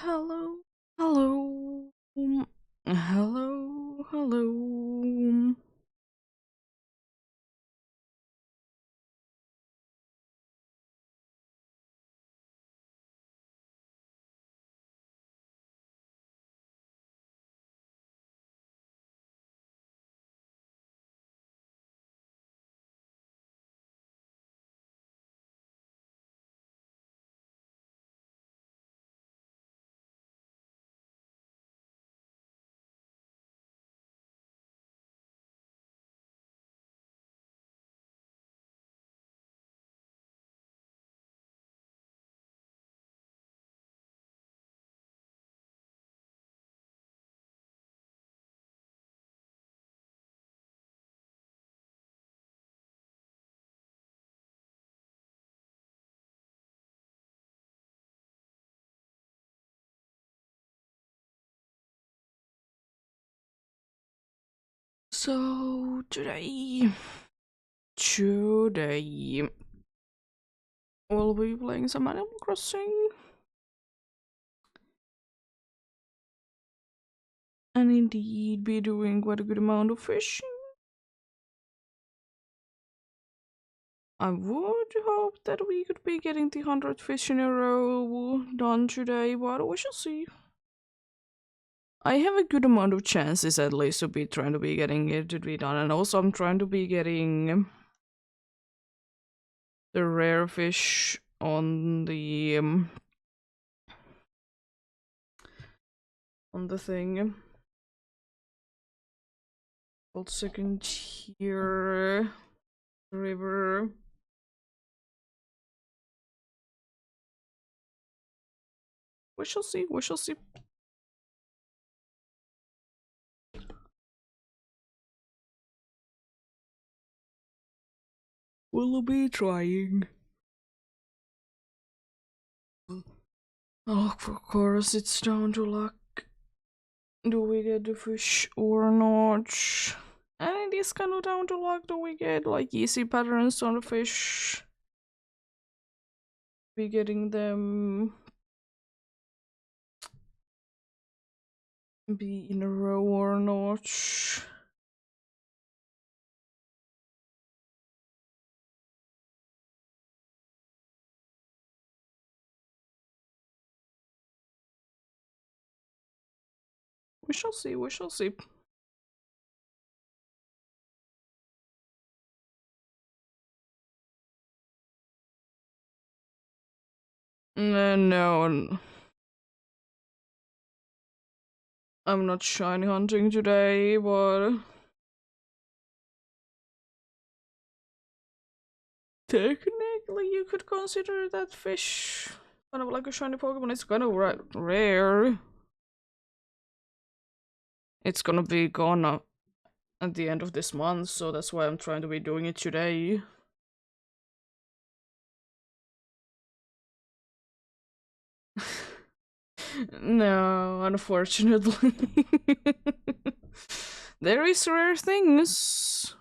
Hello, hello, hello, hello. So today we'll be playing some Animal Crossing, and indeed be doing quite a good amount of fishing. I would hope that we could be getting the 100 fish in a row done today, but we shall see. I have a good amount of chances at least to be trying to be getting it to be done, and also I'm trying to be getting the rare fish on the thing called second tier river. We shall see, we shall see. We'll be trying. Oh, of course, it's down to luck. Do we get the fish or not? And it is kind of down to luck. Do we get like easy patterns on the fish? Be getting them be in a row or not? We shall see, we shall see. No, I'm not shiny hunting today, but technically you could consider that fish kind of like a shiny Pokemon. It's kind of rare. It's gonna be gone at the end of this month, so that's why I'm trying to be doing it today. No, unfortunately. There is rare things.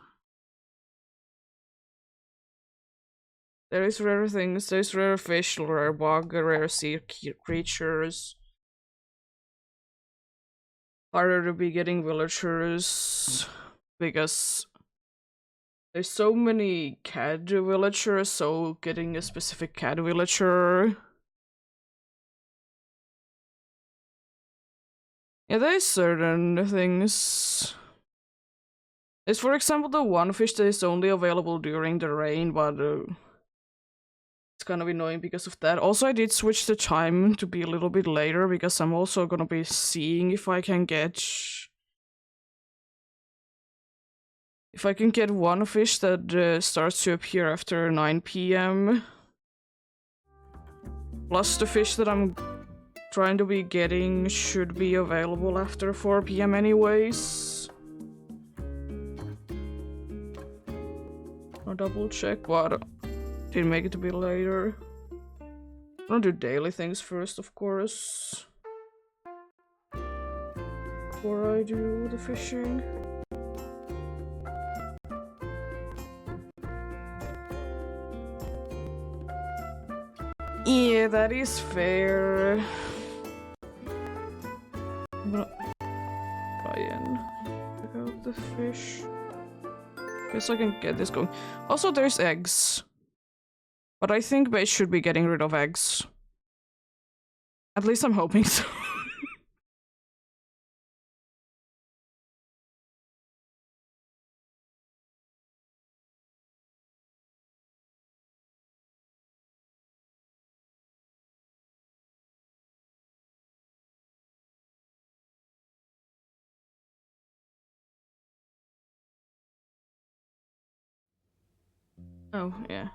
There's rare fish, rare bug, rare sea creatures. Harder to be getting villagers because there's so many cat villagers, so getting a specific cat villager. Yeah, there's certain things. It's for example the one fish that is only available during the rain, but it's kind of annoying because of that. Also, I did switch the time to be a little bit later because I'm also gonna be seeing if I can get one fish that starts to appear after 9 p.m. Plus the fish that I'm trying to be getting should be available after 4 p.m. anyways. I'll double check, but didn't make it to be later. I'm gonna do daily things first, of course, before I do the fishing. Yeah, that is fair. gonna try and check out the fish. Guess I can get this going. Also, there's eggs. But I think base should be getting rid of eggs. At least I'm hoping so. Oh, yeah.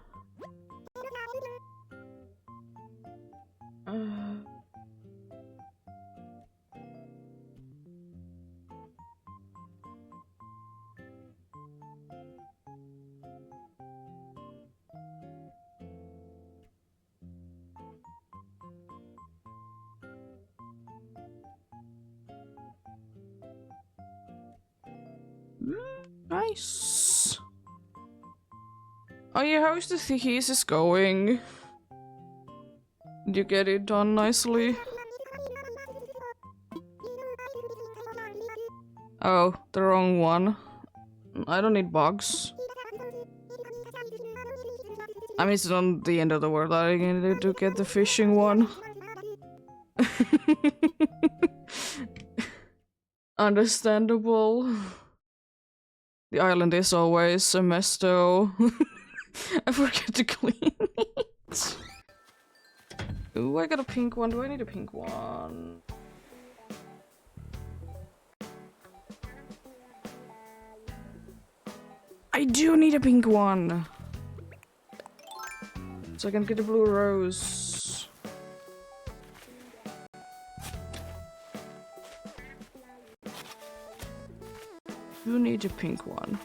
Nice. Oh yeah, how's the thesis going? Did you get it done nicely? Oh, the wrong one. I don't need bugs. I mean, it's not the end of the world. I need to get the fishing one. Understandable. The island is always a mess though. I forget to clean it. Ooh, I got a pink one. Do I need a pink one? I do need a pink one. So I can get a blue rose. You need a pink one.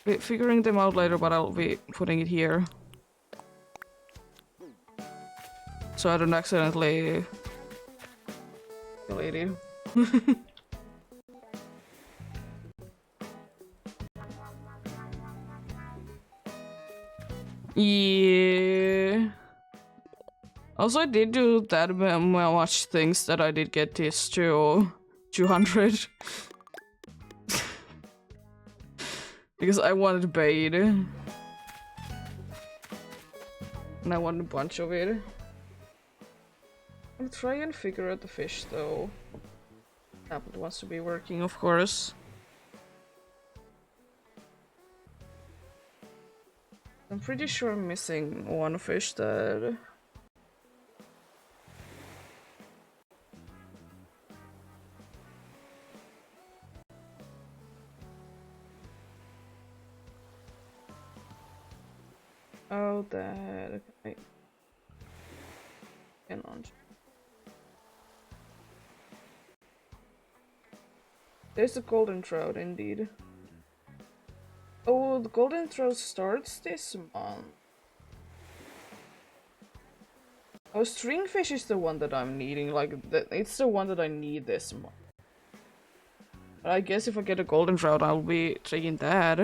We're figuring them out later, but I'll be putting it here. So I don't accidentally kill you. Yeah. Also, I did do that much things that I did get this to 200. Because I wanted bait. And I wanted a bunch of it. I'll try and figure out the fish though. Tablet wants to be working, of course. I'm pretty sure I'm missing one fish that... Oh, that... Okay. Cannot. There's the golden trout, indeed. Oh, the golden trout starts this month. Oh, stringfish is the one that I'm needing. Like, it's the one that I need this month. But I guess if I get a golden trout, I'll be taking that.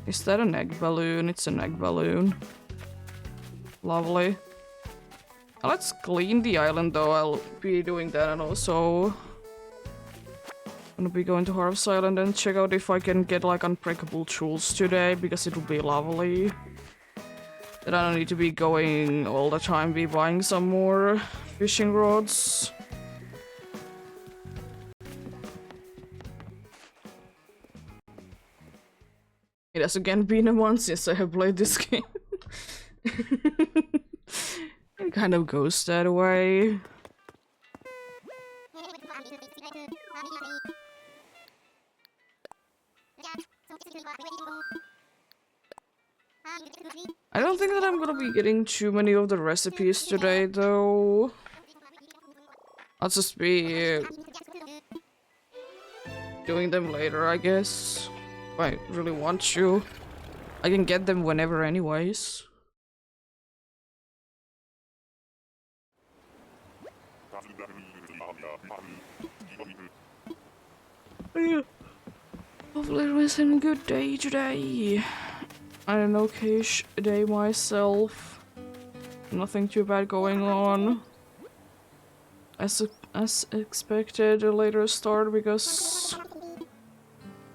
Is that an egg balloon? It's an egg balloon. Lovely. Let's clean the island though, I'll be doing that, and also I'm gonna be going to Harv's Island and check out if I can get like unbreakable tools today, because it would be lovely. Then I don't need to be going all the time, be buying some more fishing rods. It has again been a month since I have played this game. It kind of goes that way. I don't think that I'm gonna be getting too many of the recipes today, though. I'll just be doing them later, I guess. If I really want to. I can get them whenever anyways. Hopefully it was a good day today. an okay-ish day myself. Nothing too bad going on. As expected, a later start because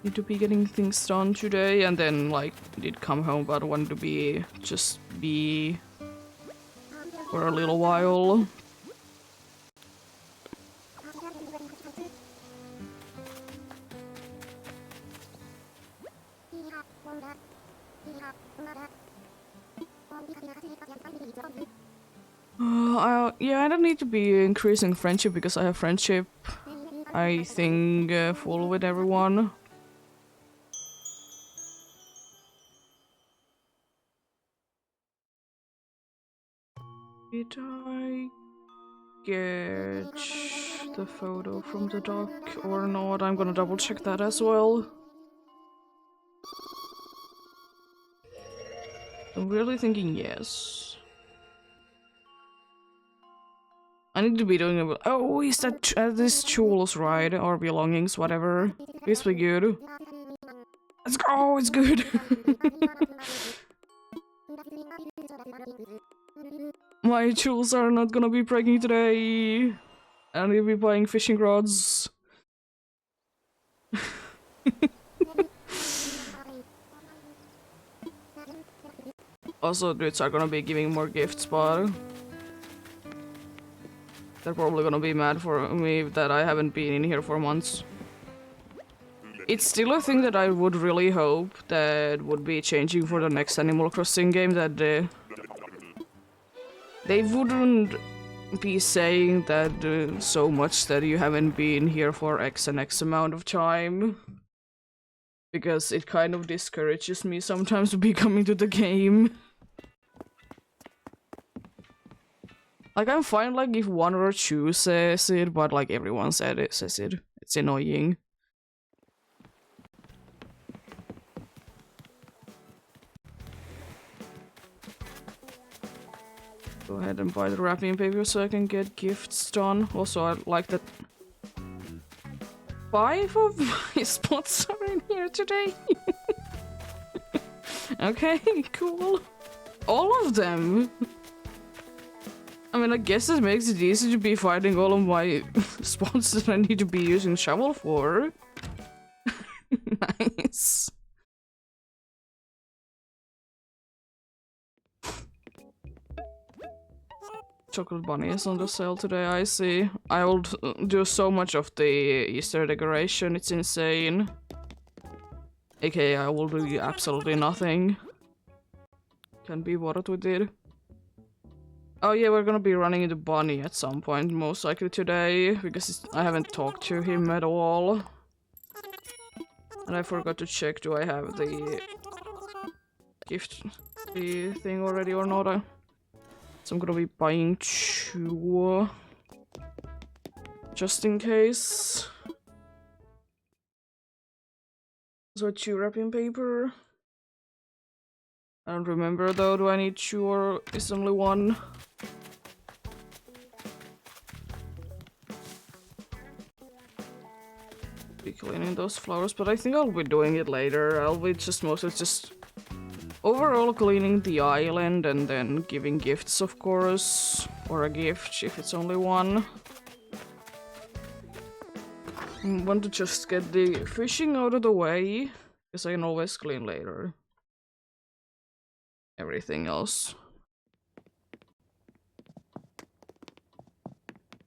need to be getting things done today, and then like did come home but wanted to be for a little while. Yeah, I don't need to be increasing friendship because I have friendship, I think, full with everyone. Did I get the photo from the dock or not? I'm gonna double check that as well. I'm really thinking yes. I need to be doing a— oh, is that this tools, right? Or belongings, whatever. Please be good. Let's go! Oh, it's good! My tools are not gonna be breaking today. I need to be buying fishing rods. Also, dudes are gonna be giving more gifts, but they're probably gonna be mad for me that I haven't been in here for months. It's still a thing that I would really hope that would be changing for the next Animal Crossing game, that they wouldn't be saying that so much that you haven't been here for X and X amount of time. Because it kind of discourages me sometimes to be coming to the game. Like, I'm fine, like, if one or two says it, but, like, everyone says it. It's annoying. Go ahead and buy the wrapping paper so I can get gifts done. Also, I like that 5 of my spots are in here today. Okay, cool. All of them! I mean, I guess it makes it easy to be finding all of my spots that I need to be using shovel for. Nice. Chocolate bunny is on the sale today, I see. I will do so much of the Easter decoration, it's insane. AKA, I will do absolutely nothing. Can be what we did. Oh yeah, we're gonna be running into Bunny at some point, most likely today, because I haven't talked to him at all. And I forgot to check, do I have the gift thing already or not? So I'm gonna be buying 2 just in case. So 2 wrapping paper. I don't remember though, do I need 2 or is only 1? Be cleaning those flowers, but I think I'll be doing it later. I'll be mostly just overall cleaning the island and then giving gifts, of course. Or a gift, if it's only 1. I want to just get the fishing out of the way, because I can always clean later. Everything else.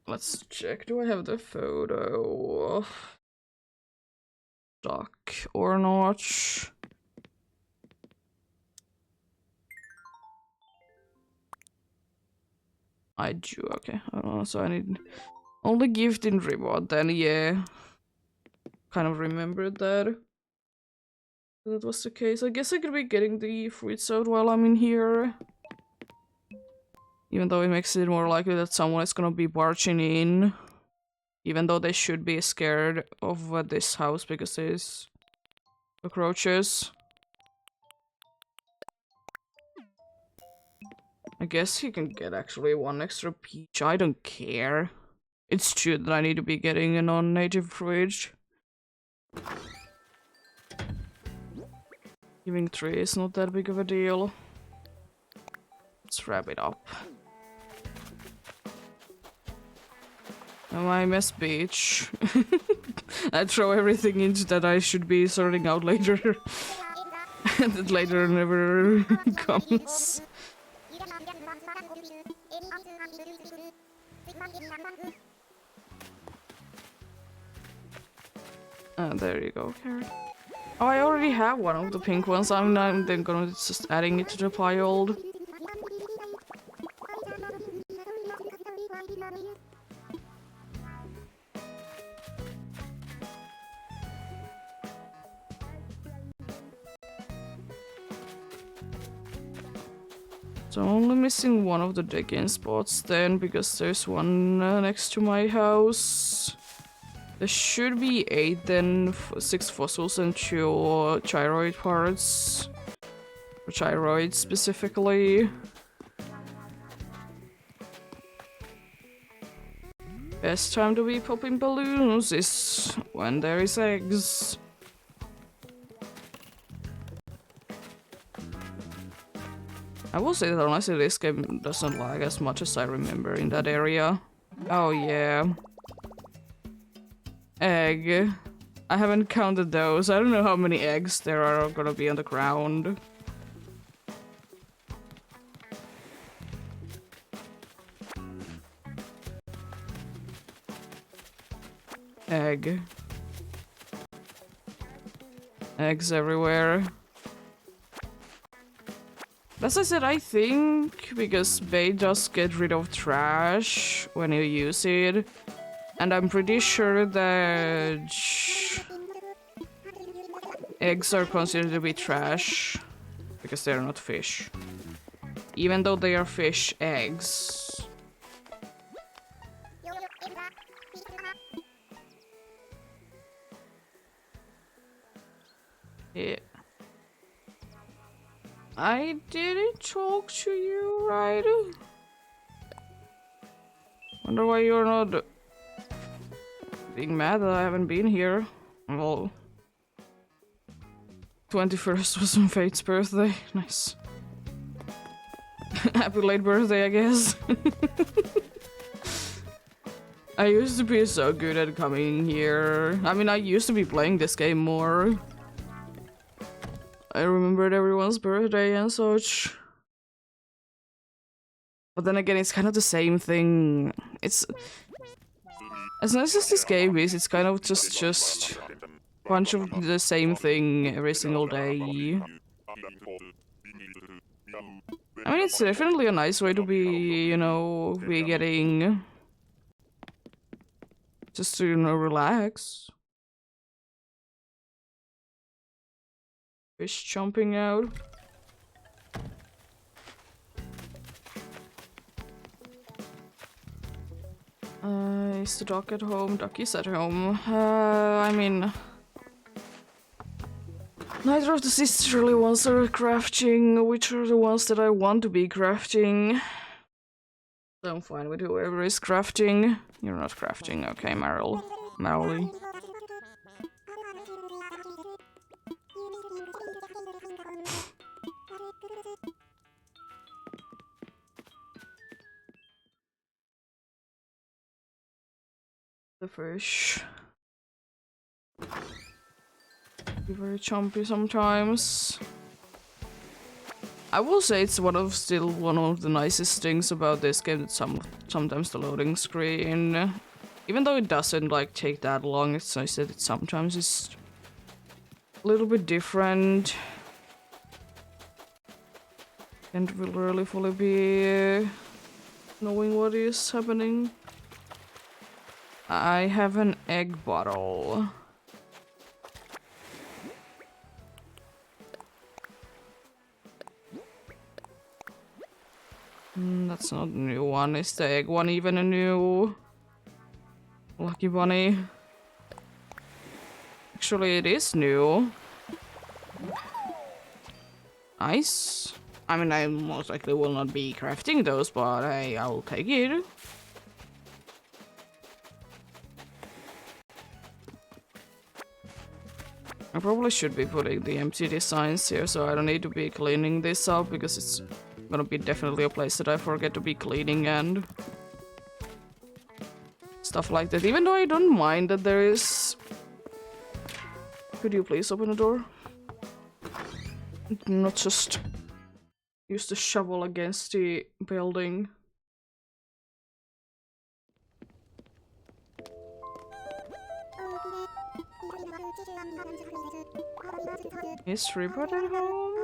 Let's check, do I have the photo? Duck or not? I do, okay. So I need only gift in reward then, yeah. Kind of remembered that. That was the case. I guess I could be getting the fruits out while I'm in here. Even though it makes it more likely that someone is gonna be barging in. Even though they should be scared of this house because there's cockroaches. I guess he can get actually 1 extra peach. I don't care. It's true that I need to be getting a non-native fruit. Giving 3 is not that big of a deal. Let's wrap it up. My mess beach. I throw everything into that I should be sorting out later. And that later never comes. There you go, carrot. Oh, I already have one of the pink ones. I'm then gonna just adding it to the pile. So I'm only missing one of the digging spots then, because there's one next to my house. There should be 8 then, 6 fossils and 2 gyroid parts. Or gyroids specifically. Best time to be popping balloons is when there is eggs. I will say that honestly this game doesn't lag as much as I remember in that area. Oh yeah. Egg. I haven't counted those. I don't know how many eggs there are gonna be on the ground. Egg. Eggs everywhere. As I said, I think because bait does get rid of trash when you use it. And I'm pretty sure that eggs are considered to be trash because they're not fish. Even though they are fish eggs. Yeah. I didn't talk to you, right? Wonder why you're not being mad that I haven't been here. Well, 21st was on Fate's birthday. Nice. Happy late birthday, I guess. I used to be so good at coming here. I mean, I used to be playing this game more. I remembered everyone's birthday and such. But then again, it's kind of the same thing. It's... As nice as this game is, it's kind of just a bunch of the same thing every single day. I mean, it's definitely a nice way to be, you know, be getting... Just to, you know, relax. Fish jumping out. Is the dog at home? Ducky's at home. I mean... Neither of the sisterly ones are crafting. Which are the ones that I want to be crafting? So I'm fine with whoever is crafting. You're not crafting. Okay, Marily. The fish. Be very chompy sometimes. I will say it's still one of the nicest things about this game, that sometimes the loading screen, even though it doesn't like take that long, it's nice that it sometimes is a little bit different. Can't really fully be knowing what is happening. I have an egg bottle. That's not a new one. Is the egg one even a new Lucky Bunny? Actually, it is new. Nice. I mean, I most likely will not be crafting those, but hey, I'll take it. I probably should be putting the empty designs here, so I don't need to be cleaning this up, because it's gonna be definitely a place that I forget to be cleaning and stuff like that. Even though I don't mind that there is... Could you please open the door? Not just use the shovel against the building. Is Ripper at home?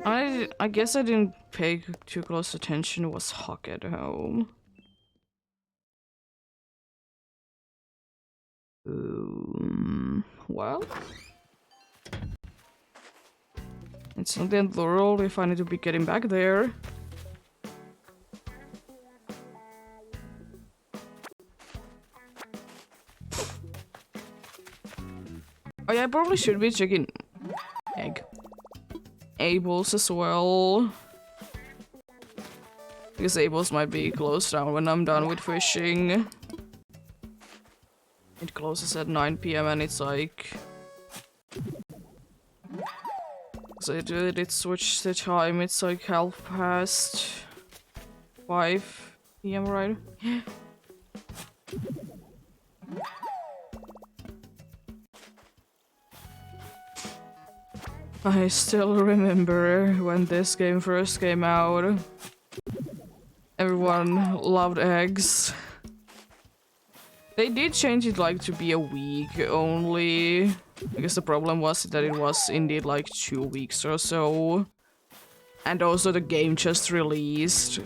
I guess I didn't pay too close attention. Was Huck at home? Well, it's not the end of the world if I need to be getting back there. Oh yeah, I probably should be checking Abel's as well. Because Abel's might be closed down when I'm done with fishing. It closes at 9 PM and it's like... So it did switch the time, it's like 5:30 PM, right? I still remember when this game first came out. Everyone loved eggs. They did change it like to be a week only. Because the problem was that it was indeed like 2 weeks or so. And also the game just released.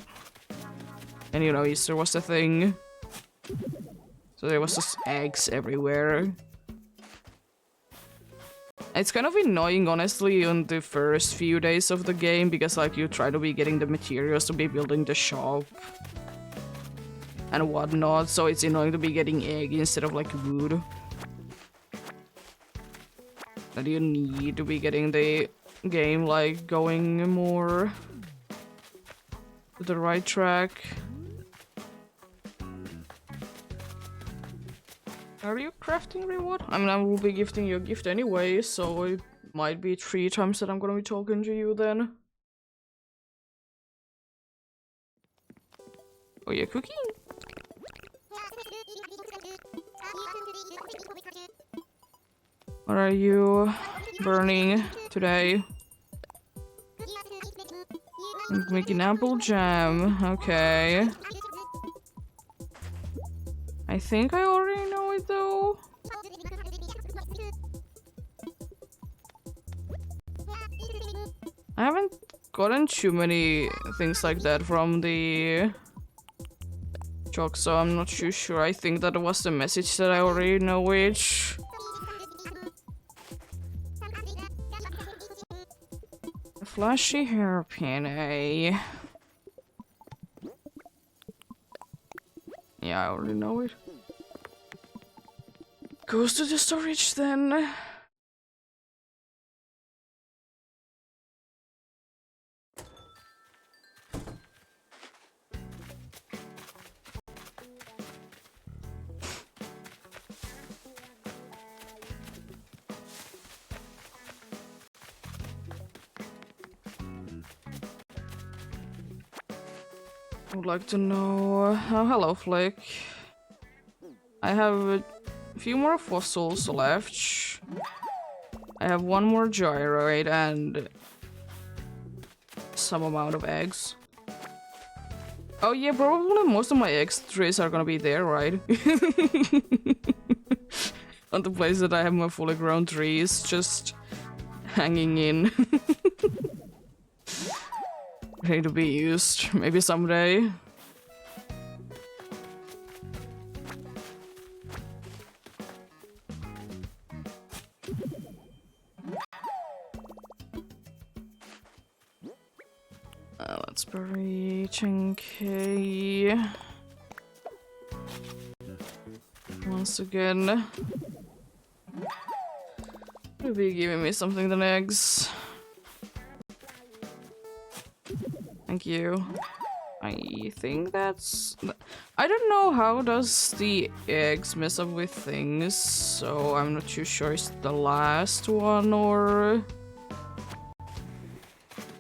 And you know, Easter was the thing. So there was just eggs everywhere. It's kind of annoying, honestly, on the first few days of the game, because like you try to be getting the materials to be building the shop and whatnot, so it's annoying to be getting egg instead of like wood. That you need to be getting the game like going more to the right track. Are you crafting reward? I mean, I will be gifting you a gift anyway, so it might be 3 times that I'm gonna be talking to you then. Oh, you're cooking? What are you burning today? I'm making apple jam. Okay. I think I already know it though. I haven't gotten too many things like that from the joke, so I'm not too sure. I think that was the message that I already know which. A flashy hairpin, eh? Yeah, I already know it. Goes to the storage then. I would like to know... Oh, hello, Flick. I have a few more fossils left. I have 1 more gyroid and some amount of eggs. Oh yeah, probably most of my egg trees are gonna be there, right? On the place that I have my fully grown trees just hanging in. Ready to be used, maybe someday. Let's bury Chinkei. Once again. You'll be giving me something than eggs. Thank you. I think that's... I don't know how does the eggs mess up with things, so I'm not too sure it's the last one or...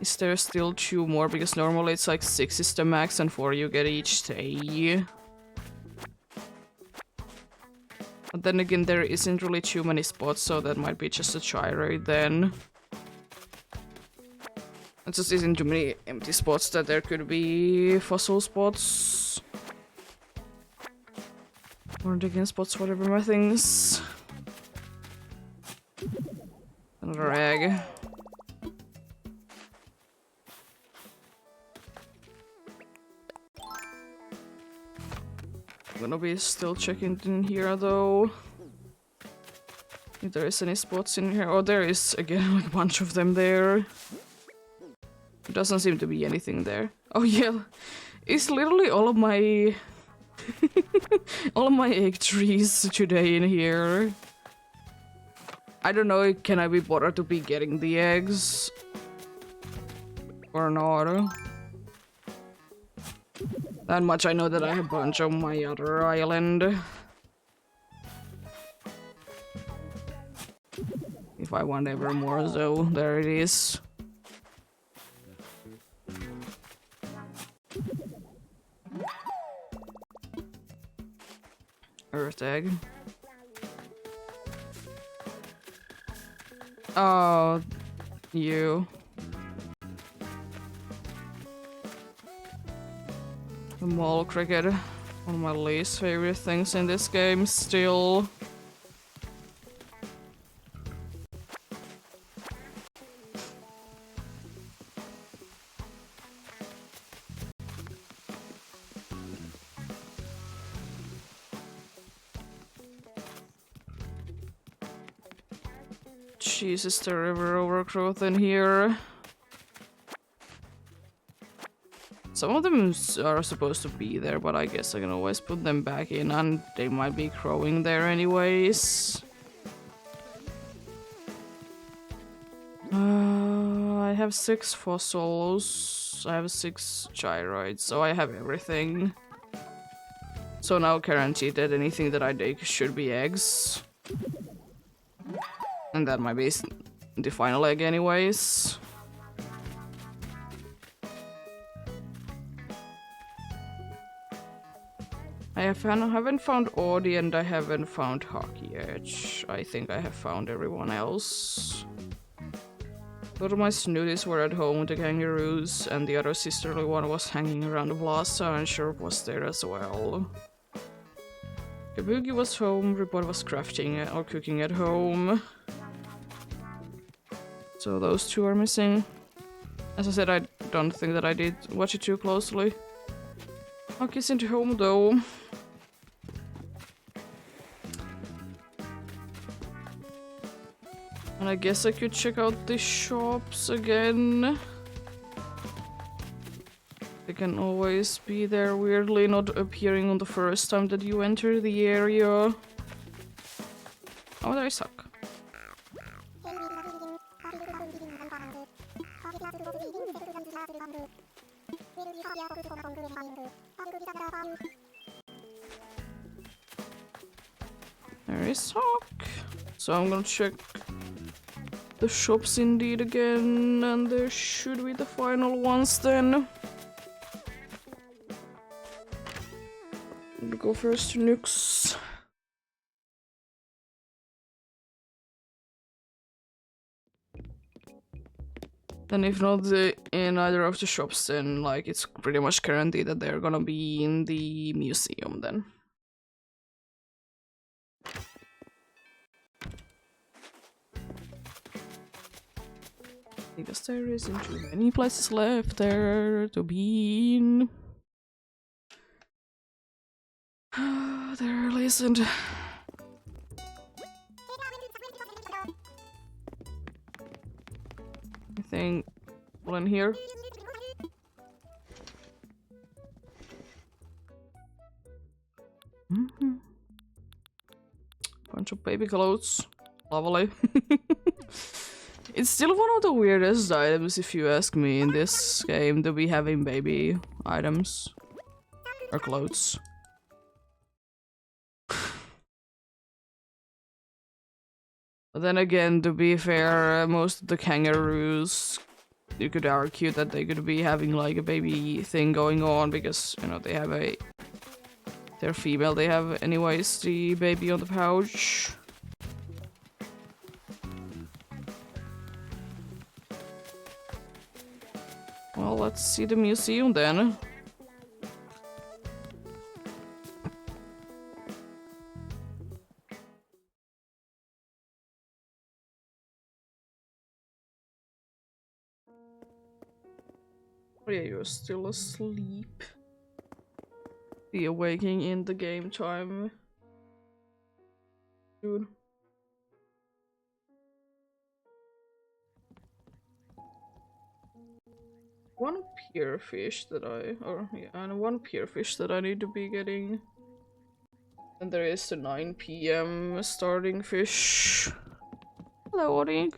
Is there still 2 more? Because normally it's like 6 is the max and 4 you get each day. But then again, there isn't really too many spots, so that might be just a gyroid then. It just isn't too many empty spots that there could be fossil spots. Or digging spots, whatever my things. Another egg. I'm gonna be still checking in here though. If there is any spots in here. Oh, there is again like a bunch of them there. Doesn't seem to be anything there. Oh yeah, it's literally all of my all of my egg trees today in here. I don't know, can I be bothered to be getting the eggs or not? That much I know that I have a bunch on my other island. If I want ever more, so there it is. Earth egg. Oh, you. The mole cricket. One of my least favorite things in this game still. Jesus, the river overgrowth in here. Some of them are supposed to be there, but I guess I can always put them back in and they might be growing there anyways. I have 6 fossils. I have 6 gyroids, so I have everything. So now guaranteed that anything that I dig should be eggs. And that might be the final egg anyways. I haven't found Audi and I haven't found Hockey Edge. I think I have found everyone else. Both of my snooties were at home with the kangaroos and the other sisterly one was hanging around the plaza and Sherp was there as well. Kabuki was home, Report was crafting or cooking at home. So those 2 are missing. As I said, I don't think that I did watch it too closely. Hockey's into home though. And I guess I could check out the shops again. They can always be there weirdly not appearing on the first time that you enter the area. Oh, they suck. There is Hawk. So I'm gonna check the shops indeed again, and there should be the final ones then. I'm gonna go first to Nux. And if not in either of the shops, then like it's pretty much guaranteed that they're gonna be in the museum then. Because there isn't too many places left there to be in. There really isn't. Anything well in here? Bunch of baby clothes. Lovely. It's still one of the weirdest items, if you ask me, in this game, to be having baby items. Or clothes. But then again, to be fair, most of the kangaroos, you could argue that they could be having like a baby thing going on because, you know, they have a... They're female, they have anyways the baby on the pouch. Well, let's see the museum then. Oh yeah, you're still asleep. Be awaking in the game time. Dude. One pierfish that and one pierfish that I need to be getting. And there is the 9 PM starting fish. Hello, Odin.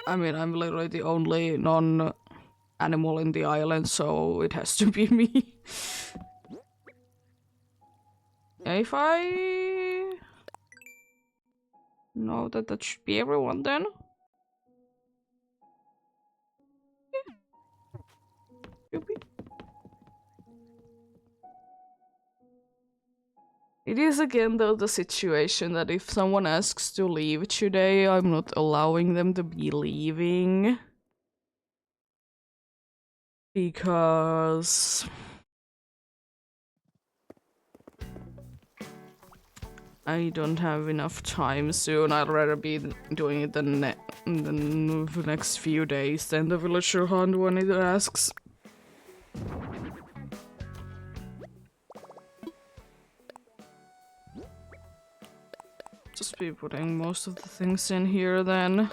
I mean, I'm literally the only non-animal in the island, so it has to be me. If I know that should be everyone then. Yeah. It is again though the situation that if someone asks to leave today, I'm not allowing them to be leaving. Because I don't have enough time soon. I'd rather be doing it the next few days than the villager hunt when it asks. Just be putting most of the things in here then.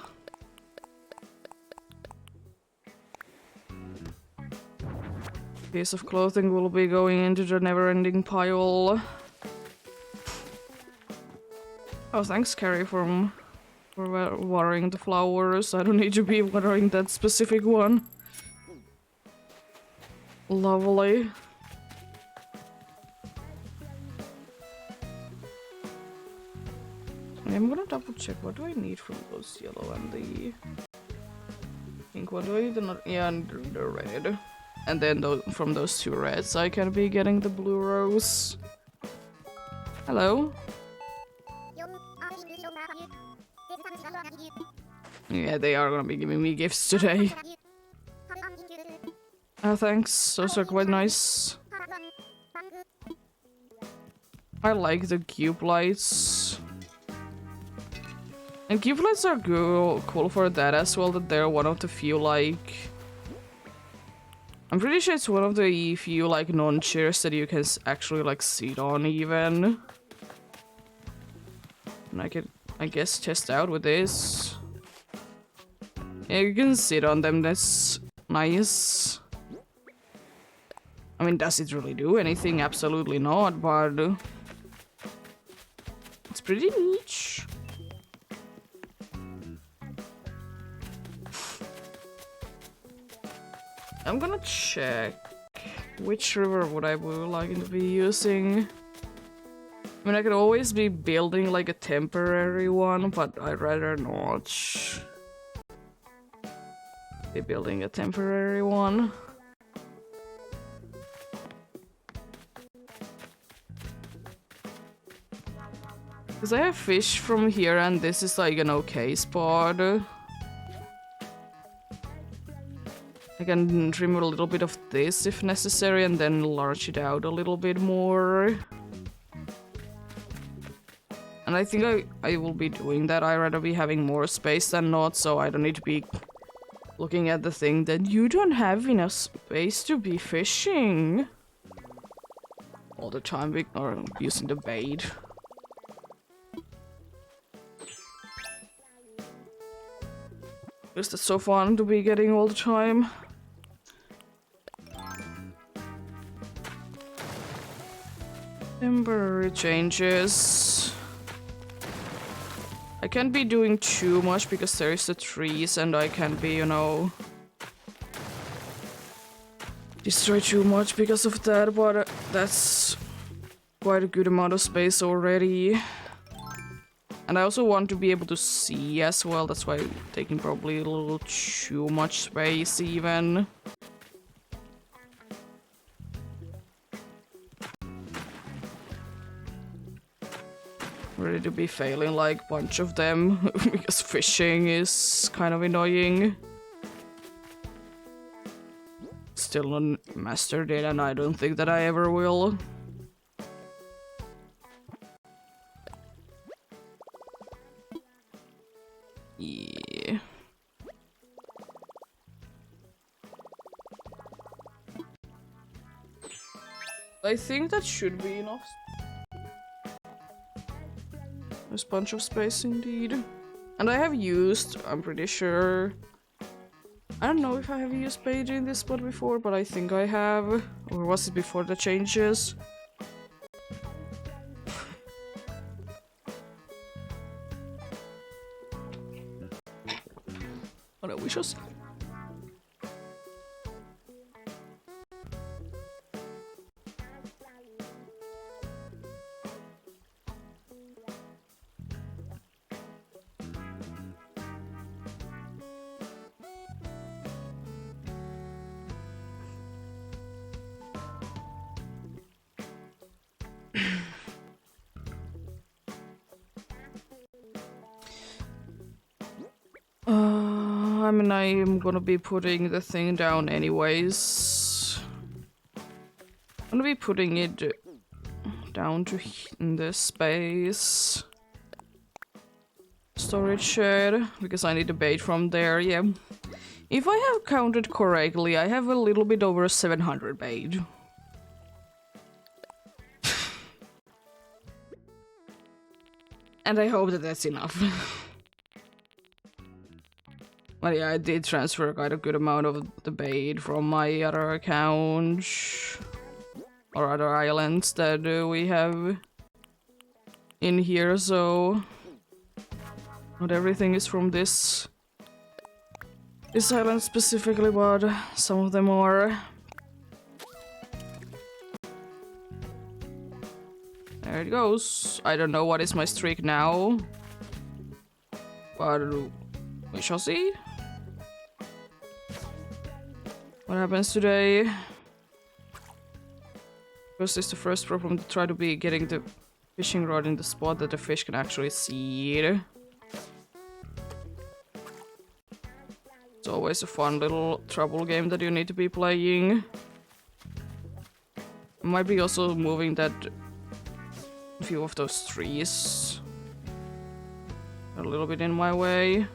Piece of clothing will be going into the never-ending pile. Oh, thanks, Carrie, for watering the flowers. I don't need to be watering that specific one. Lovely. I'm gonna double check what do I need from those yellow and the pink. What do I need? Yeah, and the red. And then from those two reds, I can be getting the blue rose. Hello. Yeah, they are gonna be giving me gifts today. Oh, thanks. Those are quite nice. I like the cube lights. And cube lights are cool for that as well, that they're one of the few, like... I'm pretty sure it's one of the few, like, non-chairs that you can actually, like, sit on, even. And I could, I guess, test out with this. Yeah, you can sit on them, that's nice. I mean, does it really do anything? Absolutely not, but... it's pretty niche. I'm gonna check which river would I like to be using. I mean, I could always be building like a temporary one, but I'd rather not be building a temporary one. Because I have fish from here and this is like an okay spot. I can trim a little bit of this if necessary and then enlarge it out a little bit more. And I think I will be doing that. I'd rather be having more space than not, so I don't need to be looking at the thing that you don't have enough space to be fishing all the time, or using the bait. Because that's so fun to be getting all the time. temporary changes. I can't be doing too much because there is the trees and I can't be, you know, destroy too much because of that, but that's quite a good amount of space already. And I also want to be able to see as well, that's why I'm taking probably a little too much space even. Ready to be failing like a bunch of them because fishing is kind of annoying. Still not mastered it and I don't think that I ever will. Yeah. I think that should be enough. There's a bunch of space indeed. And I have used, I'm pretty sure. I don't know if I have used page in this spot before, but I think I have. Or was it before the changes? Oh no, we shall see. I mean, I am gonna be putting the thing down anyways. I'm gonna be putting it down to in this space. Storage shed, because I need the bait from there, yeah. If I have counted correctly, I have a little bit over 700 bait. And I hope that that's enough. But yeah, I did transfer quite a good amount of the bait from my other account. Or other islands that we have in here, so... Not everything is from this island specifically, but some of them are. There it goes. I don't know what is my streak now, but we shall see what happens today. First is the first problem to try to be getting the fishing rod in the spot that the fish can actually see it. It's always a fun little trouble game that you need to be playing. I might be also moving that few of those trees a little bit in my way.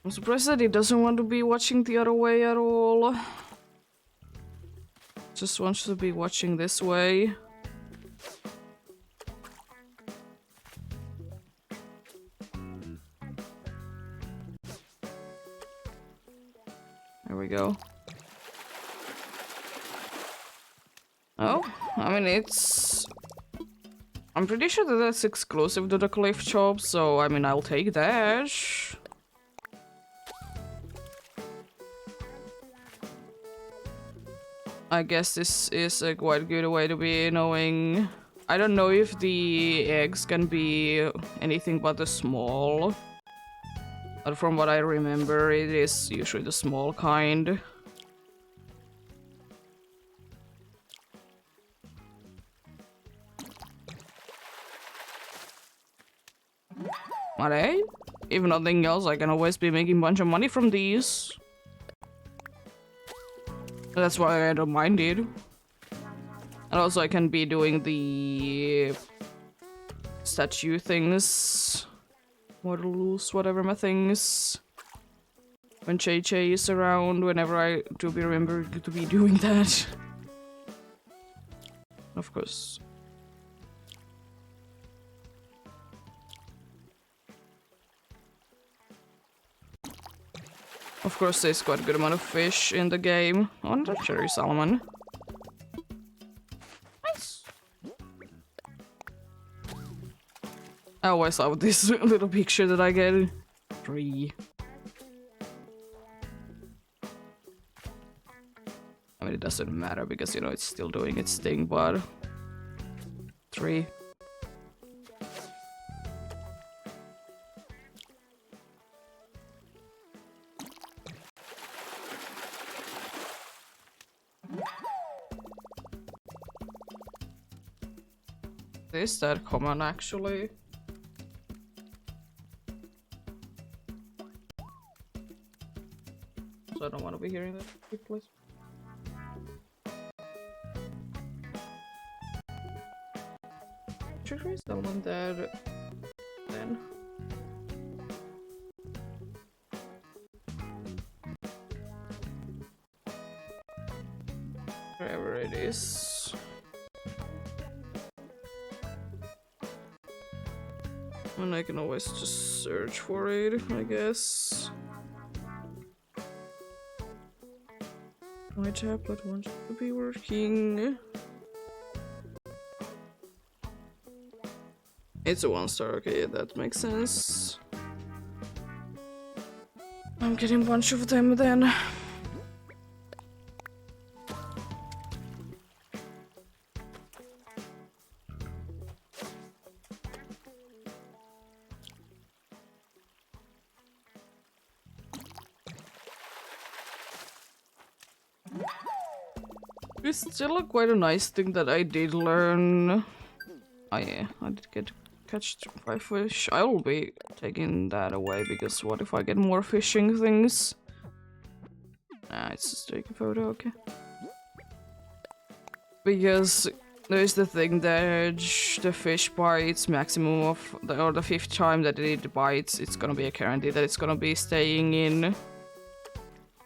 I'm surprised that he doesn't want to be watching the other way at all. Just wants to be watching this way. There we go. Oh, I mean it's... I'm pretty sure that that's exclusive to the cliff shop, so I mean I'll take that. I guess this is a quite good way to be knowing. I don't know if the eggs can be anything but the small. But from what I remember, it is usually the small kind. But hey, if nothing else, I can always be making a bunch of money from these. That's why I don't mind it. And also I can be doing the statue things. Models, whatever my things. When Che is around, whenever I do be remember to be doing that. Of course. Of course, there's quite a good amount of fish in the game. On the cherry salmon. Nice. I always love this little picture that I get. 3. I mean, it doesn't matter because, you know, it's still doing its thing, but 3. Is that common actually? So I don't want to be hearing that, please. Should we someone there then? Wherever it is. And I can always just search for it, I guess. My tablet wants to be working. It's a 1-star, okay, that makes sense. I'm getting a bunch of them then. It's still quite a nice thing that I did learn. Oh yeah, I did catch 5 fish. I will be taking that away because what if I get more fishing things? Nah, it's just take a photo, okay. Because there's the thing that the fish bites maximum of the 5th time that it bites, it's gonna be a guarantee that it's gonna be staying in.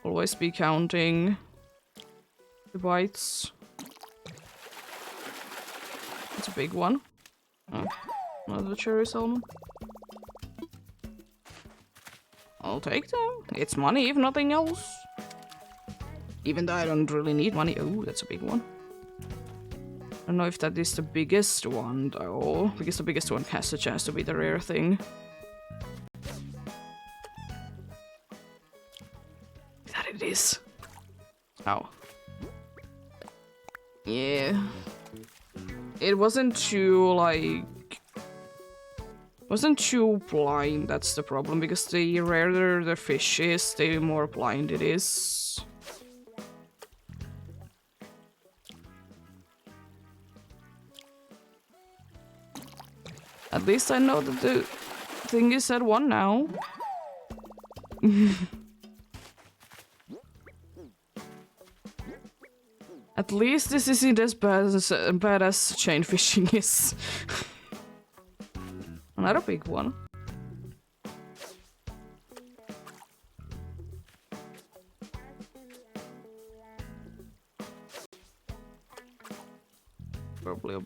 Always be counting the bites. It's a big one. Oh, another cherry salmon. I'll take them. It's money if nothing else. Even though I don't really need money. Oh, that's a big one. I don't know if that is the biggest one though, because the biggest one has a chance to be the rare thing. That it is. Oh. Yeah. It wasn't too, like... wasn't too blind, that's the problem, because the rarer the fish is, the more blind it is. At least I know that the thing is at 1 now. At least this isn't as bad as chain fishing is. Another big one. Probably a...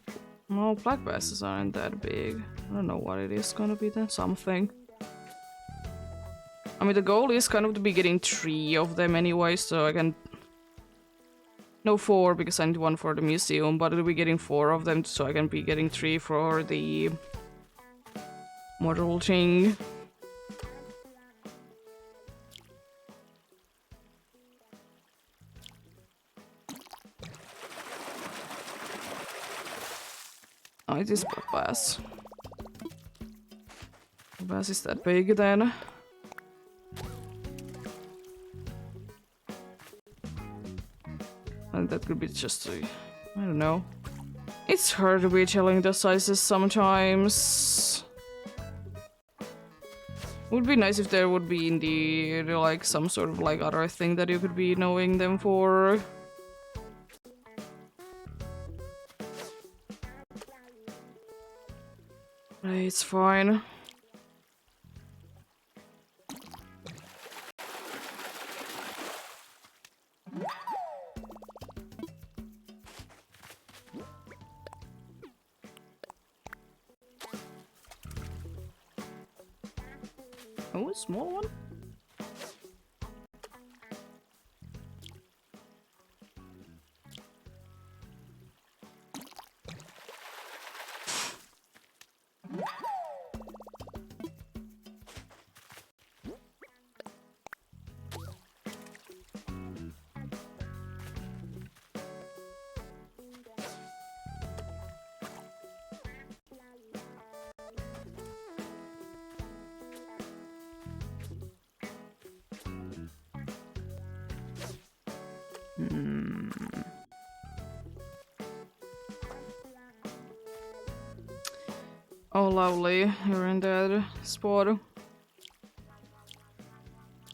No, black basses aren't that big. I don't know what it is gonna be then. Something. I mean, the goal is kind of to be getting 3 of them anyway, so I can... No, 4, because I need 1 for the museum, but it'll be getting 4 of them, so I can be getting 3 for the... model thing. Oh, it is black bass. Bass is that big then. And that could be just a... I don't know. It's hard to be telling the sizes sometimes. Would be nice if there would be indeed like some sort of like other thing that you could be knowing them for. It's fine. Oh, a small one? Oh, lovely. You're in that spot.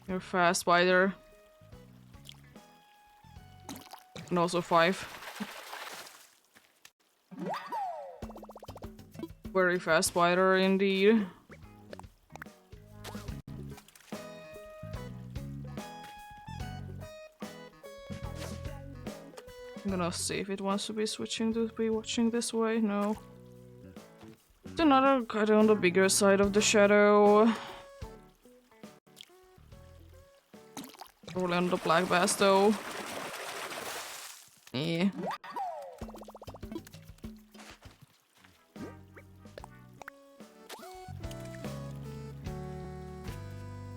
You're fast spider. And also 5. Very fast spider indeed. I'm gonna see if it wants to be switching to be watching this way. No. It's another kind of on the bigger side of the shadow. Probably on the black bass though. Yeah.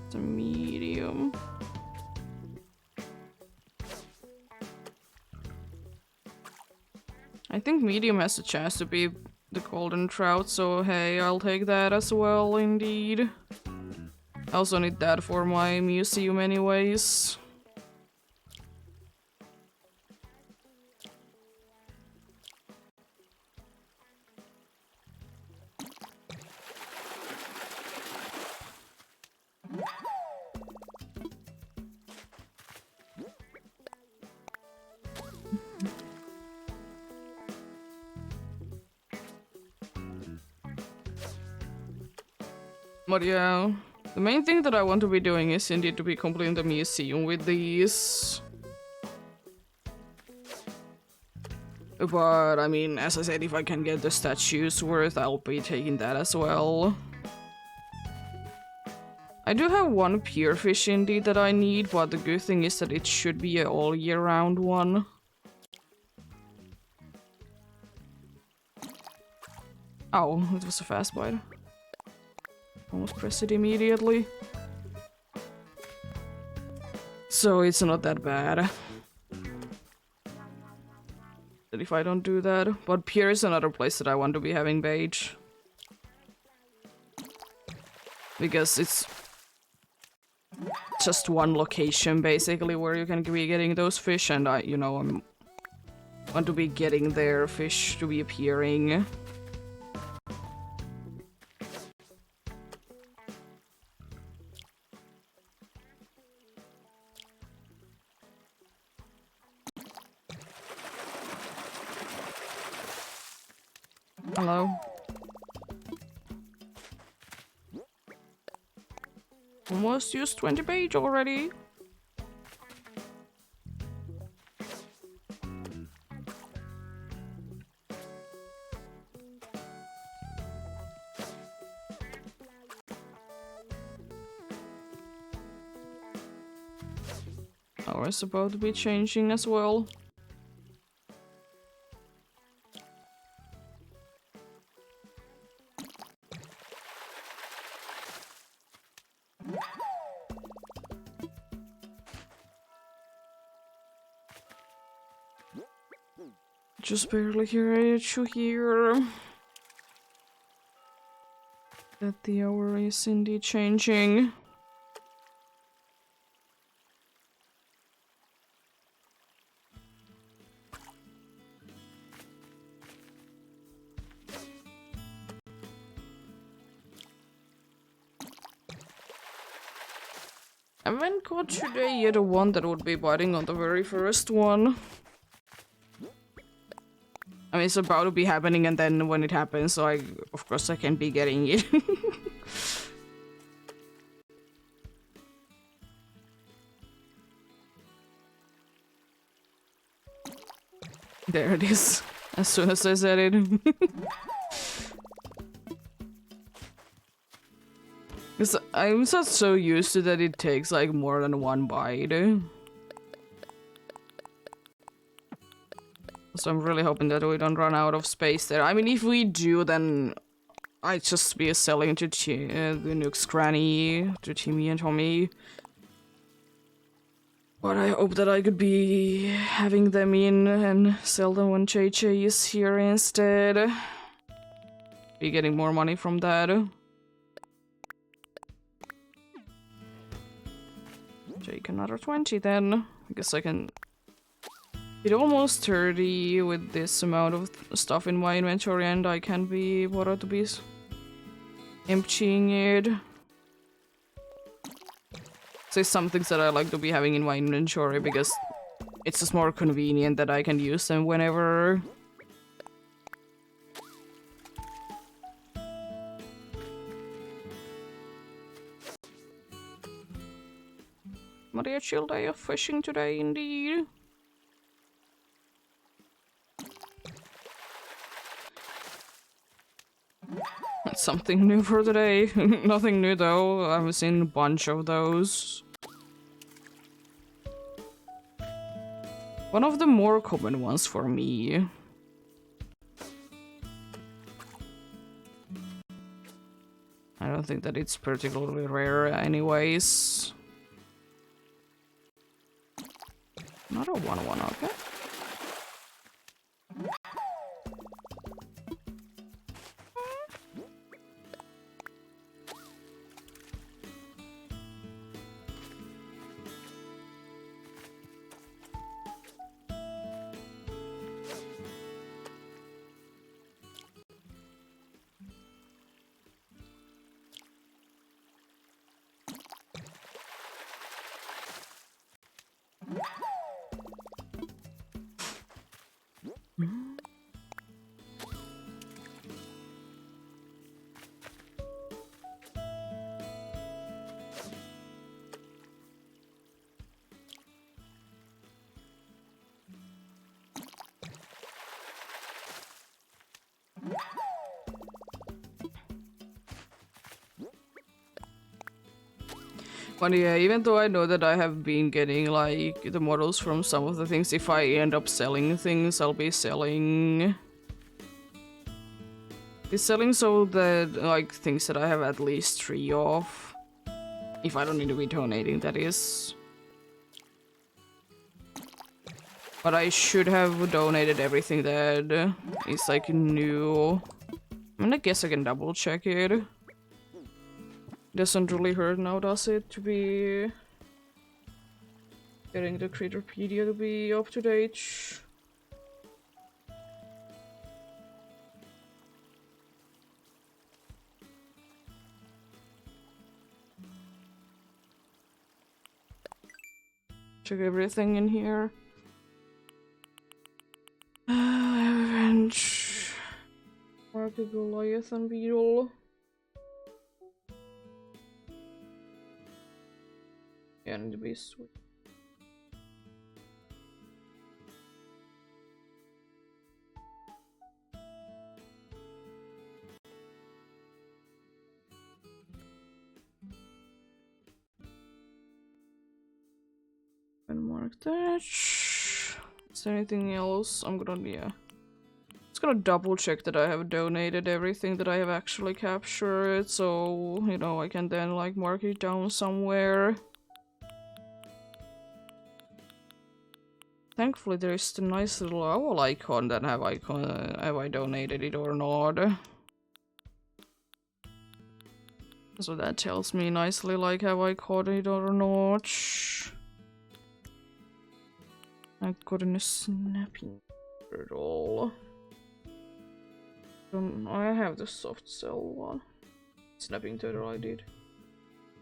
It's a medium. I think medium has a chance to be the golden trout, so hey, I'll take that as well, indeed. I also need that for my museum anyways. But yeah, the main thing that I want to be doing is indeed to be completing the museum with these. But I mean, as I said, if I can get the statues worth, I'll be taking that as well. I do have one pier fish indeed that I need, but the good thing is that it should be an all year round one. Oh, it was a fast bite. Almost press it immediately. So it's not that bad. That if I don't do that. But pier is another place that I want to be having bait. Because it's just one location basically where you can be getting those fish, and I want to be getting their fish to be appearing. Hello. Almost used 20 bait already. Our is about to be changing as well. Just barely hear you here. That the hour is indeed changing. I haven't caught today yet a one that would be biting on the very first one. I mean, it's about to be happening, and then when it happens, so of course I can be getting it. There it is. As soon as I said it. Because I'm just so used to that it takes like more than one bite. So I'm really hoping that we don't run out of space there. I mean, if we do, then I'd just be selling to the Nook's Granny, to Timmy and Tommy. But I hope that I could be having them in and sell them when JJ is here instead. Be getting more money from that. Take another 20 then. I guess I can It's almost 30 with this amount of stuff in my inventory, and I can't be bothered to be emptying it. So it's some things that I like to be having in my inventory because it's just more convenient that I can use them whenever. Maria, chill day of fishing today, indeed. That's something new for today. Nothing new though. I've seen a bunch of those. One of the more common ones for me. I don't think that it's particularly rare anyways. Not a 1-1, okay. But yeah, even though I know that I have been getting like the models from some of the things, if I end up selling things, I'll be selling so that like things that I have at least 3 of. If I don't need to be donating, that is. But I should have donated everything that is like new. I mean, I guess I can double check it. Doesn't really hurt now, does it, to be getting the Critterpedia to be up to date? Check everything in here. Revenge. Mark the Goliath and Beetle. Yeah, I need to be sweet. And mark that. Is there anything else? I'm gonna, yeah. Just gonna double check that I have donated everything that I have actually captured, so, you know, I can then, like, mark it down somewhere. Thankfully, there is the nice little owl icon that have I donated it or not. So that tells me nicely, like, have I caught it or not. I got a snapping turtle. I have the soft cell one. Snapping turtle I did.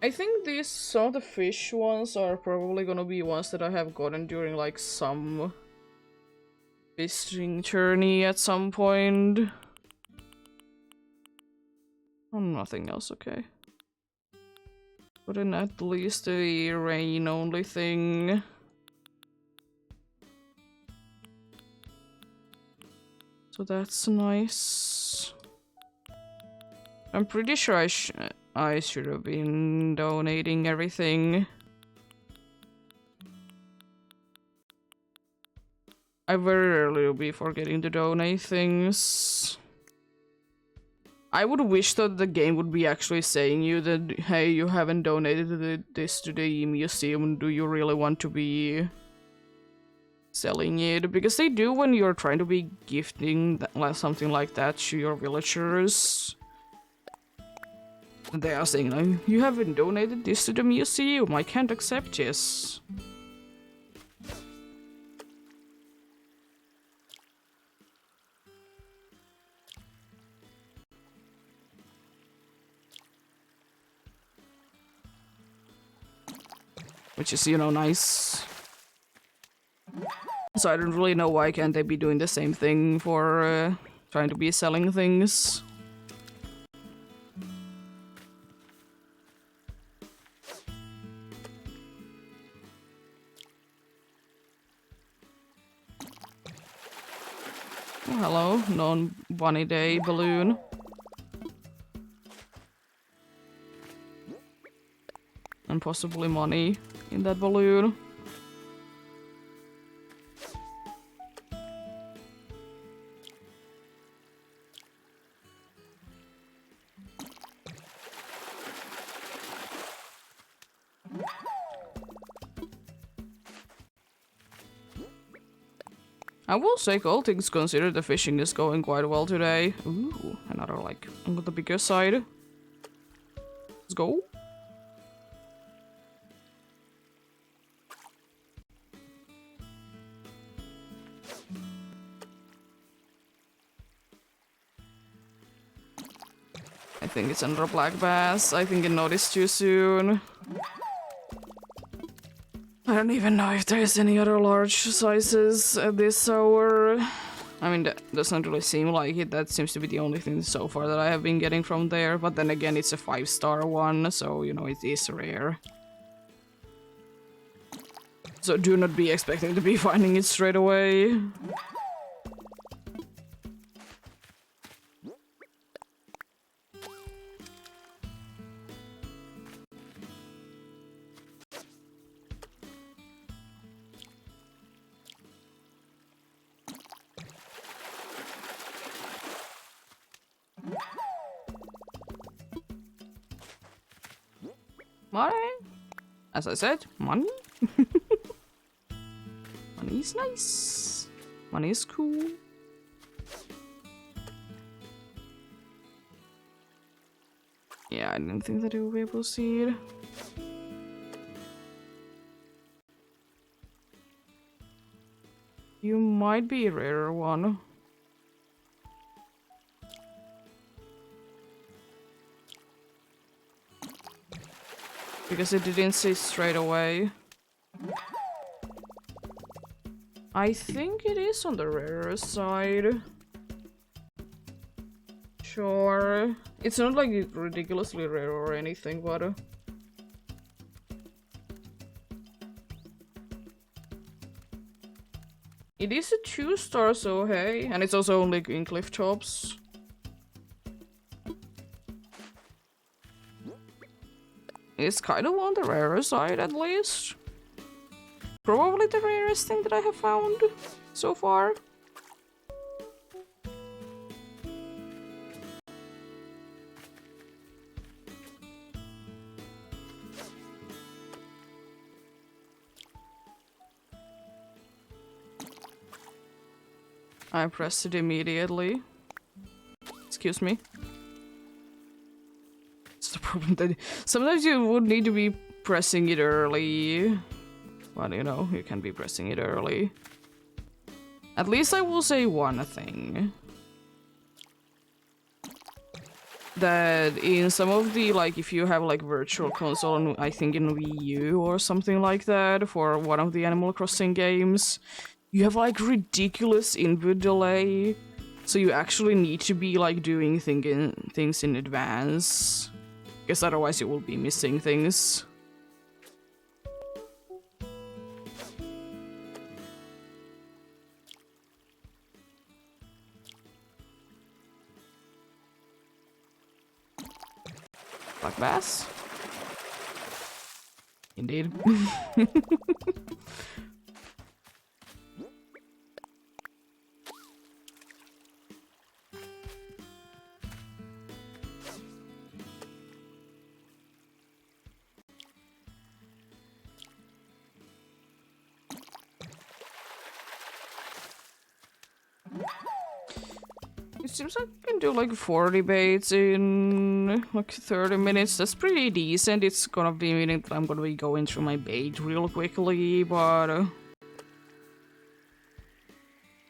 I think these, some of the fish ones are probably gonna be ones that I have gotten during like some fishing journey at some point. Oh, nothing else, okay. But then at least the rain only thing. So that's nice. I'm pretty sure I should have been donating everything. I very rarely will be forgetting to donate things. I would wish that the game would be actually saying you that, hey, you haven't donated this to the museum, do you really want to be selling it? Because they do when you're trying to be gifting something like that to your villagers. They are saying, like, you haven't donated this to the museum, I can't accept this. which is, you know, nice. So I don't really know why can't they be doing the same thing for trying to be selling things. Oh, hello, non-bunny day balloon. And possibly money in that balloon. I will say, all things considered, the fishing is going quite well today. Ooh, another like on the bigger side. Let's go. I think it's under a black bass. I think I noticed too soon. I don't even know if there's any other large sizes at this hour. I mean, that doesn't really seem like it. That seems to be the only thing so far that I have been getting from there. But then again, it's a 5-star one, so, you know, it is rare. So do not be expecting to be finding it straight away. Money? As I said, money? Money is nice. Money is cool. Yeah, I didn't think that it would be able to see it. You might be a rarer one. Because it didn't say straight away. I think it is on the rarer side. Sure. It's not like it's ridiculously rare or anything, but... It is a 2-star, so hey. And it's also only in cliff tops. It's kind of on the rarer side, at least. Probably the rarest thing that I have found so far. I pressed it immediately. Excuse me. It's the problem that sometimes you would need to be pressing it early. But you know, you can be pressing it early. At least I will say one thing. That in some of the, like, if you have like virtual console, I think in Wii U or something like that, for one of the Animal Crossing games, you have like ridiculous input delay. So you actually need to be like doing things in advance. Because otherwise you will be missing things. Black bass? Indeed. It seems like I can do like 40 baits in like 30 minutes. That's pretty decent. It's gonna be meaning that I'm gonna be going through my bait real quickly, but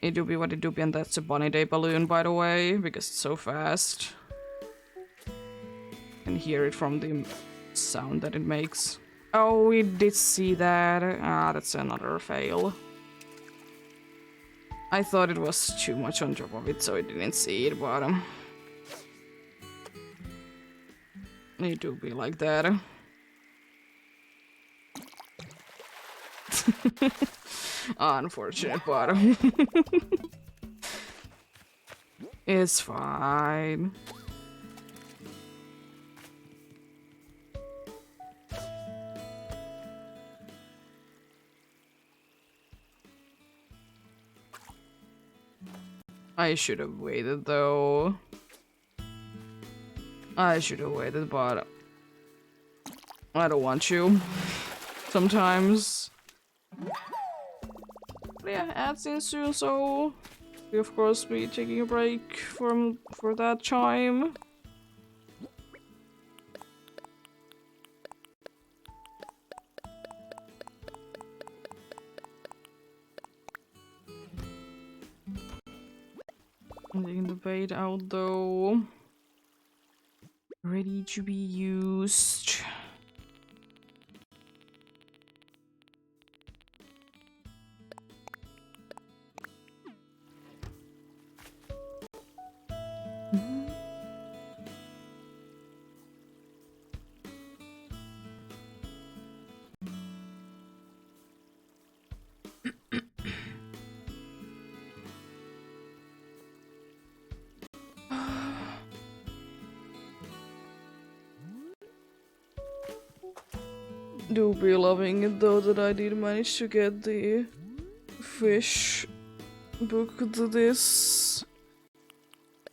it do be what it do be, and that's a bunny day balloon, by the way, because it's so fast. You can hear it from the sound that it makes. Oh, we did see that. Ah, that's another fail. I thought it was too much on top of it, so I didn't see it, but it do be like that. Unfortunate, but it's fine. I should have waited though. I should have waited, but I don't want you. Sometimes. But yeah, ads in soon, so we of course be taking a break for that time. I'm taking the bait out though. Ready to be used. Do be loving it though that I did manage to get the fish book to this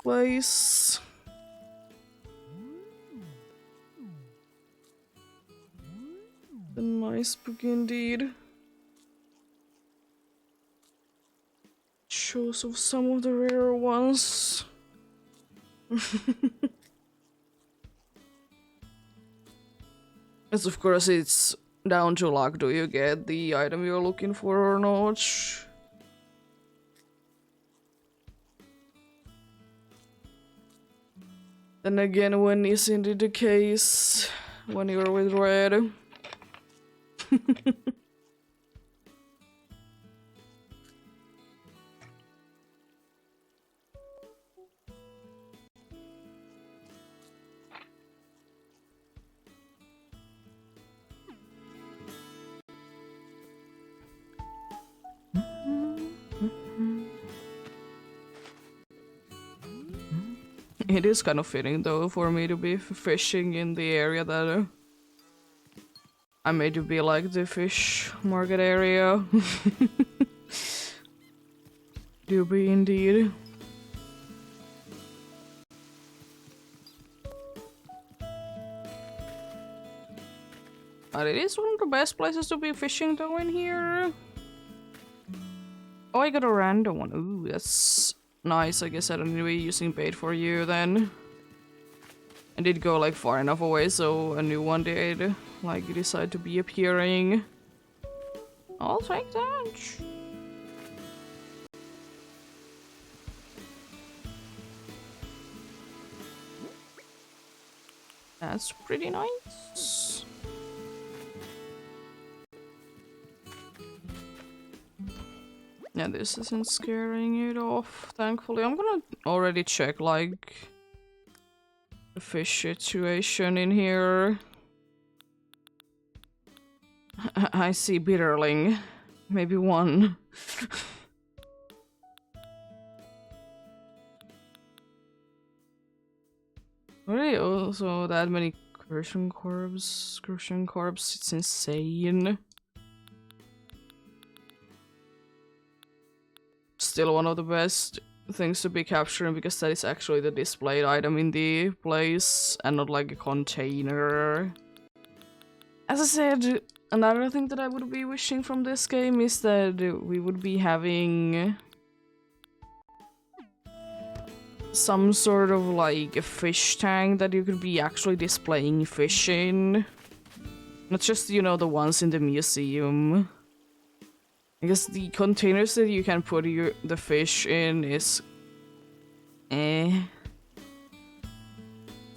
place. A nice book indeed. Shows of some of the rare ones. As of course it's down to luck, do you get the item you're looking for or not? Then again, when is indeed the case when you're with red? It is kind of fitting though for me to be fishing in the area that I made to be like the fish market area. Do be indeed. But it is one of the best places to be fishing though in here. Oh, I got a random one. Ooh, that's nice. I guess I don't need to be using bait for you then. I did go like far enough away so a new one did like decide to be appearing. I'll take that. That's pretty nice. Yeah, this isn't scaring it off, thankfully. I'm gonna already check, like, the fish situation in here. I see bitterling. Maybe one. Really? Also, that many Crucian Corps? Crucian Corps? It's insane. Still one of the best things to be capturing because that is actually the displayed item in the place and not like a container. As I said, another thing that I would be wishing from this game is that we would be having some sort of like a fish tank that you could be actually displaying fish in. Not just, you know, the ones in the museum. I guess the containers that you can put the fish in is it's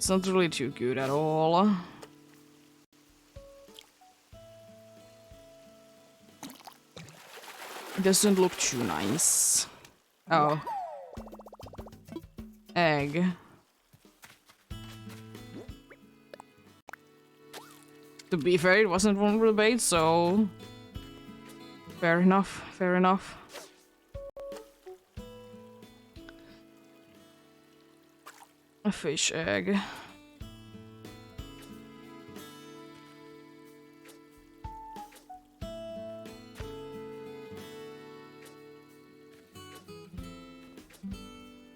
not really too good at all. It doesn't look too nice. Oh. Egg. To be fair, it wasn't one for the bait, so... Fair enough, fair enough. A fish egg.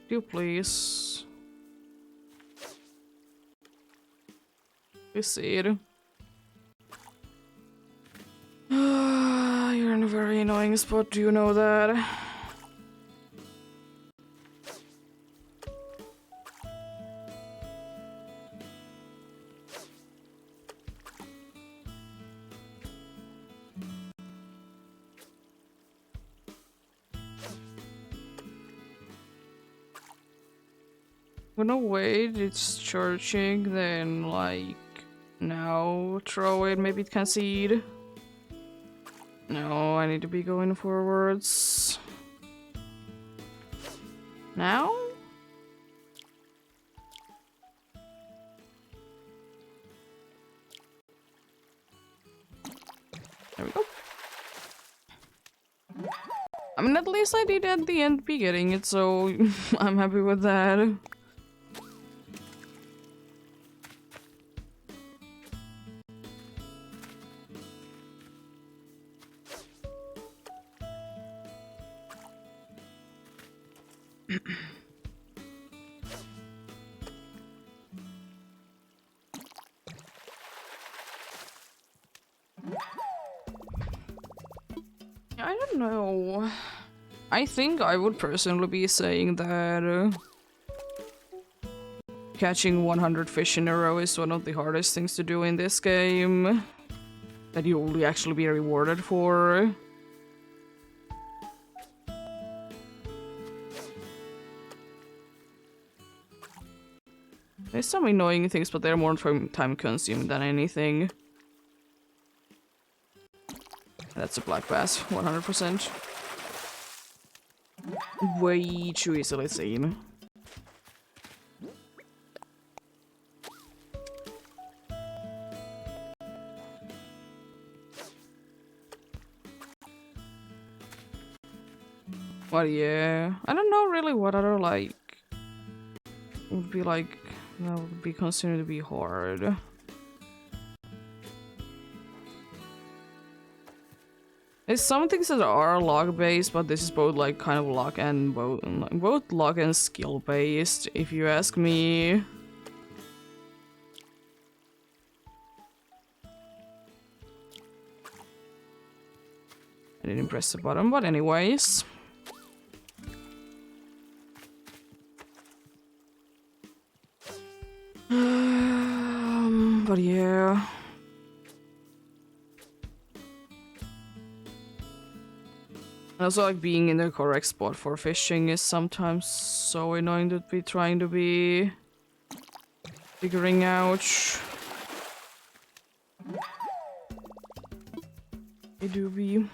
You please. Please see it. You're in a very annoying spot, do you know that? When I wait, it's charging, then like now throw it, maybe it can seed. No, I need to be going forwards. Now? There we go. I mean, at least I did at the end be getting it, so I'm happy with that. I don't know. I think I would personally be saying that catching 100 fish in a row is one of the hardest things to do in this game. That you will actually be rewarded for. There's some annoying things, but they're more time consuming than anything. That's a black bass, 100%. Way too easily seen. But yeah, I don't know really what other like would be like that would be considered to be hard. There's some things that are luck based, but this is both like kind of luck and both luck and skill based, if you ask me. I didn't press the button, but anyways. But yeah. Also, like, being in the correct spot for fishing is sometimes so annoying to be trying to be figuring out. It do be.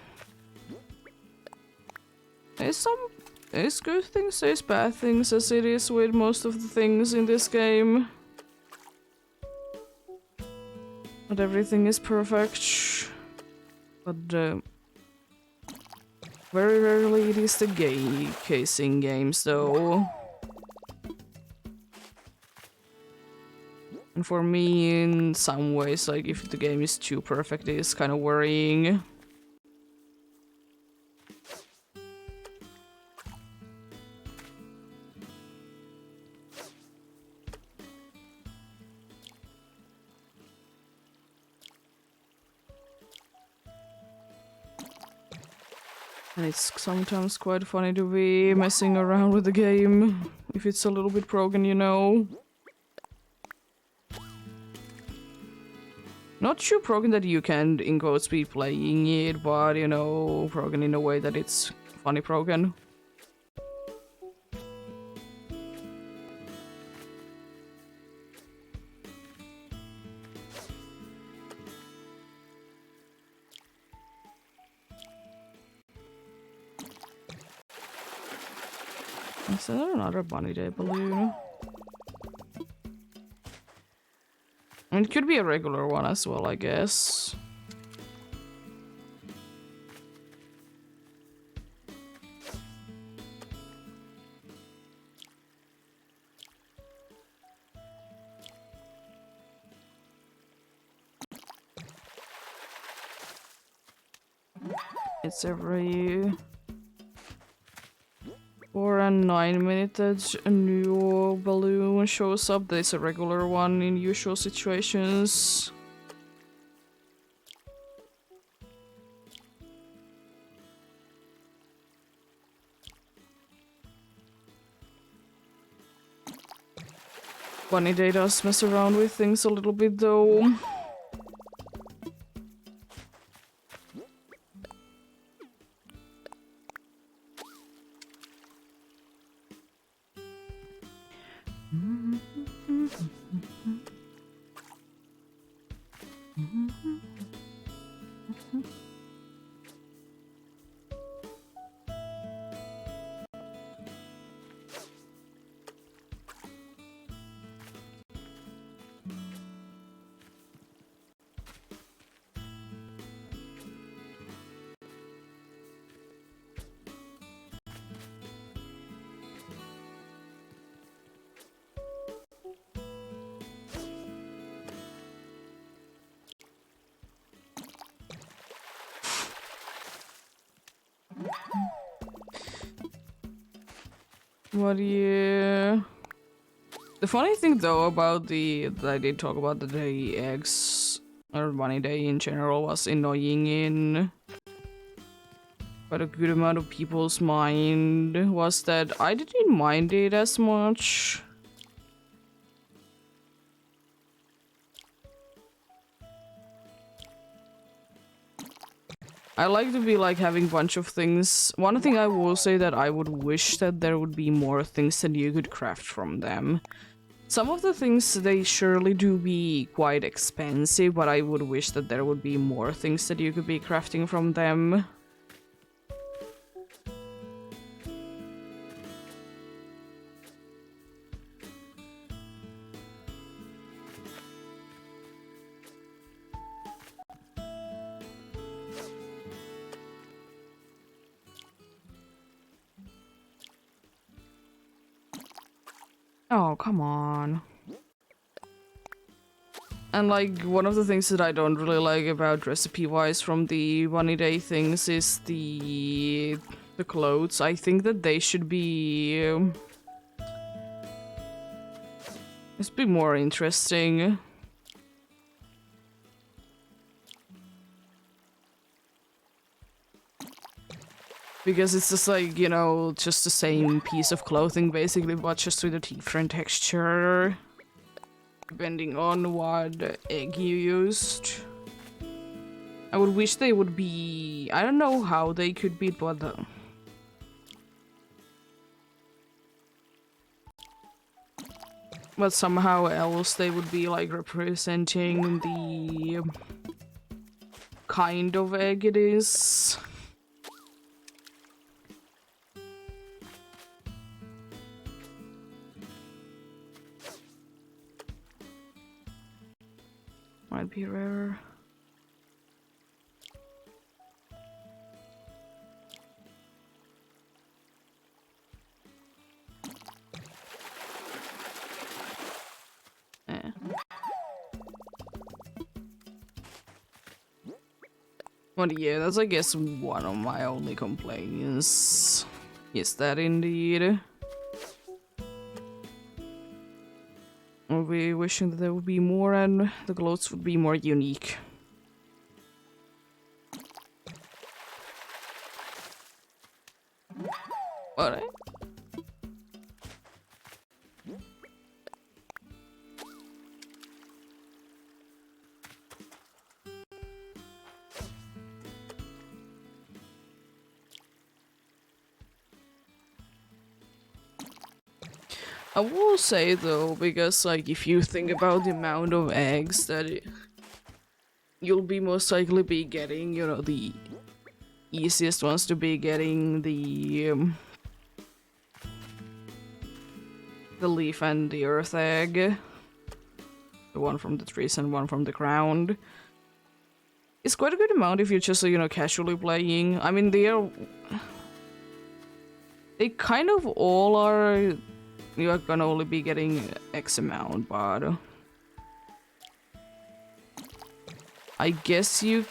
There's good things, there's bad things, as it is with most of the things in this game. Not everything is perfect, but very rarely it is the case in games, though. And for me, in some ways, like, if the game is too perfect, it is kind of worrying. And it's sometimes quite funny to be messing around with the game, if it's a little bit broken, you know. Not too broken that you can, in quotes, be playing it, but, you know, broken in a way that it's funny broken. Is there another bunny day balloon? And it could be a regular one as well, I guess. It's every 4 and 9 minutes a new balloon shows up. There's a regular one in usual situations. Bunny Day does mess around with things a little bit though. What yeah. The funny thing though about that I did talk about the day eggs or bunny day in general was annoying in quite a good amount of people's mind was that I didn't mind it as much. I like to be like having a bunch of things. One thing I will say that I would wish that there would be more things that you could craft from them. Some of the things, they surely do be quite expensive, but I would wish that there would be more things that you could be crafting from them. Oh, come on. And like, one of the things that I don't really like about recipe-wise from the Bunny Day things is the clothes. I think that they should be... Just be more interesting. Because it's just like, you know, just the same piece of clothing basically, but just with a different texture. Depending on what egg you used. I would wish they would be... I don't know how they could be, but... But somehow else they would be like representing the kind of egg it is. Might be rare. But yeah, that's I guess one of my only complaints. Is that indeed? I'll be wishing that there would be more and the clothes would be more unique. But I will say though, because like if you think about the amount of eggs that you'll be most likely be getting, you know, the easiest ones to be getting the the leaf and the earth egg. The one from the trees and one from the ground. It's quite a good amount if you're just, you know, casually playing. I mean, they kind of all are... You are gonna only be getting X amount, but... I guess you...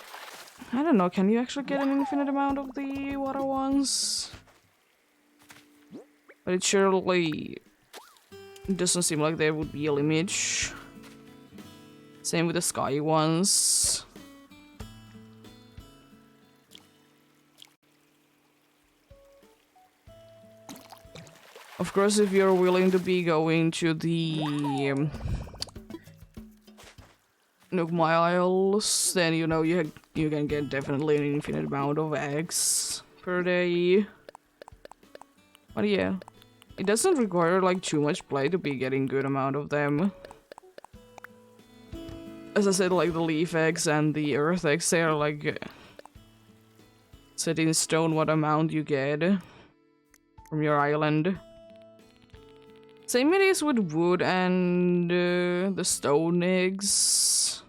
I don't know, can you actually get an infinite amount of the water ones? But it surely... It doesn't seem like there would be a limit. Same with the sky ones. Of course, if you're willing to be going to the Nukma Isles, then you know you can get definitely an infinite amount of eggs per day. But yeah, it doesn't require like too much play to be getting good amount of them. As I said, like the leaf eggs and the earth eggs, they are like set in stone what amount you get from your island. Same it is with wood and the stone eggs.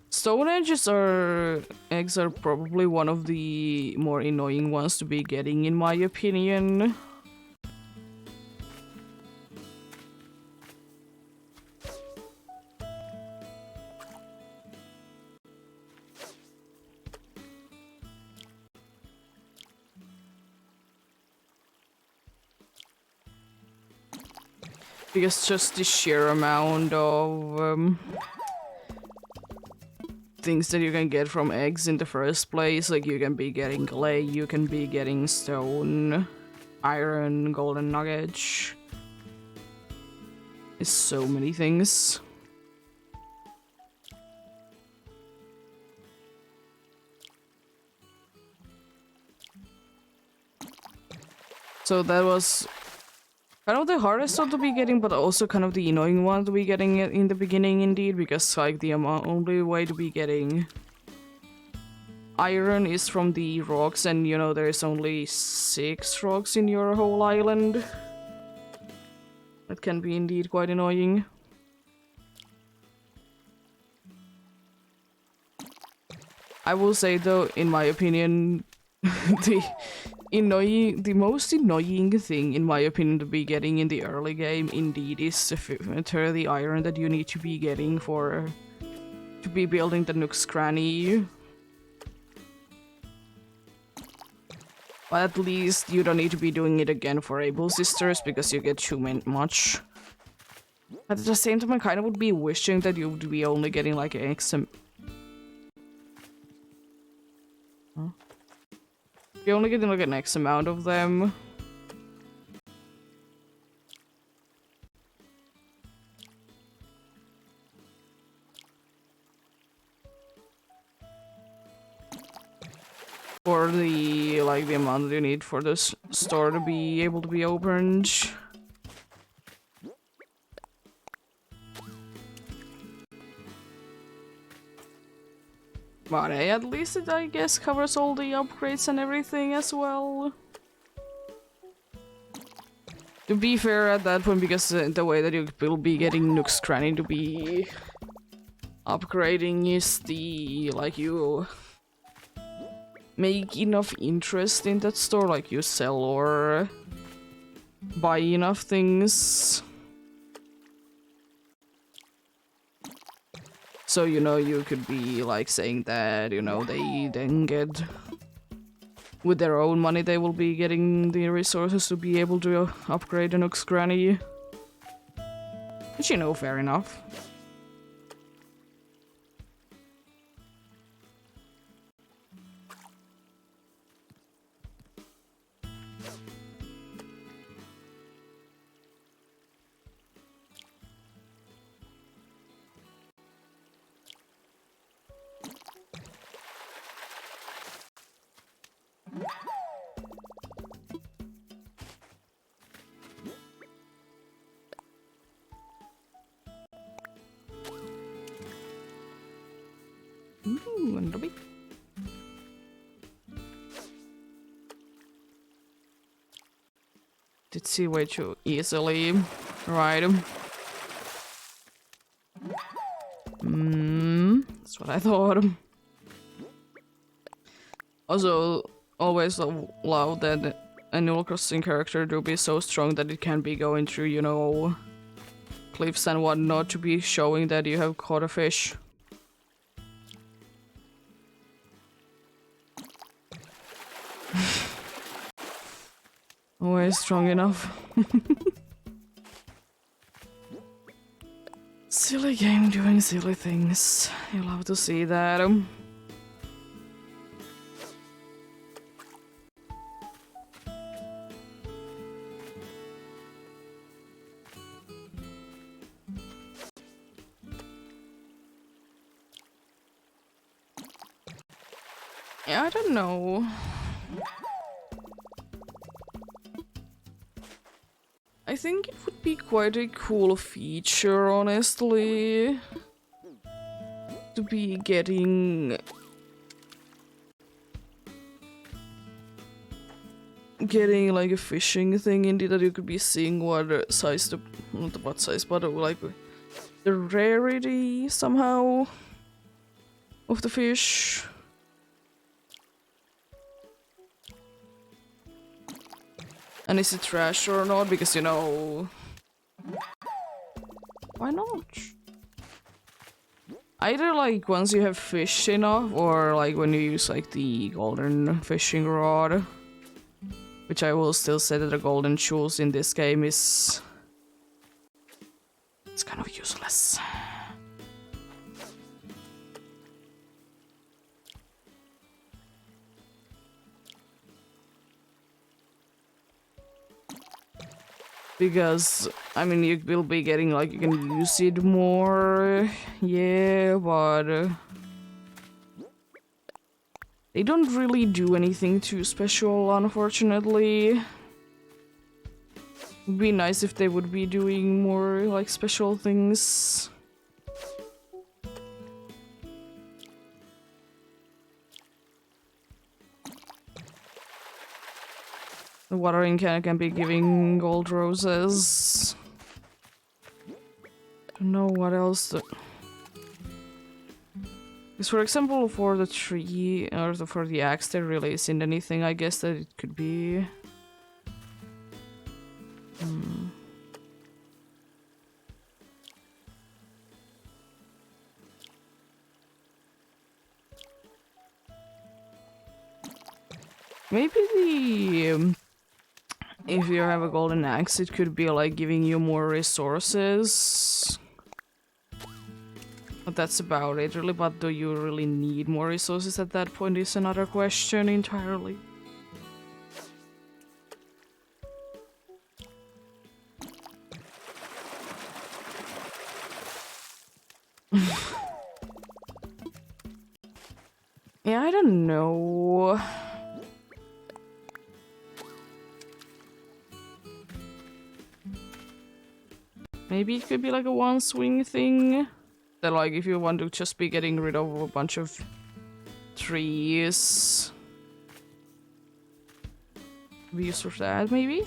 Stone eggs are probably one of the more annoying ones to be getting, in my opinion. Because just the sheer amount of things that you can get from eggs in the first place, like you can be getting clay, you can be getting stone, iron, golden nuggets. It's so many things. So that was kind of the hardest one to be getting, but also kind of the annoying one to be getting it in the beginning, indeed, because like the only way to be getting iron is from the rocks, and you know there's only 6 rocks in your whole island. That can be indeed quite annoying. I will say though, in my opinion, the most annoying thing, in my opinion, to be getting in the early game, indeed, is the iron that you need to be getting to be building the Nook's Cranny. But at least you don't need to be doing it again for Able Sisters, because you get too much. But at the same time, I kind of would be wishing that you would be only getting like X. You're only getting like an X amount of them. For the amount that you need for this store to be able to be opened. But hey, at least it, I guess, covers all the upgrades and everything as well. To be fair at that point, because the way that you will be getting Nook's Cranny to be upgrading is you make enough interest in that store, like you sell or buy enough things. So, you know, you could be like saying that, you know, they then get, with their own money, they will be getting the resources to be able to upgrade a Nook's Cranny. Which, you know, fair enough. Ooh, and Dobby. it see way too easily. Right. That's what I thought. Also, always love that Animal Crossing character do be so strong that it can be going through, you know, cliffs and whatnot to be showing that you have caught a fish. Always strong enough. Silly game doing silly things. You love to see that. Yeah, I don't know. I think it would be quite a cool feature, honestly, to be getting like a fishing thing indeed, that you could be seeing what size the, not what size, but like the rarity somehow of the fish. And is it trash or not? Because, you know, why not? Either like once you have fish enough, or like when you use like the golden fishing rod. Which I will still say that the golden shoes in this game is... it's kind of useless. Because, I mean, you will be getting, like, you can use it more, yeah, but... they don't really do anything too special, unfortunately. It'd be nice if they would be doing more, like, special things. The watering can be giving gold roses. Don't know what else. Because, for example, for the tree or for the axe, there really isn't anything. I guess that it could be. Maybe the if you have a golden axe, it could be like giving you more resources. But that's about it, really. But do you really need more resources at that point is another question entirely. Yeah, I don't know. Maybe it could be like a one swing thing. That like if you want to just be getting rid of a bunch of trees. Be used for that, maybe?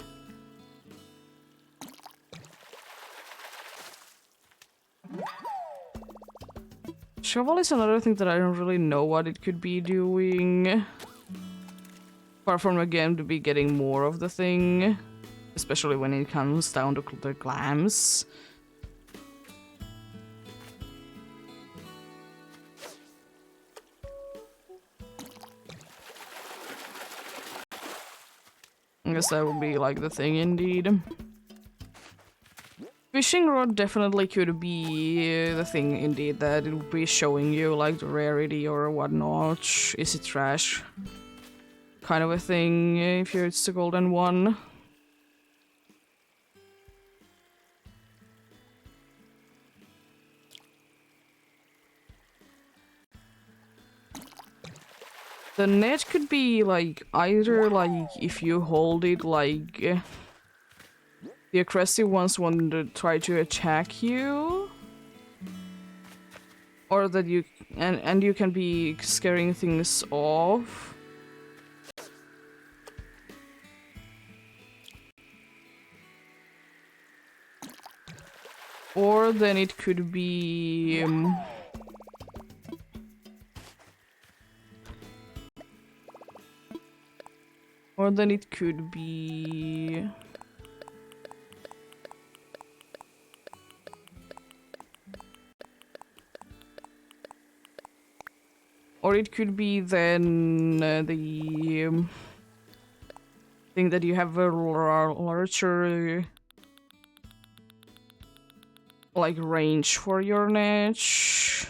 Shovel is another thing that I don't really know what it could be doing. Apart from again to be getting more of the thing. Especially when it comes down to the clams. I guess that would be like the thing indeed. Fishing rod definitely could be the thing indeed, that it would be showing you like the rarity or whatnot. Is it trash? Kind of a thing if it's the golden one. The net could be like either like if you hold it like the aggressive ones want to try to attack you, or that you and you can be scaring things off. Or then it could be... or then it could be... or it could be then the thing that you have a larger like range for your niche.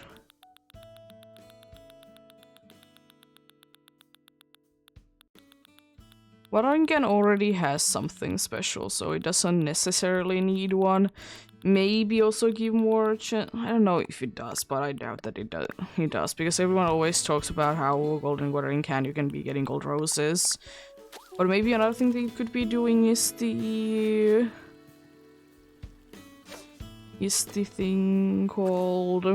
Warangan already has something special, so it doesn't necessarily need one. Maybe also give more chance. I don't know if it does, but I doubt that it does, because everyone always talks about how golden watering can you can be getting gold roses. But maybe another thing they could be doing is the thing called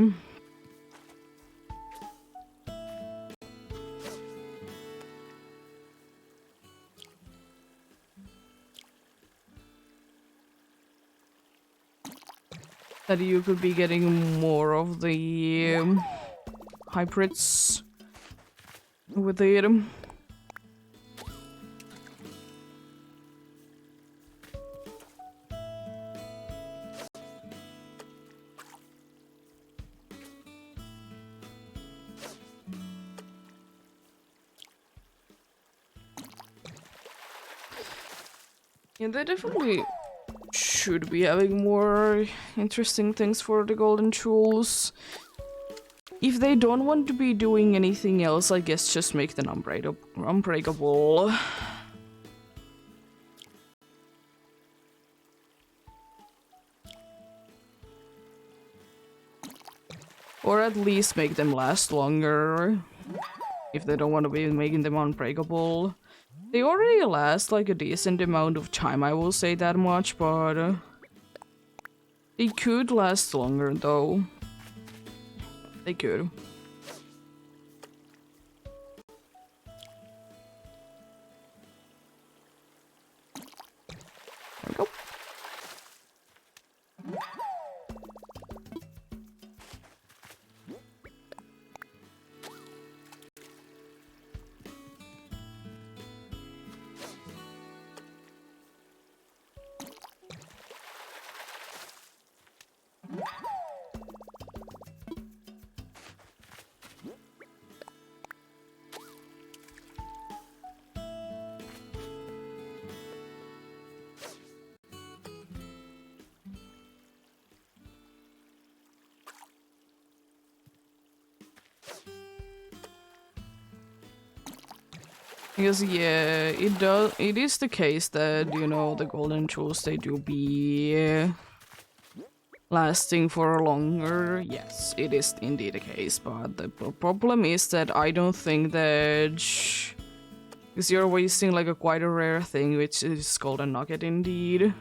that you could be getting more of the hybrids with it. Yeah, they definitely should be having more interesting things for the golden tools. If they don't want to be doing anything else, I guess just make them unbreakable. Or at least make them last longer. If they don't want to be making them unbreakable. They already last like a decent amount of time, I will say that much, but they could last longer though. They could. There we go. Because yeah, it is the case that, you know, the golden tools, they do be lasting for longer. Yes, it is indeed the case, but the problem is that I don't think that, because you're wasting like quite a rare thing, which is golden nugget indeed.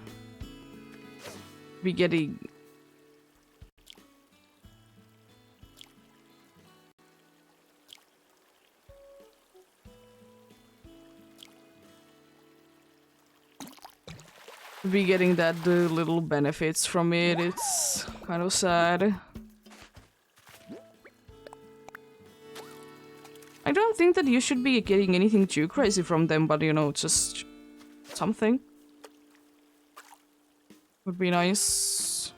Be getting that little benefits from it. It's kind of sad. I don't think that you should be getting anything too crazy from them, but you know, just something would be nice.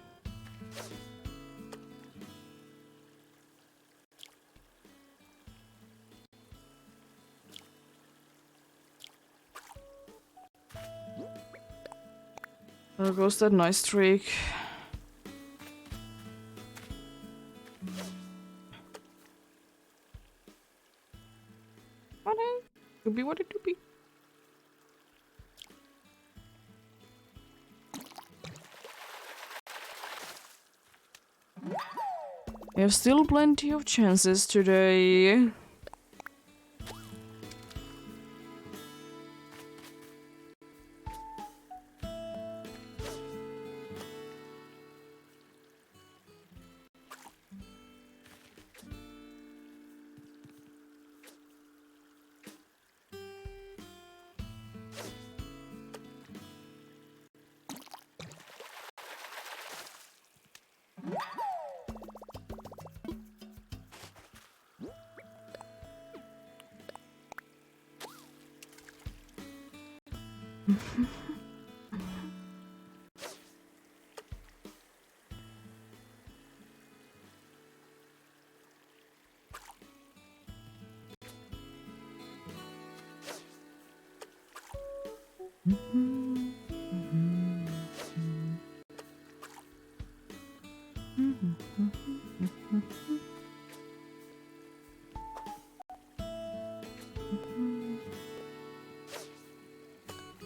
There goes that nice trick. Could be what it could be. We have still plenty of chances today.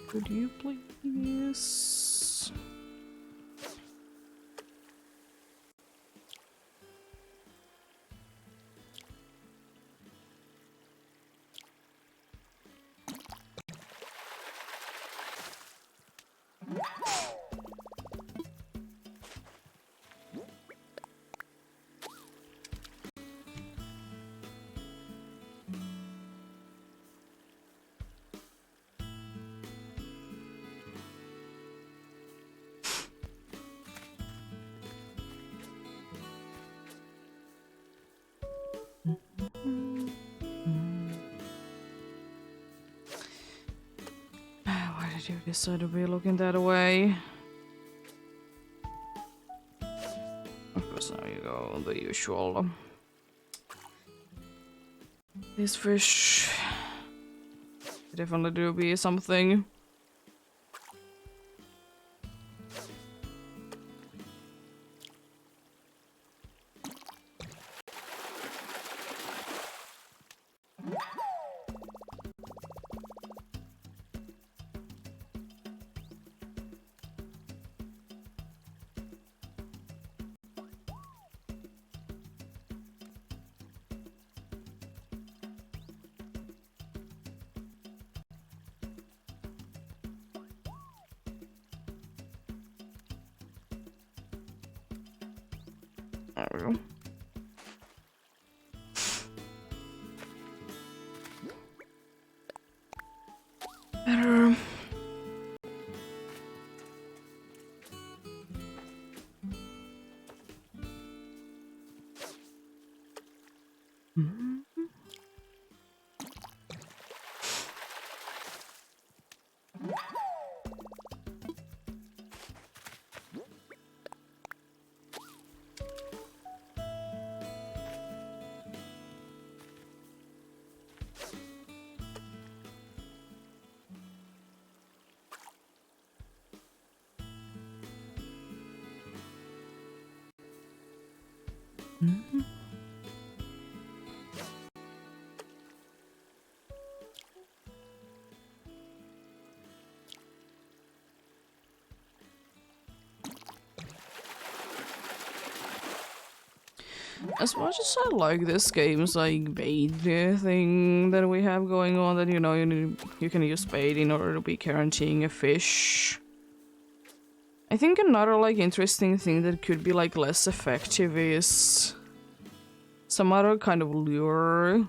Could you please? Why did you decide to be looking that way? Of course, now you go the usual. This fish definitely do be something. There we go. Better. As much as I like this game's like bait thing that we have going on, that you can use bait in order to be guaranteeing a fish. I think another like interesting thing that could be like less effective is some other kind of lure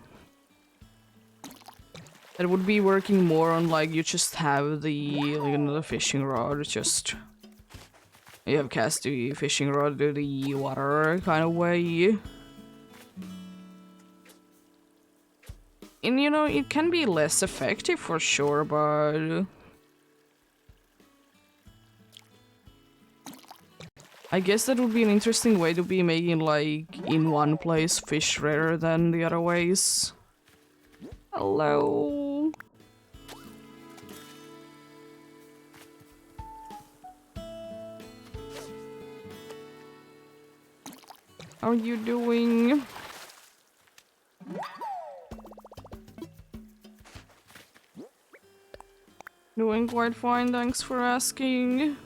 that would be working more on like you just have the like another fishing rod, just you have cast the fishing rod to the water kind of way. And it can be less effective for sure, but I guess that would be an interesting way to be making like in one place fish rather than the other ways. Hello. How are you doing? Doing quite fine, thanks for asking.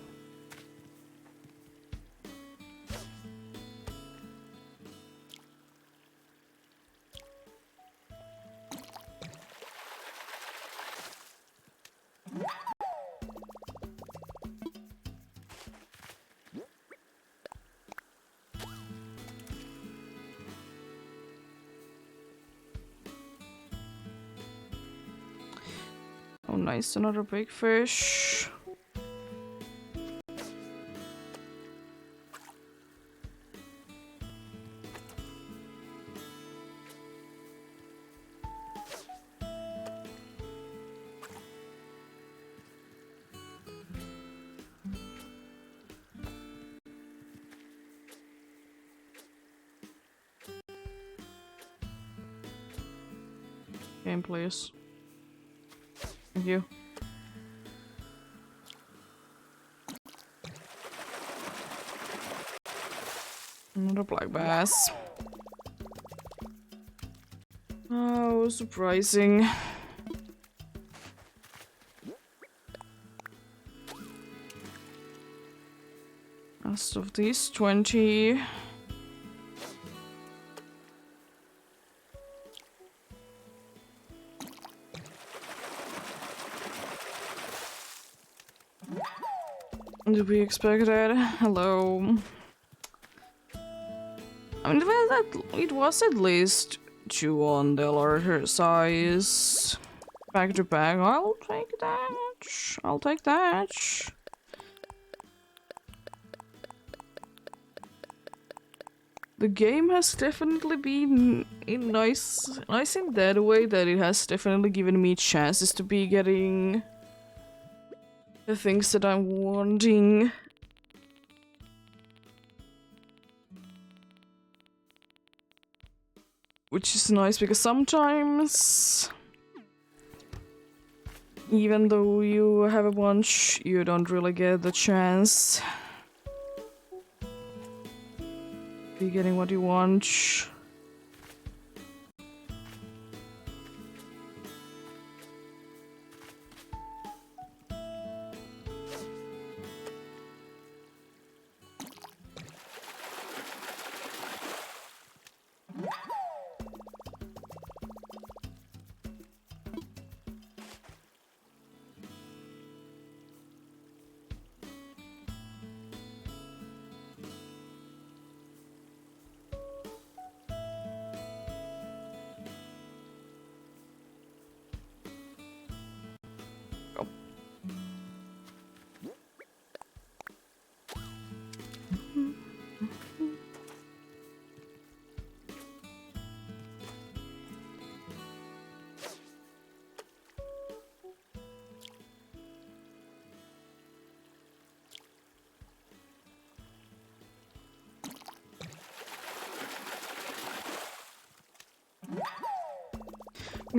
Oh nice, another big fish. Game, please. Thank you. Another black bass. Oh, surprising. Last of these 20. Did we expect that? Hello. I mean, it was at least 2 on the larger size. Back to back. I'll take that. I'll take that. The game has definitely been nice in that way that it has definitely given me chances to be getting the things that I'm wanting. Which is nice because sometimes, even though you have a bunch, you don't really get the chance to be getting what you want.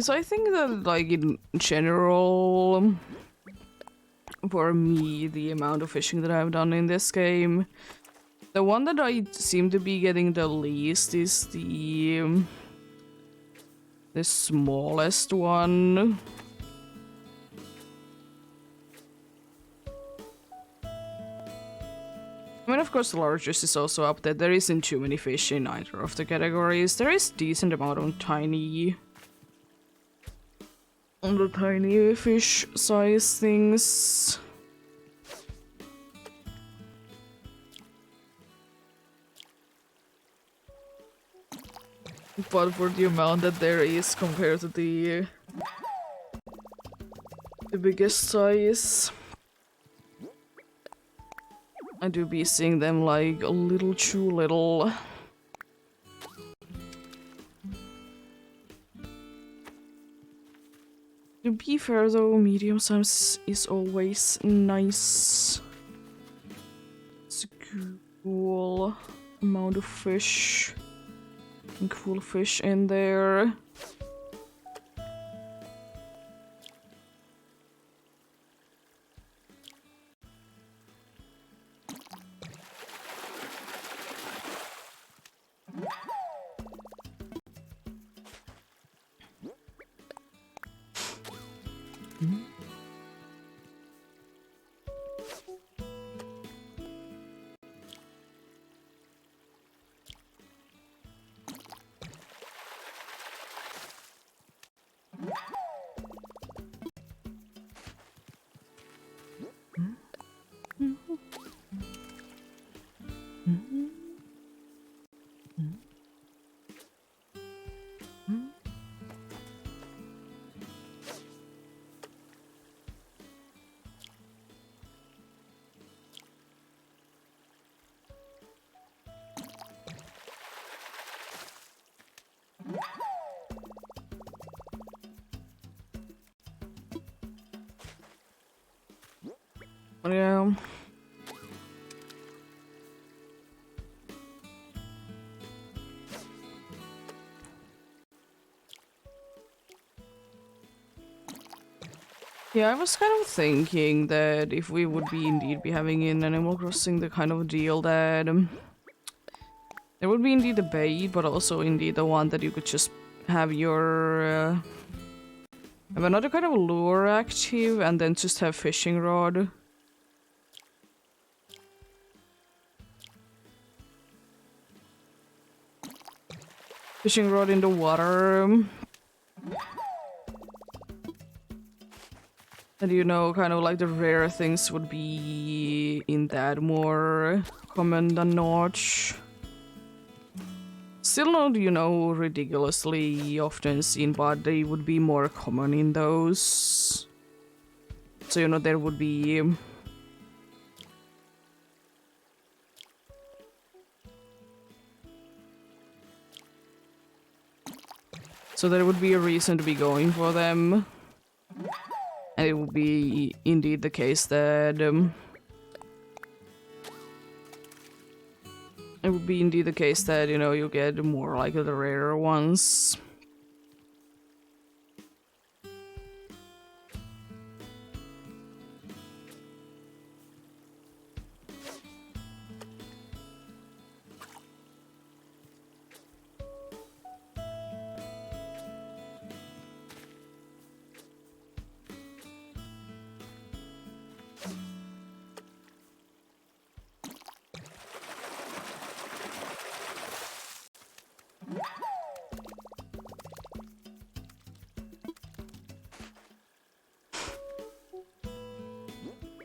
So I think that, like, in general, for me, the amount of fishing that I've done in this game, the one that I seem to be getting the least is the smallest one. I mean, of course, the largest is also up there. There isn't too many fish in either of the categories. There is decent amount of tiny fish size things. But for the amount that there is compared to the biggest size, I do be seeing them like a little too little. To be fair though, medium size is always nice. It's a cool amount of fish. And cool fish in there. Yeah. Yeah, I was kind of thinking that if we would be indeed be having in Animal Crossing the kind of deal that there would be indeed a bait, but also indeed the one that you could just have your have another kind of lure active and then just have fishing rod. Fishing rod in the water. And you know, kind of like the rare things would be in that more common than not. Still not, you know, ridiculously often seen, but they would be more common in those. So, you know, there would be... So there would be a reason to be going for them. And it would be indeed the case that... it would be indeed the case that, you know, you get more like the rarer ones.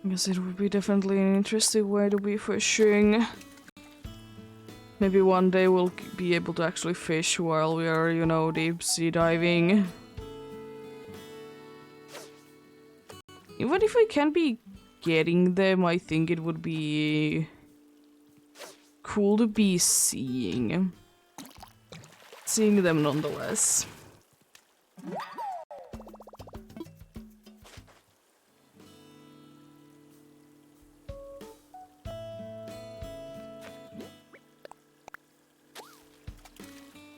I guess it would be definitely an interesting way to be fishing. Maybe one day we'll be able to actually fish while we are, you know, deep sea diving. Even if we can't be getting them, I think it would be cool to be seeing them nonetheless.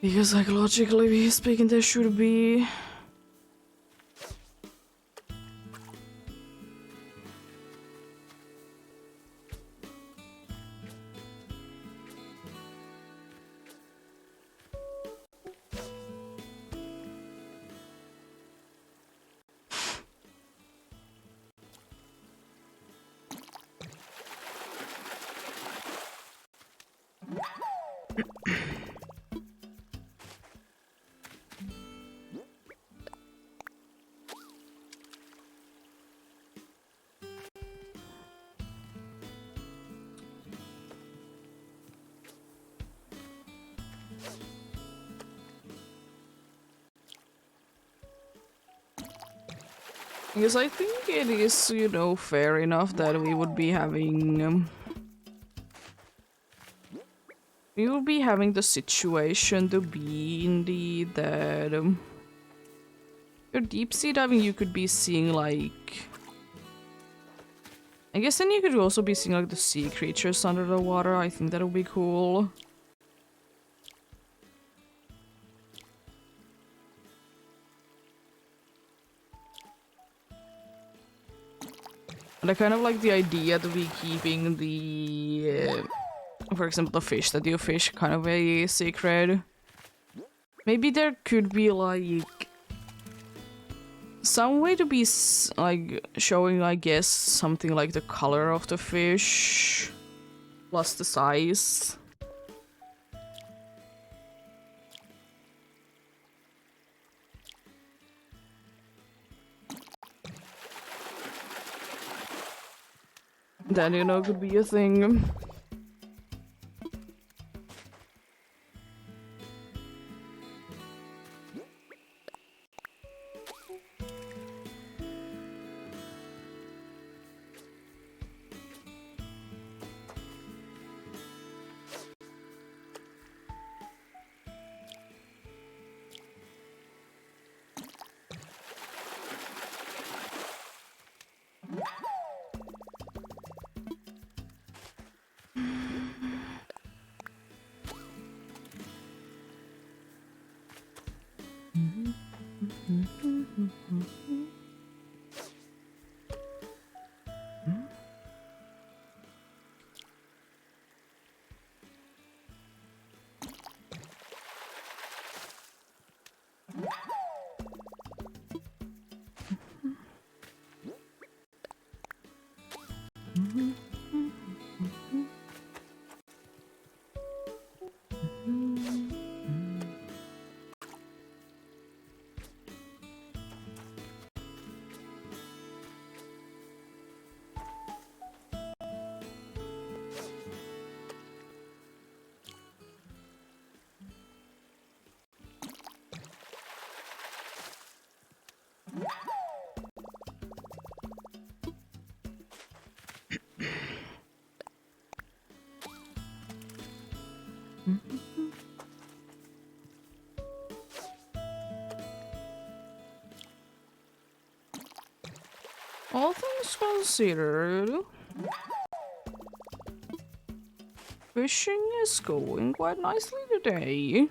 Because psychologically speaking, there should be. Because I think it is, you know, fair enough that we would be having... we would be having the situation to be indeed that... your deep sea diving, you could be seeing like... I guess then you could also be seeing like the sea creatures under the water. I think that would be cool. And I kind of like the idea to be keeping the, for example, the fish that you fish kind of a secret. Maybe there could be like some way to be like showing, I guess, something like the color of the fish plus the size. That, you know, could be a thing. All things considered, fishing is going quite nicely today.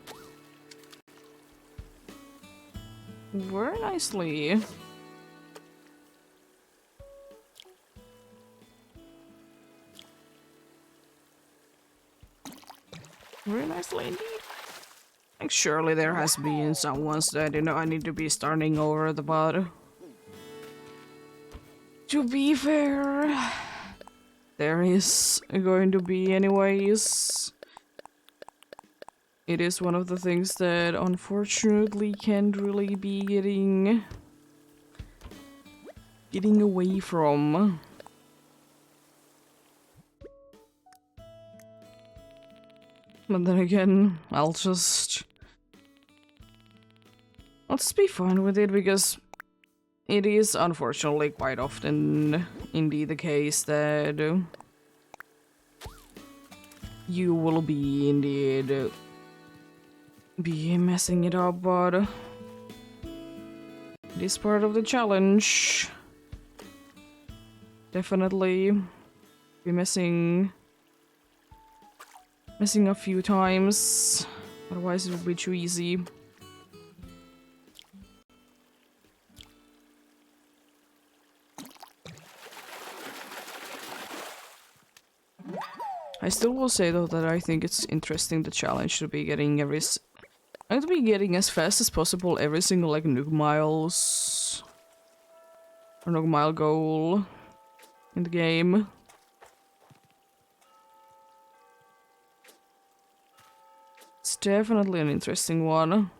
Very nicely. Very nicely indeed. Like surely there has been some ones that, you know, I need to be starting over at the bottom. To be fair, there is going to be anyways. It is one of the things that unfortunately can't really be getting away from. But then again, I'll just be fine with it because it is unfortunately quite often indeed the case that you will be indeed be messing it up, but it is part of the challenge. Definitely be messing a few times, otherwise it will be too easy. I still will say though that I think it's interesting the challenge to be getting I'm to be getting as fast as possible every single like Nook Miles or Nook Mile goal in the game. It's definitely an interesting one.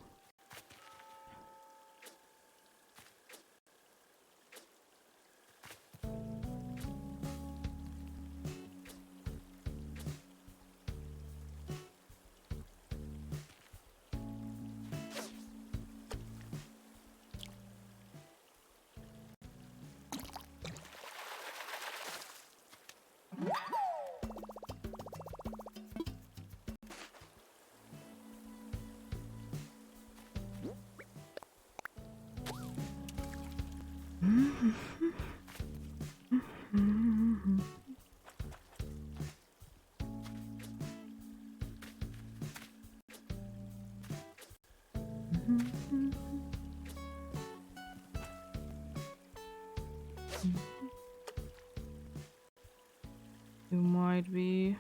You might be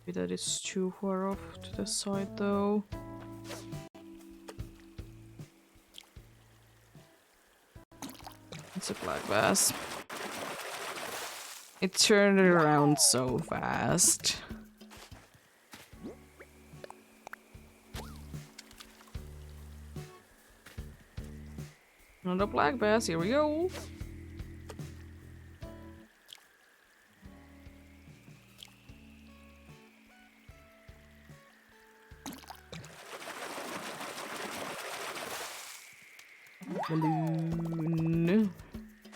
that it's too far off to the side though. It's a black bass. It turned it around so fast. Another black bass, here we go. Balloon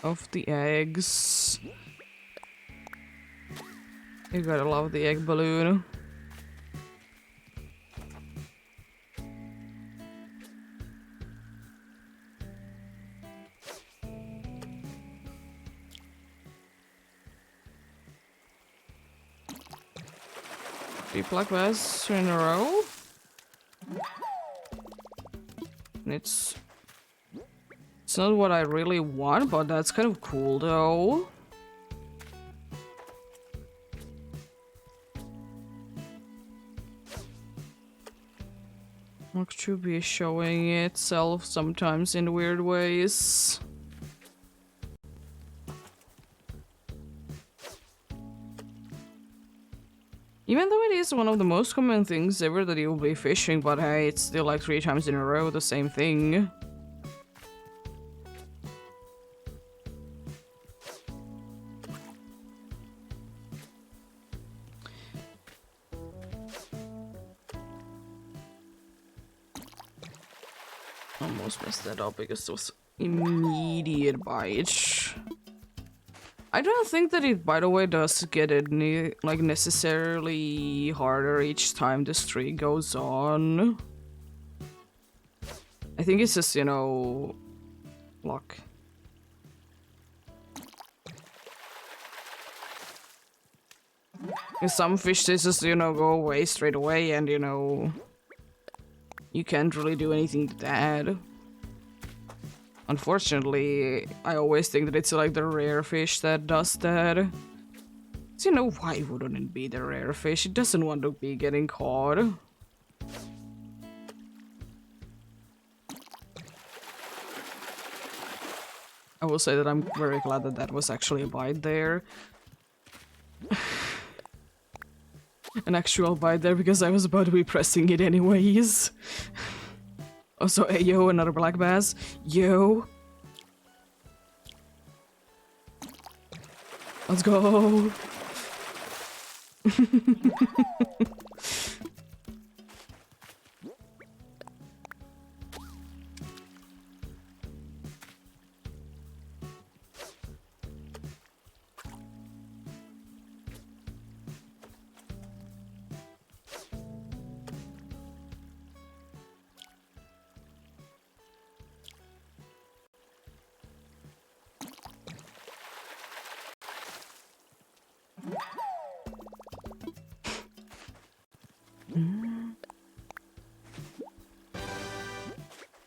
of the eggs. You gotta love the egg balloon. Three black bass in a row. And it's not what I really want, but that's kind of cool though. Like to be showing itself sometimes in weird ways. Even though it is one of the most common things ever that you'll be fishing, but hey, it's still like 3 times in a row the same thing. Almost messed that up because it was immediate bite. I don't think that it, by the way, does get any like necessarily harder each time the streak goes on. I think it's just, you know, luck. Some fish just, you know, go away straight away and, you know, you can't really do anything to that. Unfortunately, I always think that it's like the rare fish that does that. So, you know, why wouldn't it be the rare fish? It doesn't want to be getting caught. I will say that I'm very glad that that was actually a bite there. An actual bite there, because I was about to be pressing it anyways. Also, hey, yo, another black bass. Yo. Let's go.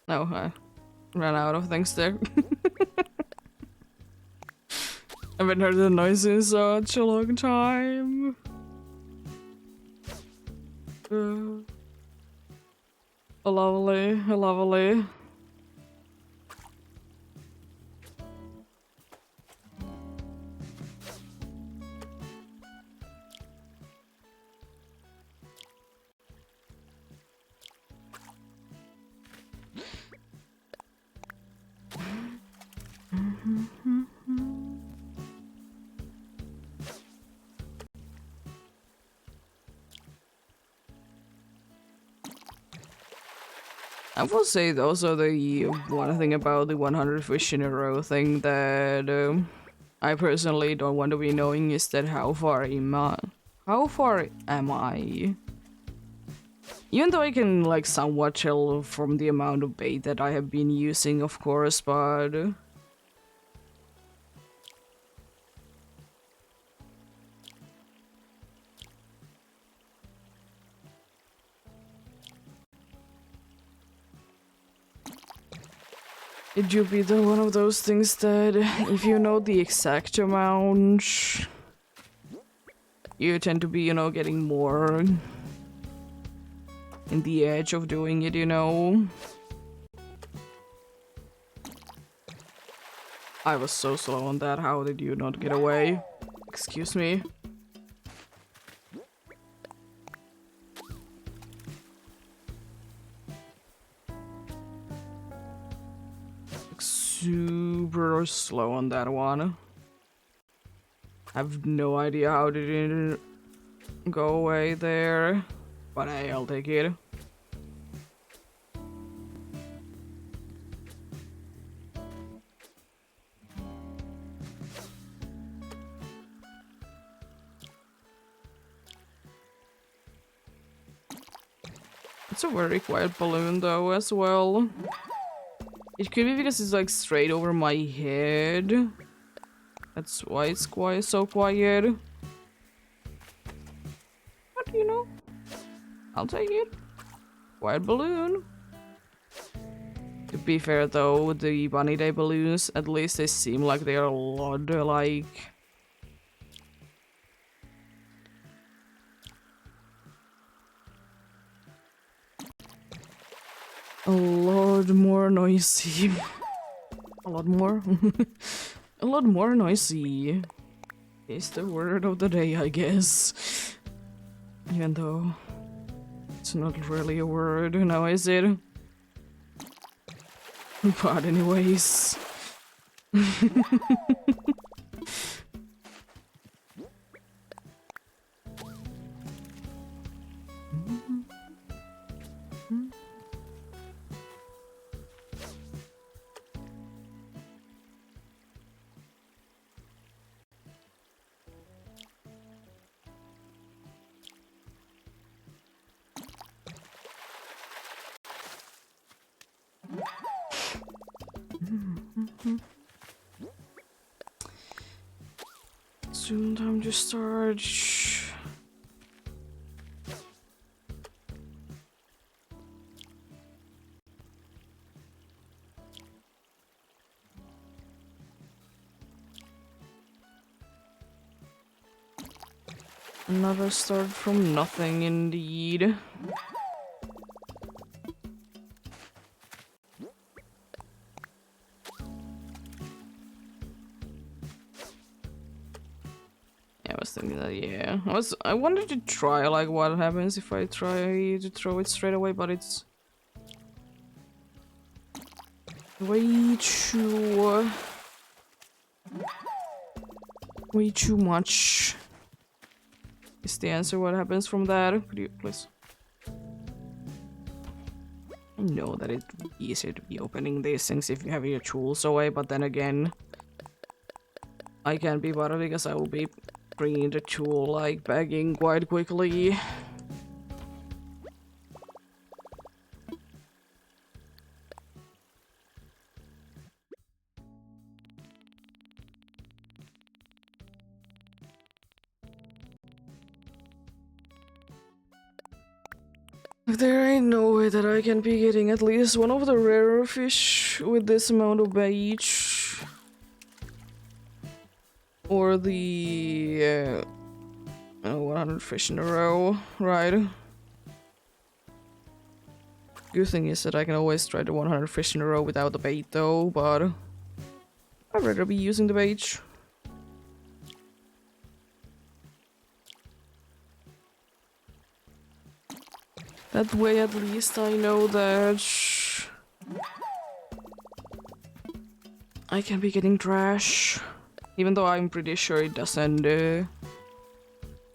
No, I ran out of things there. I haven't heard the noise in such a long time. Lovely, lovely. I will say also the one thing about the 100 fish in a row thing that I personally don't want to be knowing is that how far am I? How far am I? Even though I can like somewhat tell from the amount of bait that I have been using, of course, but it should be the one of those things that if you know the exact amount, you tend to be, you know, getting more in the edge of doing it, you know. I was so slow on that, how did you not get away? Excuse me. Super slow on that one. I have no idea how did it go away there, but hey, I'll take it. It's a very quiet balloon though as well. It could be because it's like straight over my head. That's why it's quiet, so quiet. But you know, I'll take it. Quiet balloon. To be fair though, the Bunny Day balloons, at least they seem like they are a lot like... a lot more noisy. A lot more? A lot more noisy is the word of the day, I guess. Even though it's not really a word now, is it? But anyways. Soon time to start. Another start from nothing, indeed. I was thinking that, yeah. I wanted to try, like, what happens if I try to throw it straight away, but it's way too much. Is the answer what happens from that? Could you please? I know that it's easier to be opening these things if you have your tools away, but then again, I can't be bothered because I will be bringing the tool, like, bagging quite quickly. There ain't no way that I can be getting at least one of the rarer fish with this amount of bait. Or the 100 fish in a row, right? Good thing is that I can always try the 100 fish in a row without the bait though, but I'd rather be using the bait. That way at least I know that I can be getting trash. Even though I'm pretty sure it doesn't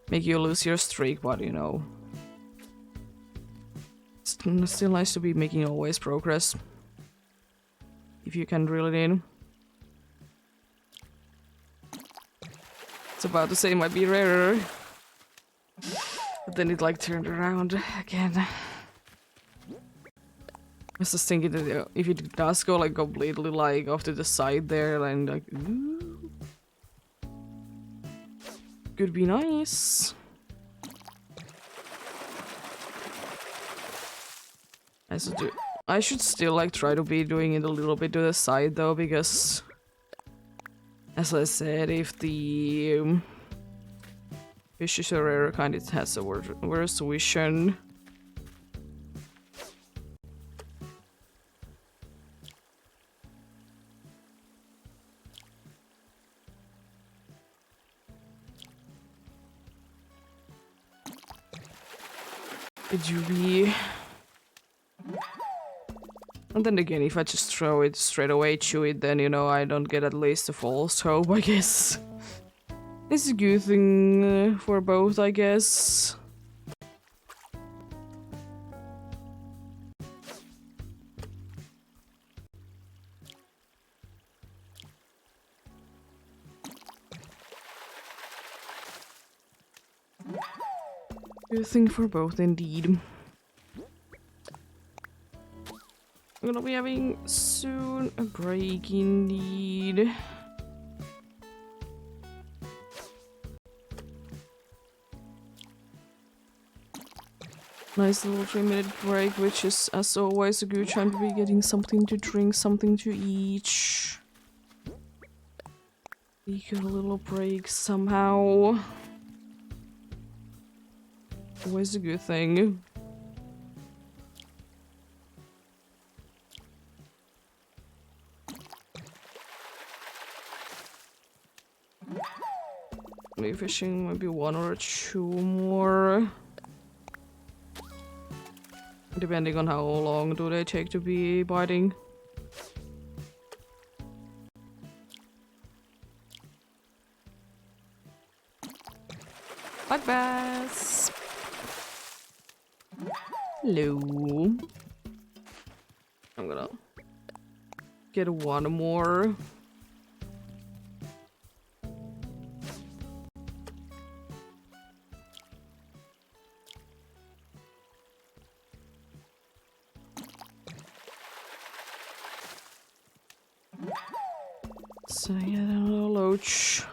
make you lose your streak, but you know. It's still nice to be making always progress. If you can reel it in. It's about to say it might be rarer. But then it like turned around again. I was just thinking that if it does go like completely like off to the side there, then like ooh, could be nice. I should still like try to be doing it a little bit to the side though, because as I said, if the fish is a rare kind, it has a worse vision. Could you be? And then again, if I just throw it straight away, chew it, then, you know, I don't get at least a false hope, I guess. It's a good thing for both, I guess. Good thing for both, indeed. We're gonna be having soon a break, indeed. Nice little 3-minute break, which is, as always, a good time to be getting something to drink, something to eat. Take a little break somehow. Always a good thing. Maybe fishing maybe 1 or 2 more. Depending on how long do they take to be biting. Black bass! Hello. I'm gonna get 1 more. So yeah, a little loach.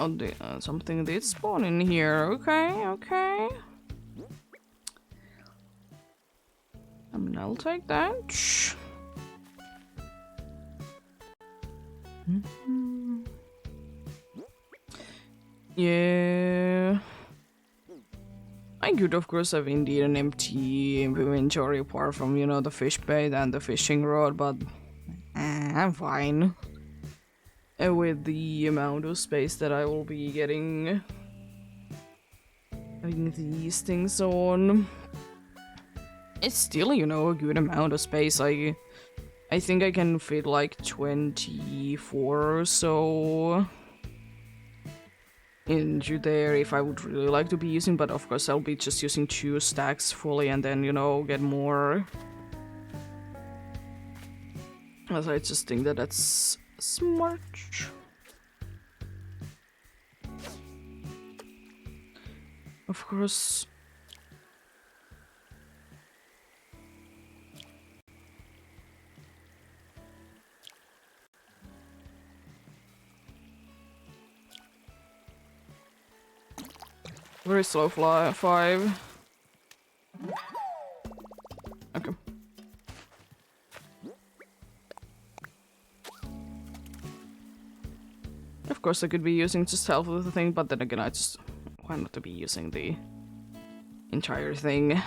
Oh, something did spawn in here. Okay, okay. I mean, I'll take that. Yeah. I could, of course, have indeed an empty inventory apart from, you know, the fish bait and the fishing rod, but I'm fine with the amount of space that I will be getting these things on. It's still, you know, a good amount of space. I think I can fit like 24 or so into there if I would really like to be using, but of course I'll be just using 2 stacks fully and then, you know, get more. As I just think that that's smart. Of course. Very slow fly 5. Okay. Of course I could be using just half of the thing, but then again why not to be using the entire thing?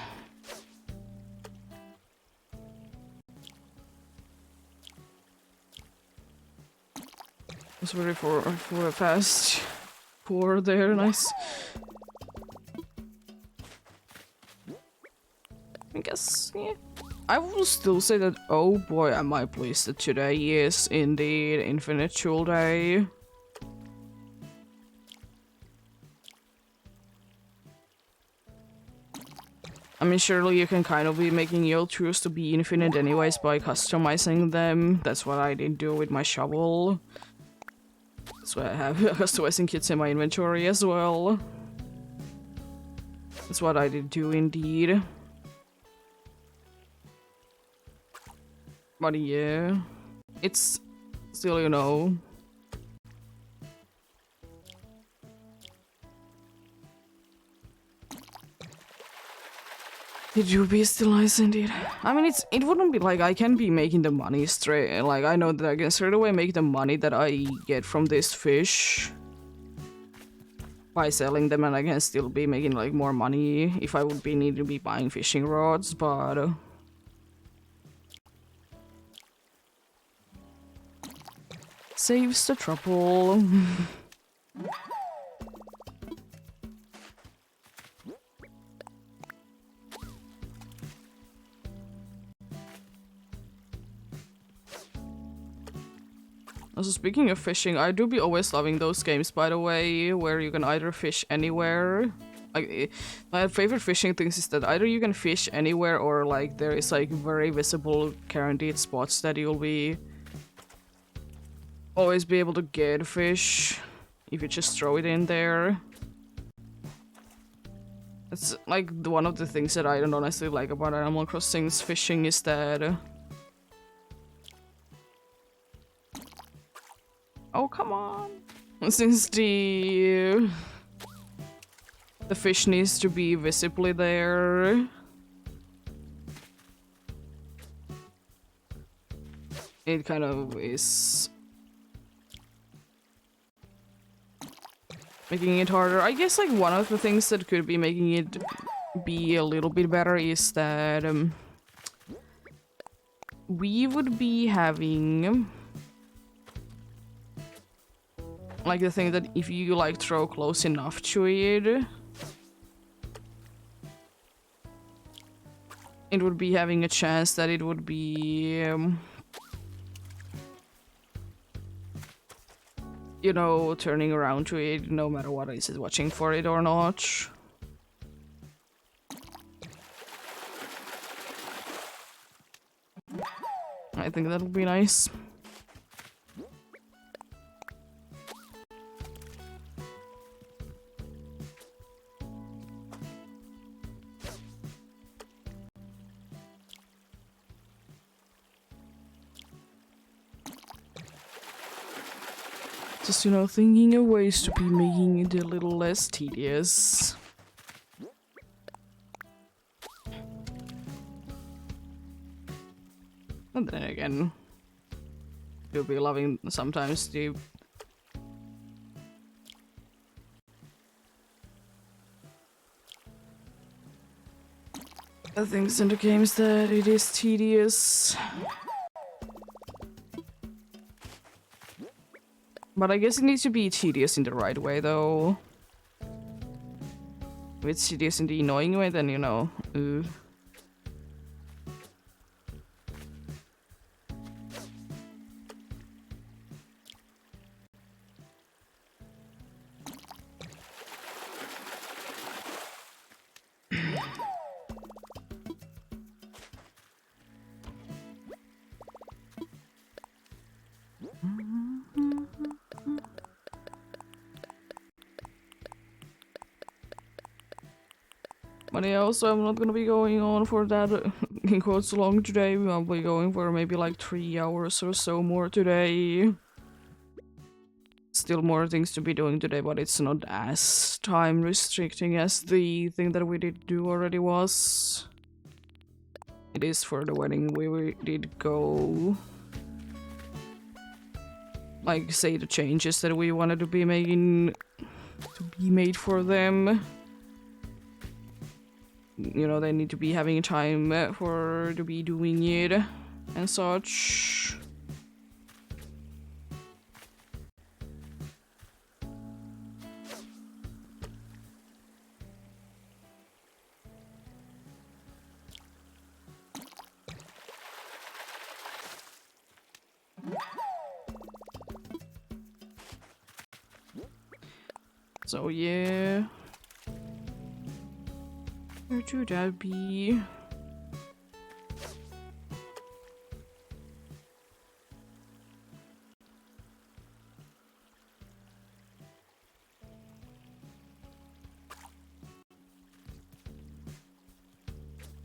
It's very for a fast pour there, nice. I guess, yeah. I will still say that, oh boy, am I pleased that today is indeed Infinite Tool Day. I mean, surely you can kind of be making your tools to be infinite anyways by customizing them. That's what I did do with my shovel. That's why I have customizing kits in my inventory as well. That's what I did do indeed. But yeah, it's still, you know. It would be still nice indeed. I mean, it wouldn't be like I can be making the money straight. Like, I know that I can straight away make the money that I get from this fish by selling them, and I can still be making like more money if I would be need to be buying fishing rods, but saves the trouble. Also, speaking of fishing, I do be always loving those games, by the way, where you can either fish anywhere. Like, my favorite fishing things is that either you can fish anywhere or like there is like very visible guaranteed spots that you'll be always be able to get fish if you just throw it in there. It's like one of the things that I don't honestly like about Animal Crossing's fishing is that oh, come on. Since the fish needs to be visibly there, it kind of is making it harder. I guess like one of the things that could be making it be a little bit better is that we would be having like the thing that if you like throw close enough to it, it would be having a chance that it would be you know, turning around to it no matter what, is it watching for it or not. I think that would be nice. Just, you know, thinking of ways to be making it a little less tedious. And then again, you'll be loving sometimes the things in the games that it is tedious. But I guess it needs to be tedious in the right way, though. If it's tedious in the annoying way, then, you know, But yeah, also I'm not gonna be going on for that in quotes long today. I'll be going for maybe like 3 hours or so more today. Still more things to be doing today, but it's not as time restricting as the thing that we did do already was. It is for the wedding we did go. Like, say the changes that we wanted to be making to be made for them. You know, they need to be having time for to be doing it and such. So yeah. Where should that be?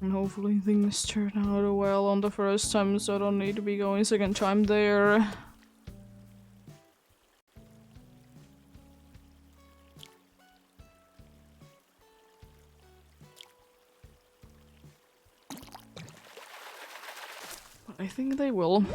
And hopefully things turn out well on the first time, so I don't need to be going second time there. I think they will.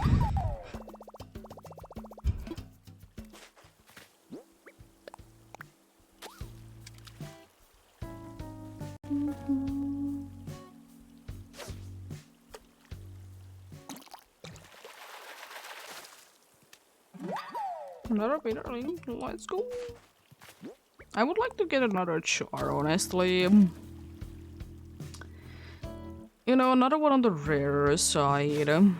Another bitterling, let's go. I would like to get another char, honestly. You know, another one on the rarer side. That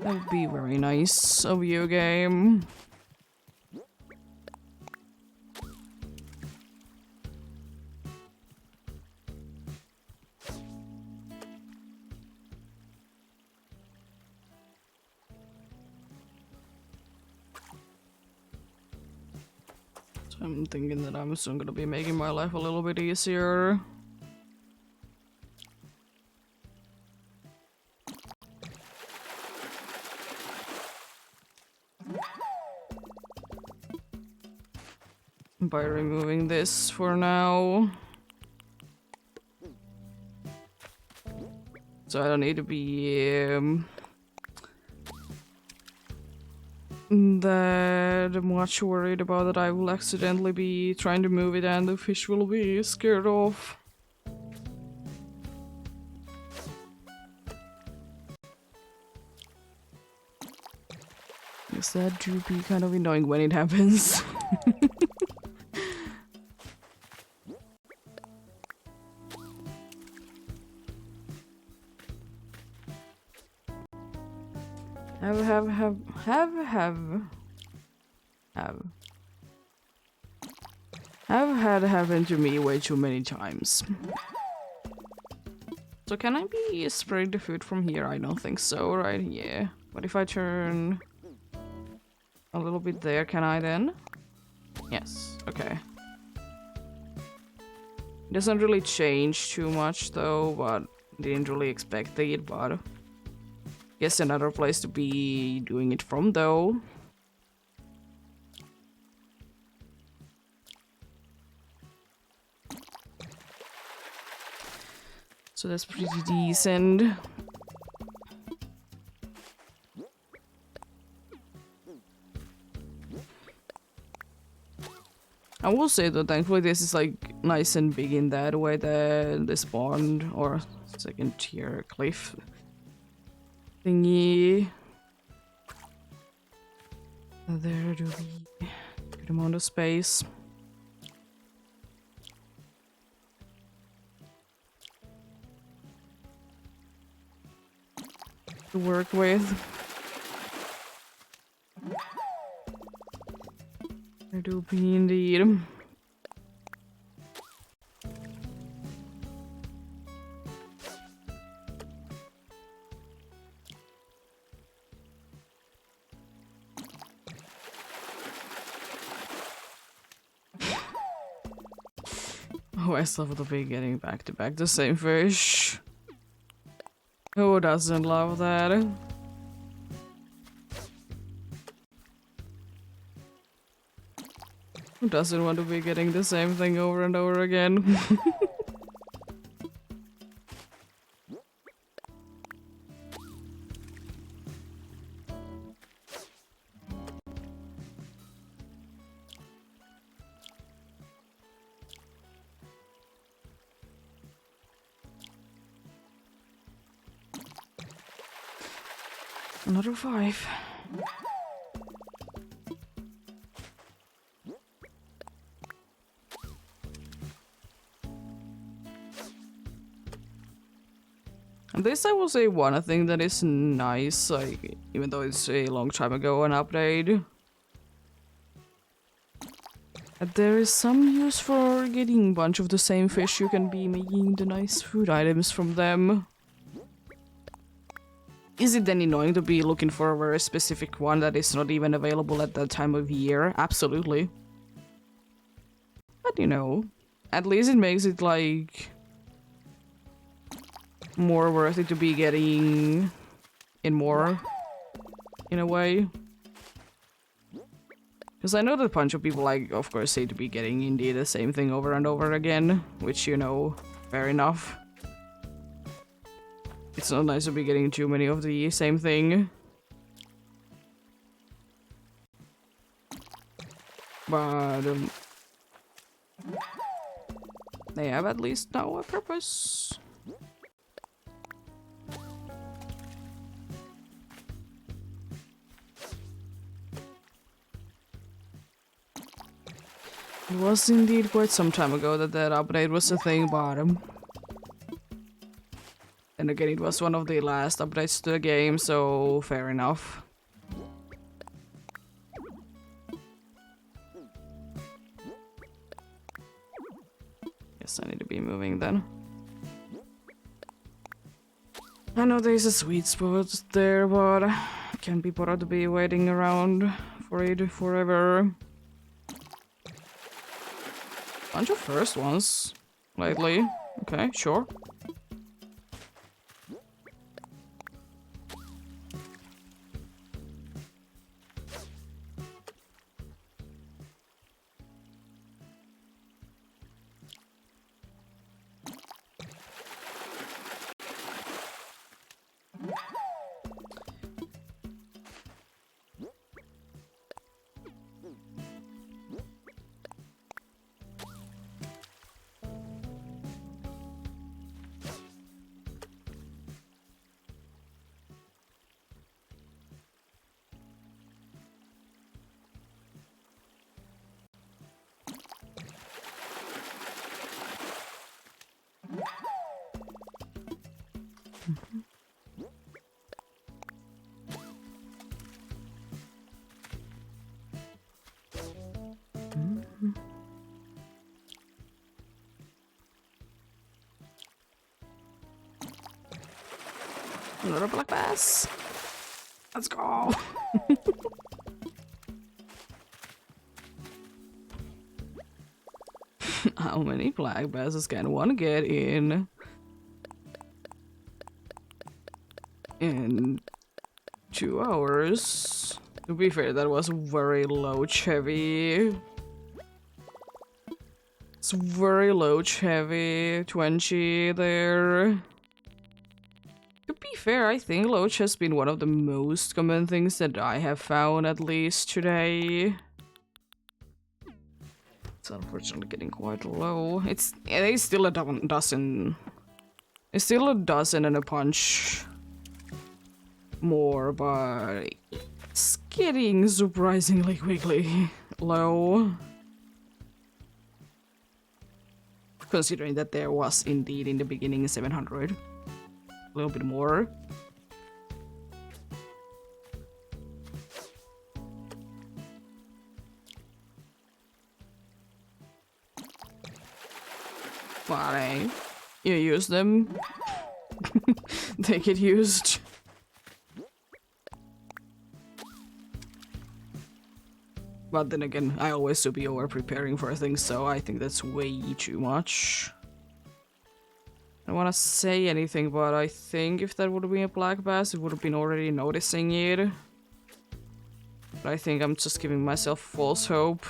would be very nice of you, game. I'm thinking that I'm soon gonna be making my life a little bit easier. By removing this for now. So I don't need to be that much worried about that I will accidentally be trying to move it and the fish will be scared off. Yes, that do be kind of annoying when it happens. Have had happen to me way too many times. So can I be spraying the food from here? I don't think so, right? Yeah. But if I turn a little bit there, can I then? Yes, okay. Doesn't really change too much though, but didn't really expect it, but guess another place to be doing it from though. So that's pretty decent. I will say that thankfully this is like nice and big in that way that this pond or second tier cliff thingy. There do be good amount of space to work with. There do be indeed. Oh, I love the be getting back to back the same fish. Who doesn't love that? Who doesn't want to be getting the same thing over and over again? Another 5. And this I will say one thing that is nice, like even though it's a long time ago an update. That there is some use for getting a bunch of the same fish. You can be making the nice food items from them. Is it then annoying to be looking for a very specific one that is not even available at that time of year? Absolutely. But you know, at least it makes it like more worth it to be getting in more, in a way. Because I know that a bunch of people, like, of course, say to be getting indeed the same thing over and over again, which, you know, fair enough. It's not nice to be getting too many of the same thing. But they have at least now a purpose. It was indeed quite some time ago that that update was a thing, but and again, it was one of the last updates to the game, so fair enough. Guess I need to be moving then. I know there's a sweet spot there, but I can't be bothered to be waiting around for it forever. Bunch of first ones lately. Okay, sure. Another black bass. Let's go. How many black basses can one get in 2 hours? To be fair, that was very low chevy. It's very low chevy. 20 there. To be fair, I think loach has been one of the most common things that I have found, at least today. It's unfortunately getting quite low. It's still a dozen. It's still a dozen and a punch more, but it's getting surprisingly quickly low. Considering that there was indeed in the beginning 700. A little bit more. But hey, you use them. They get used. But then again, I always be over preparing for things, so I think that's way too much. I don't want to say anything, but I think if that would have been a black bass, it would have been already noticing it. But I think I'm just giving myself false hope.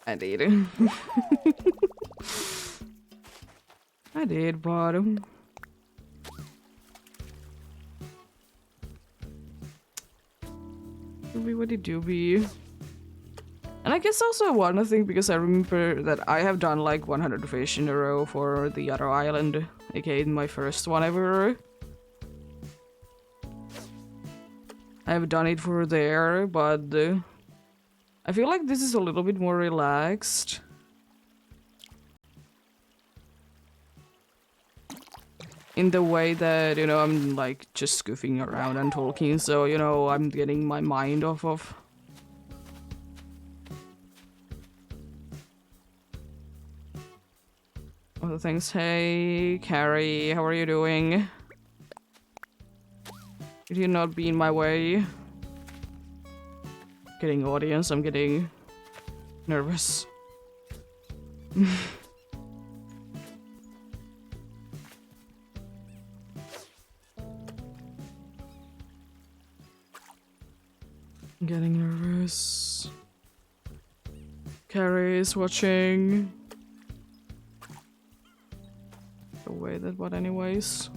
I did. I did, but... doobie. And I guess also one thing, because I remember that I have done like 100 fish in a row for the other island, aka my first one ever. I have done it for there, but I feel like this is a little bit more relaxed. In the way that, you know, I'm like just goofing around and talking, so, you know, I'm getting my mind off of other things. Hey, Carrie, how are you doing? Did you not be in my way? Getting audience, I'm getting nervous. Getting nervous. Carrie is watching. Away that, but anyways.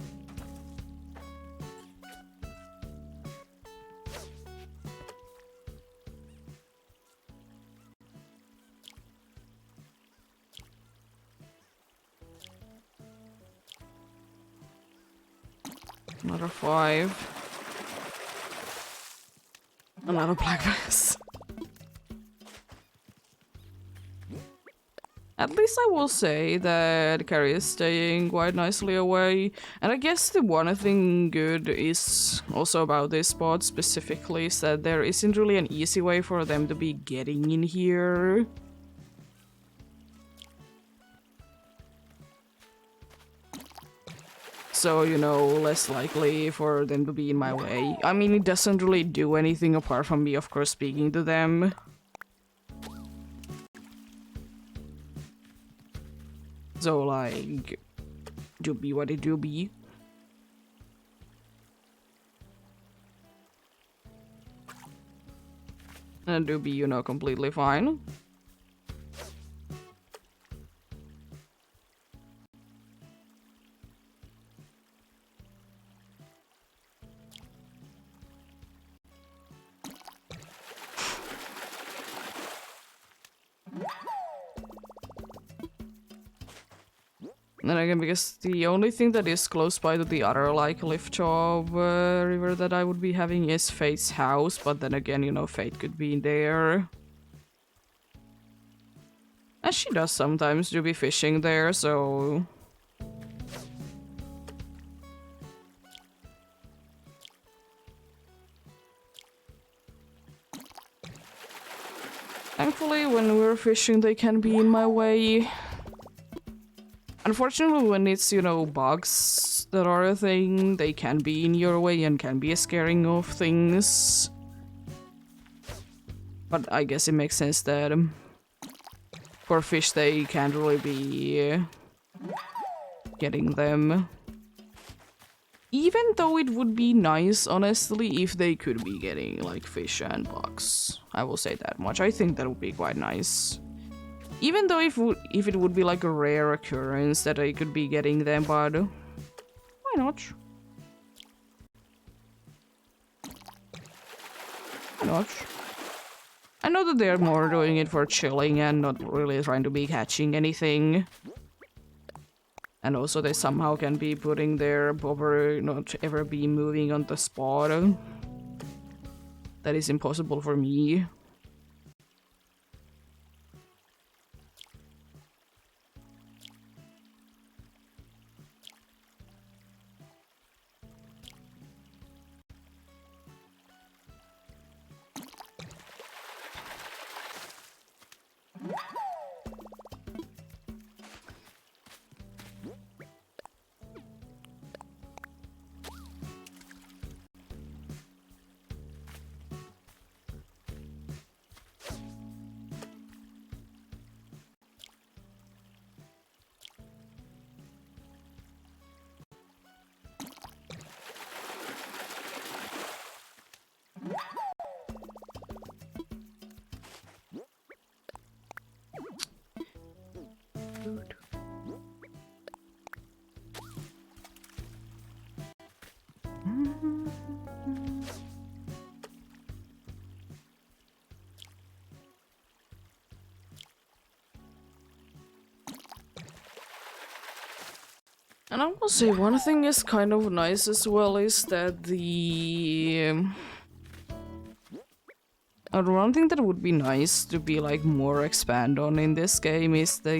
Another 5. Another black bass. At least I will say that Carrie is staying quite nicely away. And I guess the one thing good is also about this spot specifically is that there isn't really an easy way for them to be getting in here. So, you know, less likely for them to be in my way. I mean, it doesn't really do anything apart from me, of course, speaking to them. So, like, do be what it do be. And do be, you know, completely fine. And then again, because the only thing that is close by to the other, like, lift job river that I would be having is Fate's house, but then again, you know, Fate could be in there. And she does sometimes do be fishing there, so... Thankfully, when we're overfishing, they can be in my way. Unfortunately, when it's, you know, bugs that are a thing, they can be in your way and can be a scaring of things. But I guess it makes sense that for fish they can't really be getting them. Even though it would be nice, honestly, if they could be getting like fish and bugs. I will say that much. I think that would be quite nice. Even though if it would be like a rare occurrence that I could be getting them, but why not? Why not? I know that they're more doing it for chilling and not really trying to be catching anything. And also they somehow can be putting their bobber not ever be moving on the spot. That is impossible for me. And I will say one thing is kind of nice as well is that one thing that would be nice to be like more expand on in this game is the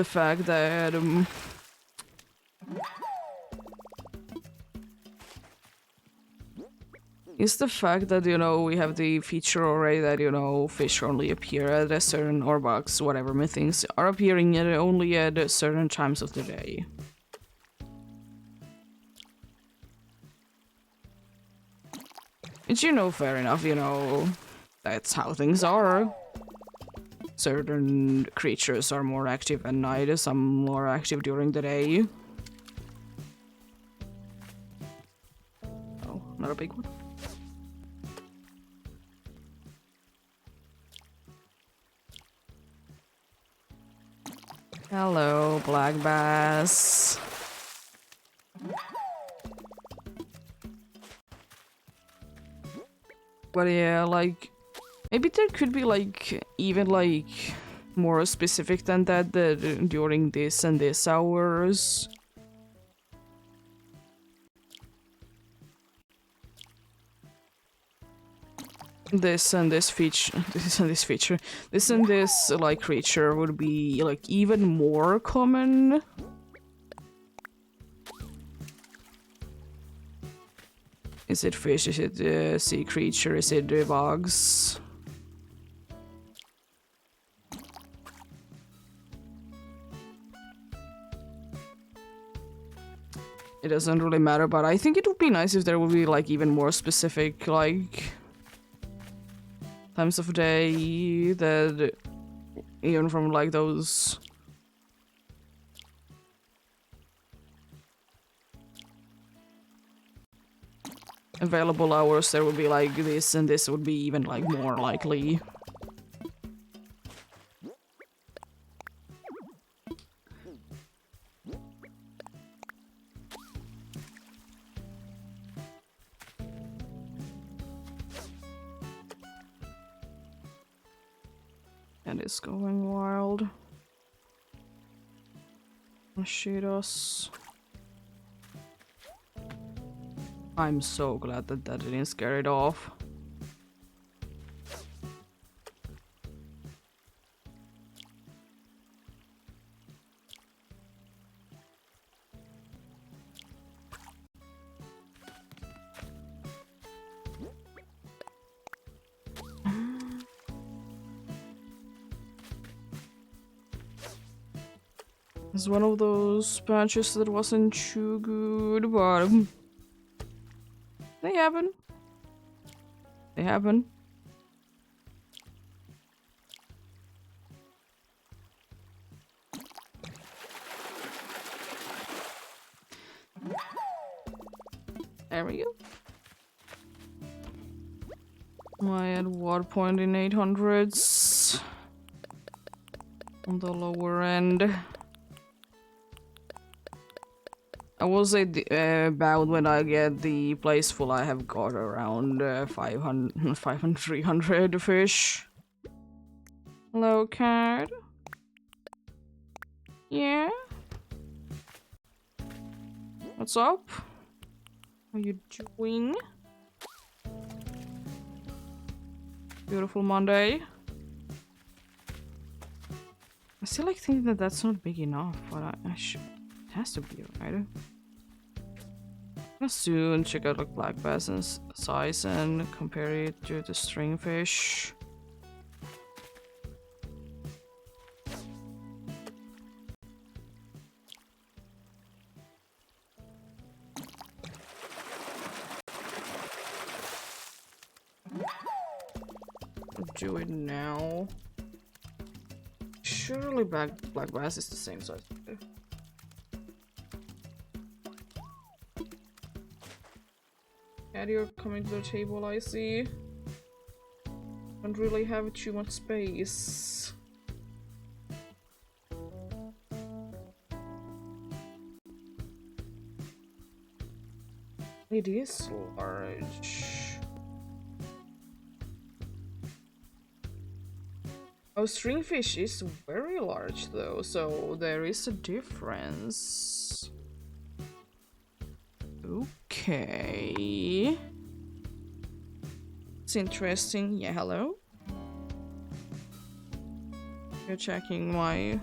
fact that you know, we have the feature already that, you know, fish only appear at a certain, or bugs, whatever things are appearing at only at certain times of the day. Which, you know, fair enough, you know, that's how things are. Certain creatures are more active at night, some more active during the day. Oh, not a big one. Hello, black bass. But yeah, like, maybe there could be like, even like, more specific than that, during this and this hours. This and this feature, this and this like creature would be like even more common. Is it fish? Is it sea creature? Is it bugs? It doesn't really matter, but I think it would be nice if there would be like even more specific like times of day that even from like those available hours there would be like this, and this would be even like more likely. And it's going wild. Shoot us. I'm so glad that that didn't scare it off. It's one of those patches that wasn't too good, but they happen. They happen. There we go. Am I at what point in 800s? On the lower end. I will say about when I get the place full, I have got around 500, 300 fish. Hello, cat. Yeah? What's up? How you doing? Beautiful Monday. I still like thinking that that's not big enough, but I should. It has to be, right? I'm gonna soon check out like black bass's size and compare it to the stringfish. Do it now. Surely black bass is the same size. And you're coming to the table, I see. Don't really have too much space. It is large. Oh, stringfish is very large though, so there is a difference. Okay. It's interesting. Yeah, hello? You're checking my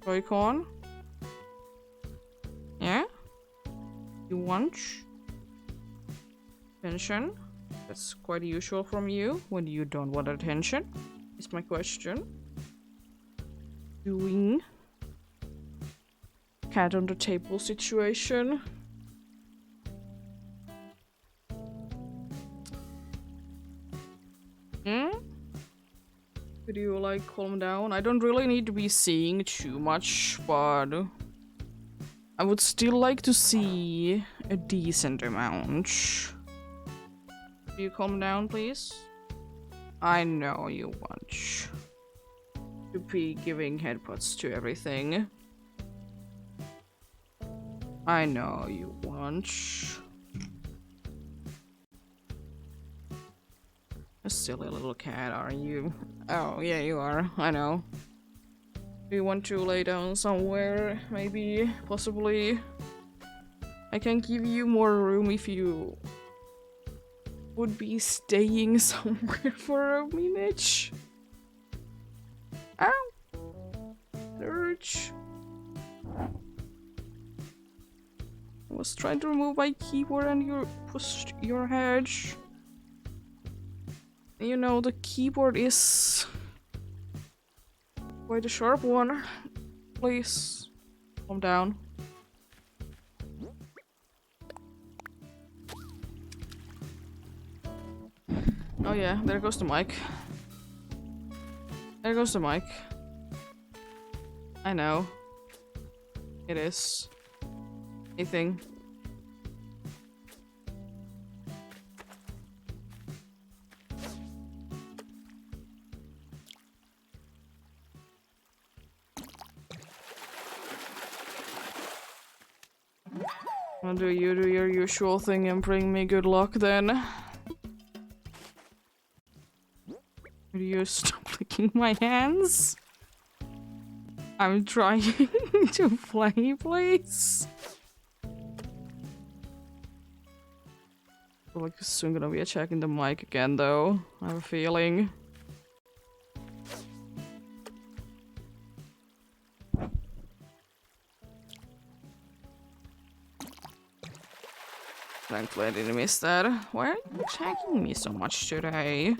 Joy-Con? Yeah? You want attention? That's quite usual from you when you don't want attention. Is my question. Doing cat on the table situation. Could you like calm down? I don't really need to be seeing too much, but I would still like to see a decent amount. Could you calm down, please? I know you want to be giving headbutts to everything. I know you want. A silly little cat, are you? Oh, yeah, you are. I know. Do you want to lay down somewhere? Maybe, possibly. I can give you more room if you would be staying somewhere for a minute. Ow! Urge. I was trying to remove my keyboard and you pushed your head. You know, the keyboard is quite a sharp one. Please, calm down. Oh yeah, there goes the mic. There goes the mic. I know. It is a thing. Well, do you do your usual thing and bring me good luck then? Will you stop licking my hands? I'm trying to play, please. I feel like it's soon gonna be a check in the mic again, though. I have a feeling. Thankfully I didn't miss that. Why are you attacking me so much today?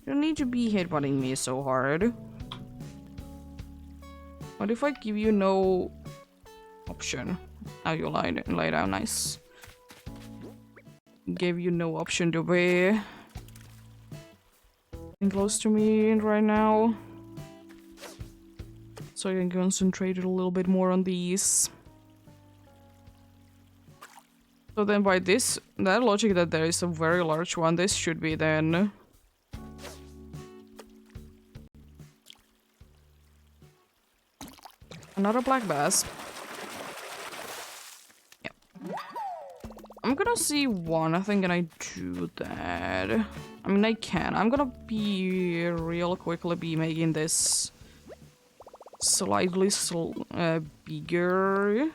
You don't need to be headbutting me so hard. What if I give you no option? Now you lay down, nice. Gave you no option to be close to me right now. So you can concentrate a little bit more on these. So then by this, that logic that there is a very large one, this should be then... Another black bass. Yeah. I'm gonna see one, I think, can I do that? I mean, I can. I'm gonna be real quickly be making this slightly bigger.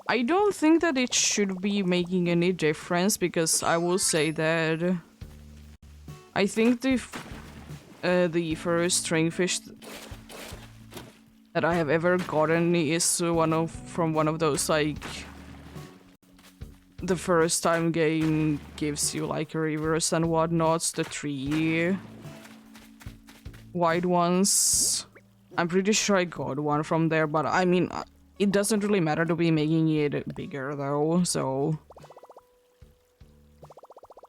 I don't think that it should be making any difference, because I will say that I think the first stringfish that I have ever gotten is from one of those, like, the first time game gives you like rivers and whatnots, the 3 wide ones. I'm pretty sure I got one from there, but I mean, it doesn't really matter to be making it bigger though, so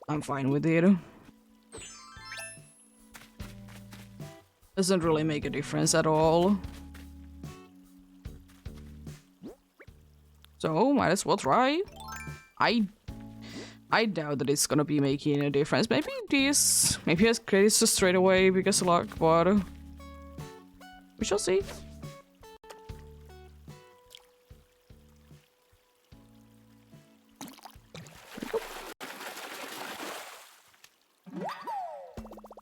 I'm fine with it. Doesn't really make a difference at all. So, might as well try. I doubt that it's gonna be making a difference. Maybe this... Maybe I create this straight away because of luck, but... we shall see.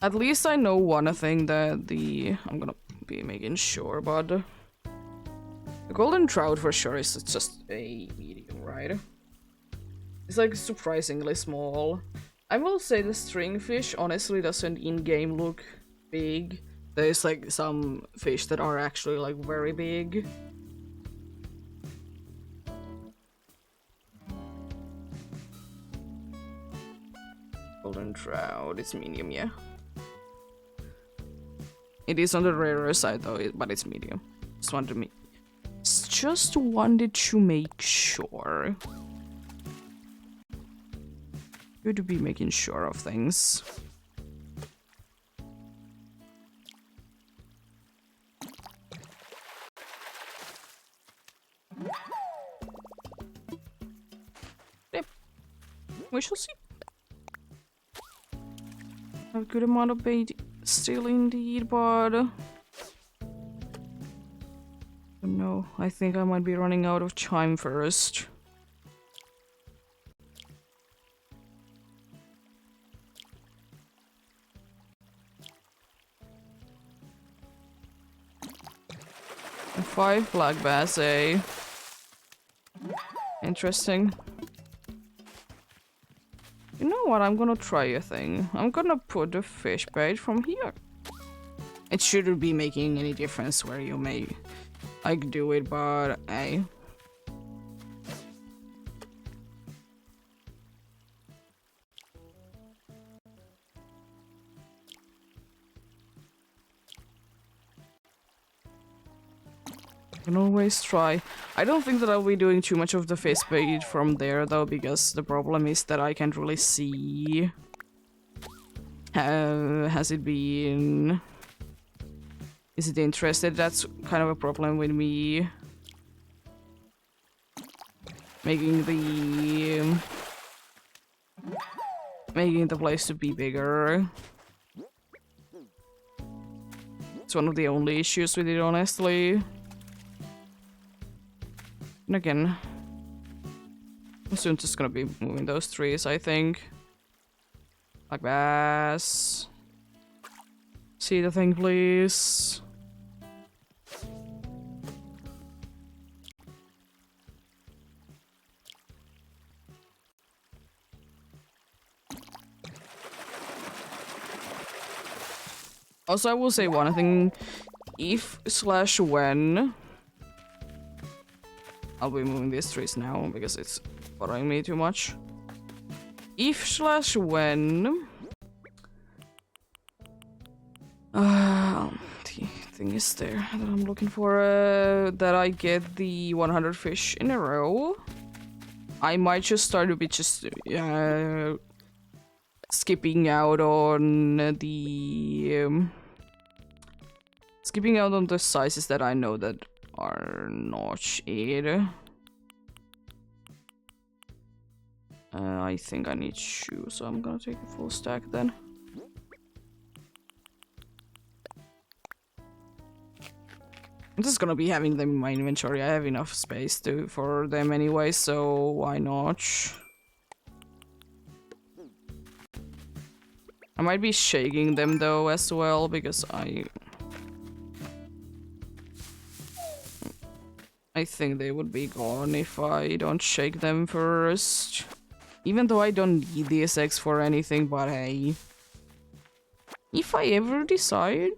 At least I know one thing that I'm gonna be making sure, but... The golden trout for sure is just a medium, right? It's like surprisingly small. I will say the stringfish honestly doesn't in-game look big. There's like some fish that are actually like very big. Golden trout, it's medium, yeah. It is on the rarer side though, but it's medium. Just wanted to make sure. Good to be making sure of things. Yep. We shall see. A good amount of bait still indeed, but... no, I think I might be running out of time first. And 5 black bass, eh? Interesting. You know what? I'm gonna try a thing. I'm gonna put the fish bait from here. It shouldn't be making any difference where you may like do it, but hey. Can always try. I don't think that I'll be doing too much of the fish bait from there though, because the problem is that I can't really see. Has it been? Is it interested? That's kind of a problem with me making the place to be bigger. It's one of the only issues with it, honestly. And again, I'm soon just gonna be moving those trees, I think. Like bass. See the thing, please. Also, I will say one thing. If/when I'll be moving these trees now because it's bothering me too much. If/when thing is there that I'm looking for? That I get the 100 fish in a row. I might just start a bit just skipping out on the sizes that I know that are not it. I think I need shoes, so I'm gonna take a full stack then. I'm just gonna be having them in my inventory. I have enough space for them anyway, so why not? I might be shaking them though as well, because I think they would be gone if I don't shake them first. Even though I don't need these eggs for anything, but hey. If I ever decide,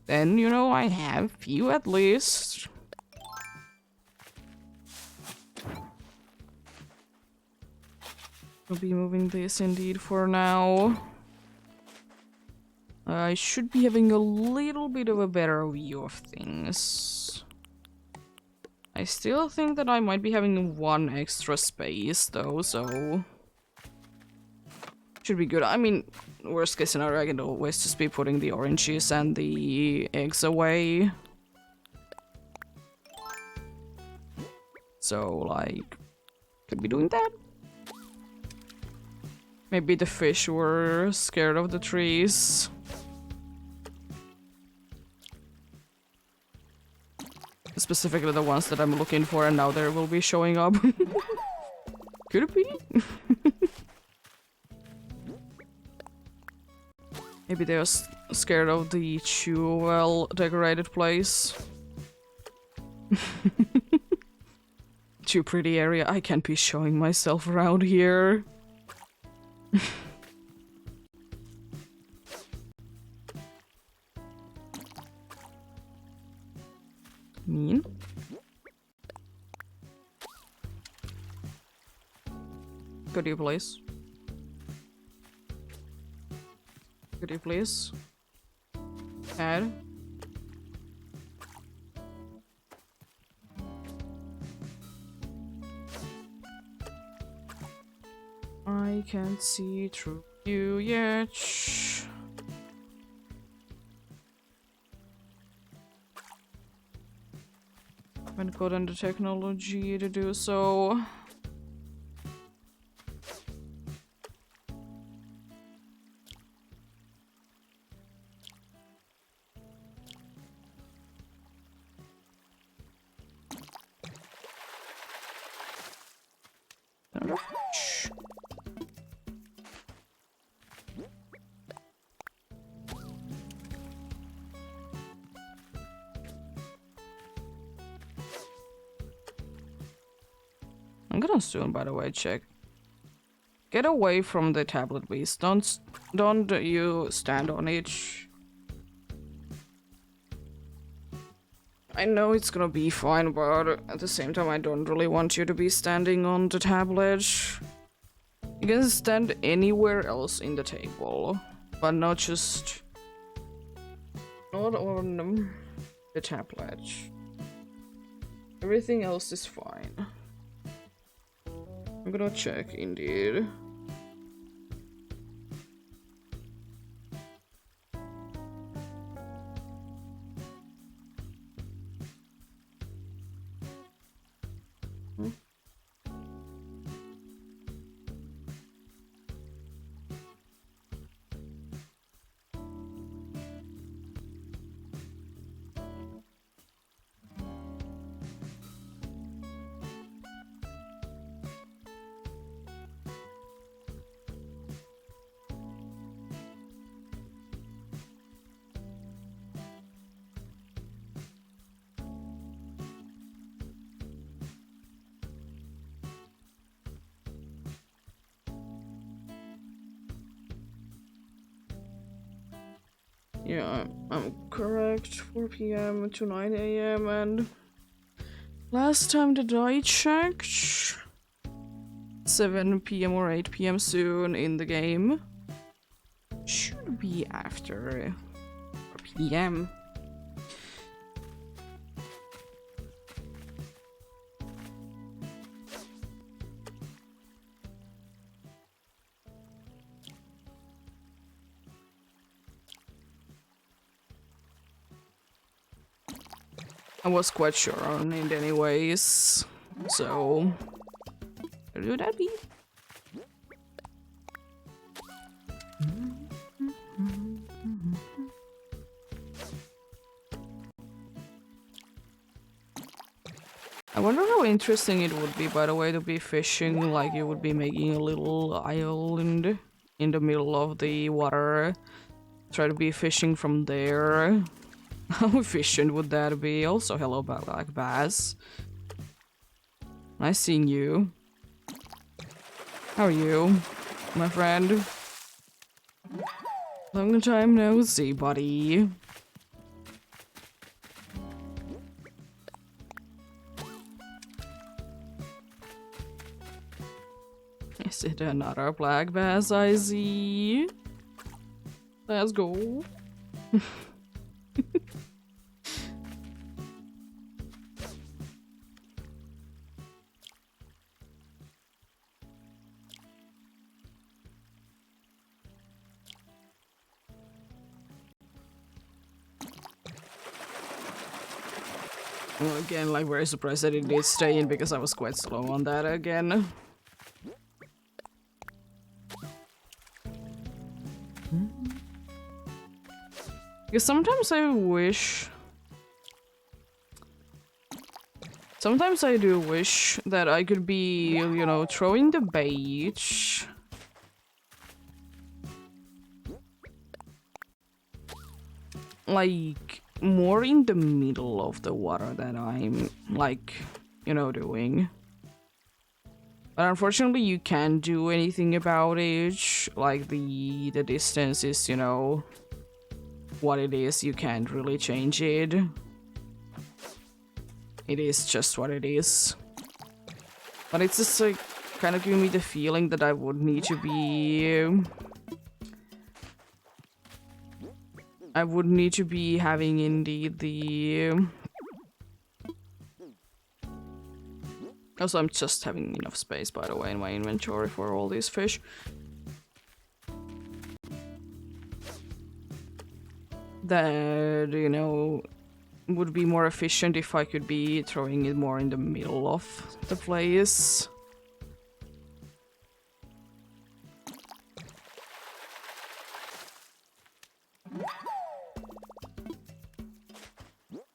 then, you know, I have few at least. I'll be moving this indeed for now. I should be having a little bit of a better view of things. I still think that I might be having one extra space though, so should be good. I mean, worst case scenario, I can always just be putting the oranges and the eggs away. So, like, could be doing that. Maybe the fish were scared of the trees. Specifically the ones that I'm looking for, and now they will be showing up. Could it be? Maybe they're scared of the too well decorated place. Too pretty area. I can't be showing myself around here. Mean. Could you please? Could you please? Add. I can't see through you yet. Haven't gotten the technology to do so. I'm gonna soon, by the way, check. Get away from the tablet, please. Don't you stand on it. I know it's gonna be fine, but at the same time, I don't really want you to be standing on the tablet. You can stand anywhere else in the table, but not on the tablet. Everything else is fine. I'm gonna check indeed. Yeah, I'm correct. 4 PM to 9 AM, and last time that I checked, 7 PM or 8 PM soon in the game. Should be after 4 PM. I was quite sure on it anyways. So, where would that be? I wonder how interesting it would be, by the way, to be fishing, like you would be making a little island in the middle of the water. Try to be fishing from there. How efficient would that be? Also, hello, Black Bass. Nice seeing you. How are you, my friend? Long time no see, buddy. Is it another black bass I see? Let's go. Well, again, like, very surprised that it did stay in because I was quite slow on that again. Because sometimes I wish... Sometimes I do wish that I could be, you know, throwing the bait. Like, more in the middle of the water than I'm, like, you know, doing. But unfortunately, you can't do anything about it. Like, the distance is, you know, what it is. You can't really change it. It is just what it is. But it's just, like, kind of giving me the feeling that I would need to be... I would need to be having indeed the... Also, I'm just having enough space, by the way, in my inventory for all these fish. That, you know, would be more efficient if I could be throwing it more in the middle of the place.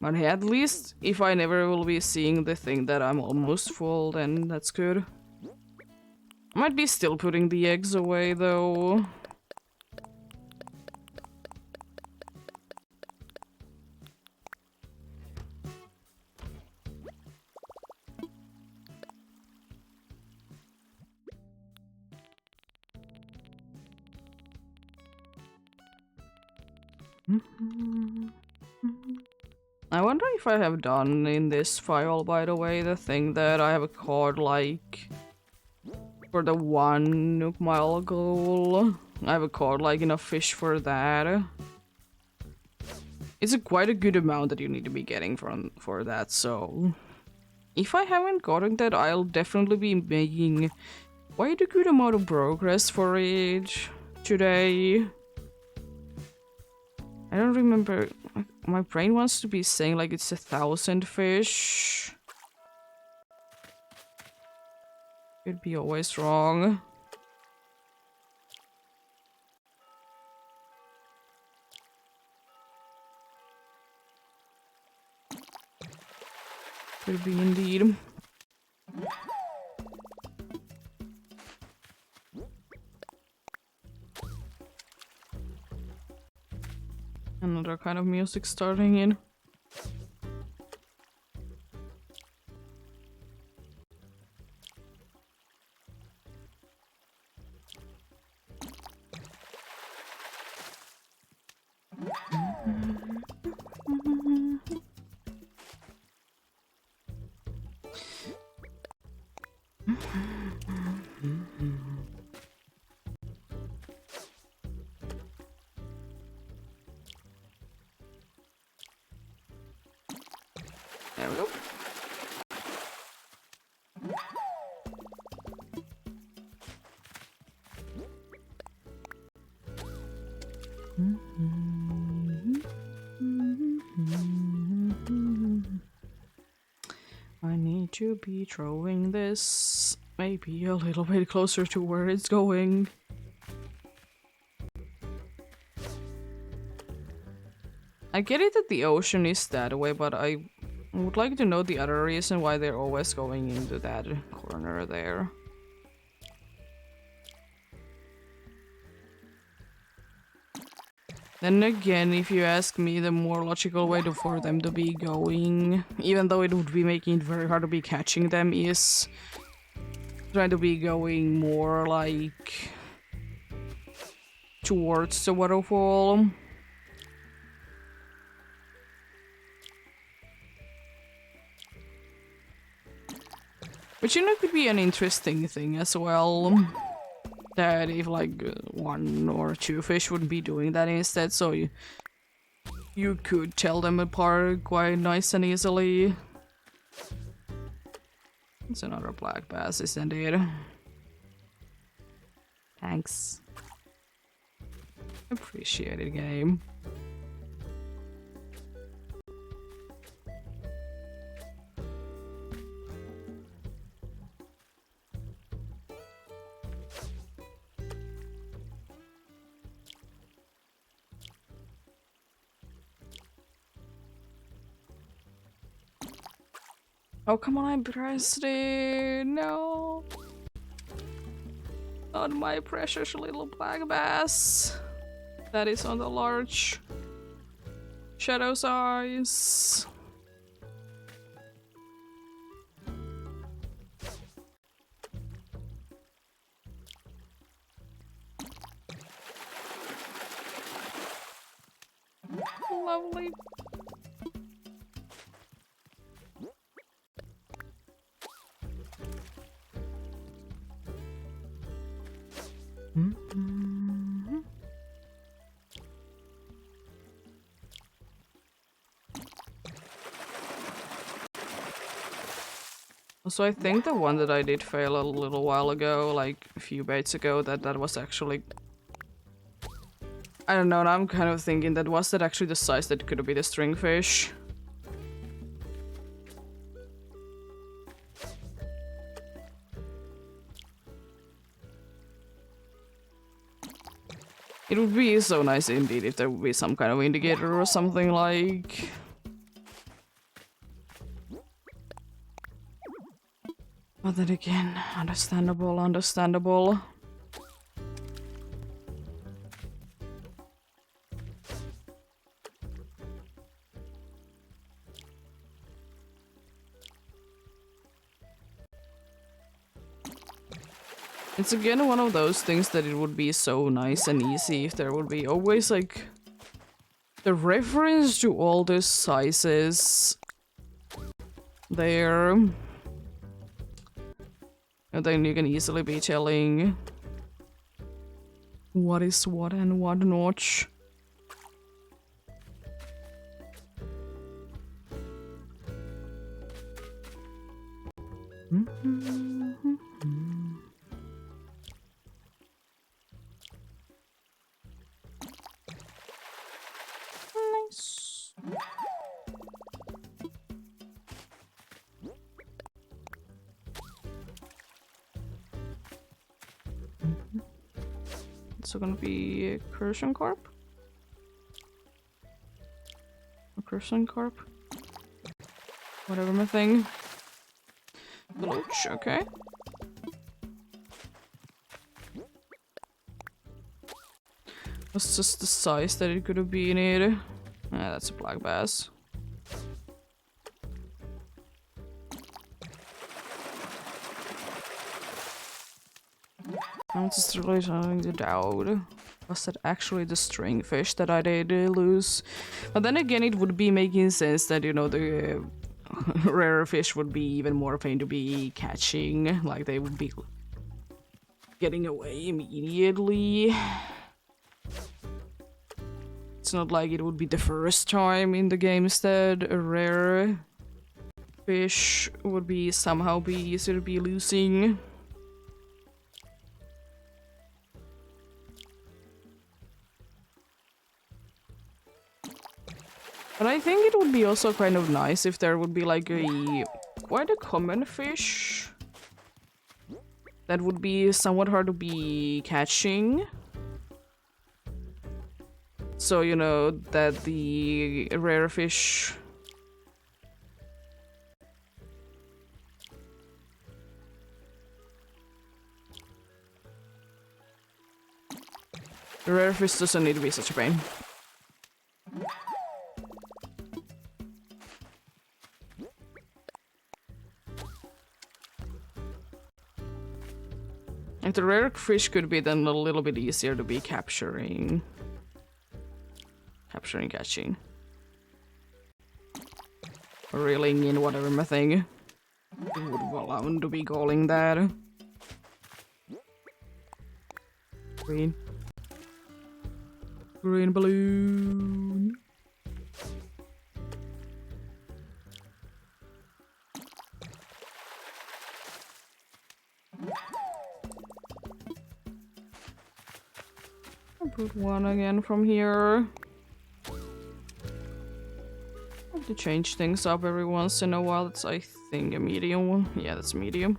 But hey, at least if I never will be seeing the thing that I'm almost full, then that's good. Might be still putting the eggs away though. I wonder if I have done in this file, by the way, the thing that I have caught, like, for the 1 Nook Mile goal. I have caught, like, enough fish for that. It's quite a good amount that you need to be getting for that, so... If I haven't gotten that, I'll definitely be making quite a good amount of progress for it today. I don't remember... My brain wants to be saying like it's 1,000 fish. Could be always wrong. Could be indeed. Another kind of music starting in. There we go. I need to be throwing this maybe a little bit closer to where it's going. I get it that the ocean is that way, but I would like to know the other reason why they're always going into that corner there. Then again, if you ask me, the more logical way for them to be going, even though it would be making it very hard to be catching them, is trying to be going more like towards the waterfall. Which, you know, could be an interesting thing as well. That if like one or two fish would be doing that instead, so you could tell them apart quite nice and easily. It's another black bass, isn't it? Thanks. Appreciate it, game. Oh, come on, I pressed it. No. Not my precious little black bass. That is on the large shadow size. Lovely. Mm-hmm. So I think the one that I did fail a little while ago, like a few baits ago, that was actually... I don't know, and I'm kind of thinking that was that actually the size that could be the stringfish. It would be so nice indeed if there would be some kind of indicator or something like... But then again, understandable, understandable. It's again one of those things that it would be so nice and easy if there would be always like the reference to all the sizes there. And then you can easily be telling what is what and what not. Nice. It's gonna be a Persian carp? A Persian carp? Whatever my thing. Loach, okay. What's just the size that it could have been here? Yeah, that's a black bass. I'm just really trying to doubt. Was that actually the stringfish that I did lose? But then again, it would be making sense that, you know, the rarer fish would be even more pain to be catching. Like, they would be getting away immediately. It's not like it would be the first time in the games that a rare fish would be somehow be easier to be losing. But I think it would be also kind of nice if there would be like a quite a common fish that would be somewhat hard to be catching. So, you know, that the rare fish... The rare fish doesn't need to be such a pain. If the rare fish could be then a little bit easier to be capturing. Catching. Or reeling in whatever my thing would allow to be calling that. Green. Green balloon. I'll put one again from here. I have to change things up every once in a while. It's, I think, a medium one. Yeah, that's medium.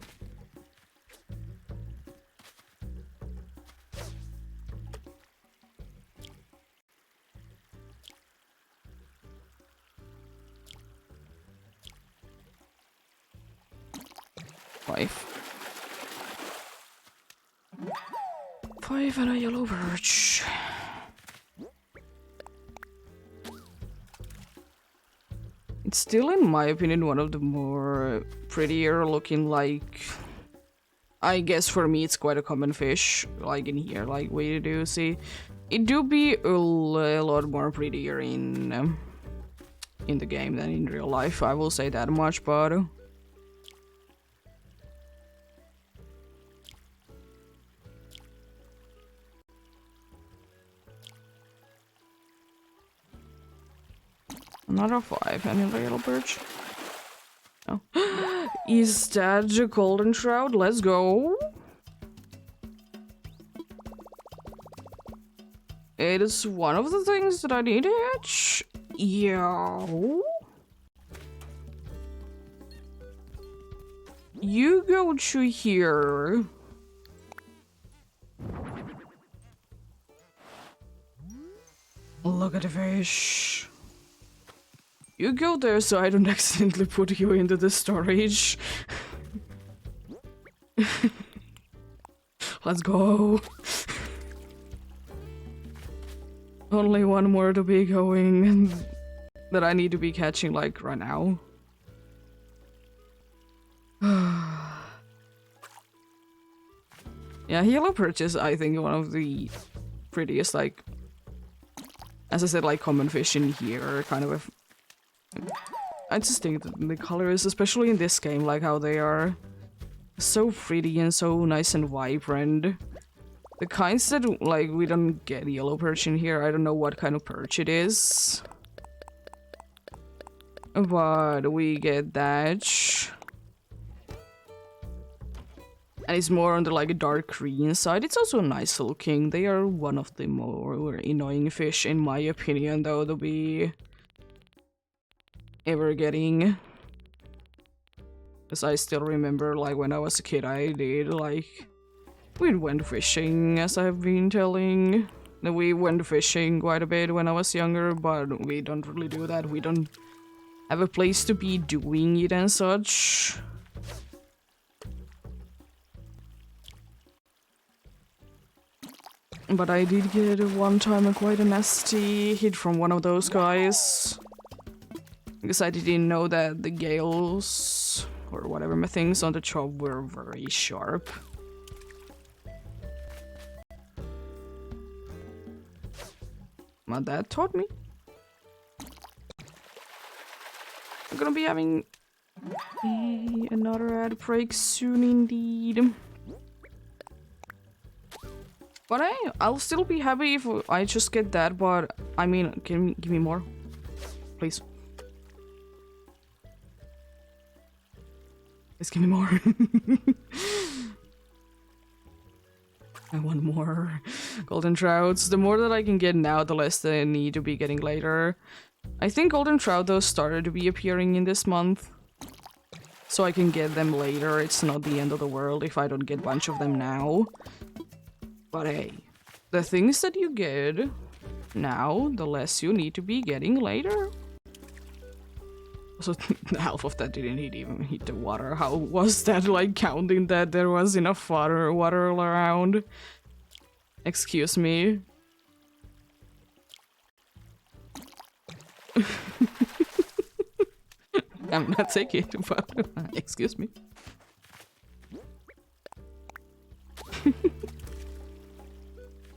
Five and a yellow birch. It's still, in my opinion, one of the more prettier looking, like... I guess for me it's quite a common fish, like in here, like we do see. It do be a lot more prettier in the game than in real life, I will say that much, but... Another 5 and a yellow birch. Oh. Is that the golden trout? Let's go. It is one of the things that I need to hatch. Yeah. You go to here. Look at the fish. You go there so I don't accidentally put you into the storage. Let's go. Only one more to be going that I need to be catching like right now. Yeah, yellow perch is, I think, one of the prettiest, like, as I said, like common fish in here, kind of a... I just think that the colors, especially in this game, like how they are so pretty and so nice and vibrant. The kinds that, like, we don't get yellow perch in here, I don't know what kind of perch it is. But we get that. And it's more on the, like, dark green side. It's also nice looking. They are one of the more annoying fish, in my opinion, though, to be ever getting. Because I still remember, like, when I was a kid, I did, like, we went fishing, as I've been telling. We went fishing quite a bit when I was younger, but we don't really do that. We don't have a place to be doing it and such. But I did get one time quite a nasty hit from one of those guys. Because I didn't know that the gales, or whatever my things on the chop, were very sharp. My dad taught me. I'm gonna be having another ad break soon indeed. But I'll still be happy if I just get that, but I mean, give me more, please. Please give me more. I want more golden trouts. The more that I can get now, the less that I need to be getting later. I think golden trout, though, started to be appearing in this month. So I can get them later. It's not the end of the world if I don't get a bunch of them now. But hey, the things that you get now, the less you need to be getting later. So half of that didn't even hit the water. How was that, like, counting that there was enough water around? Excuse me. I'm not taking it, but excuse me.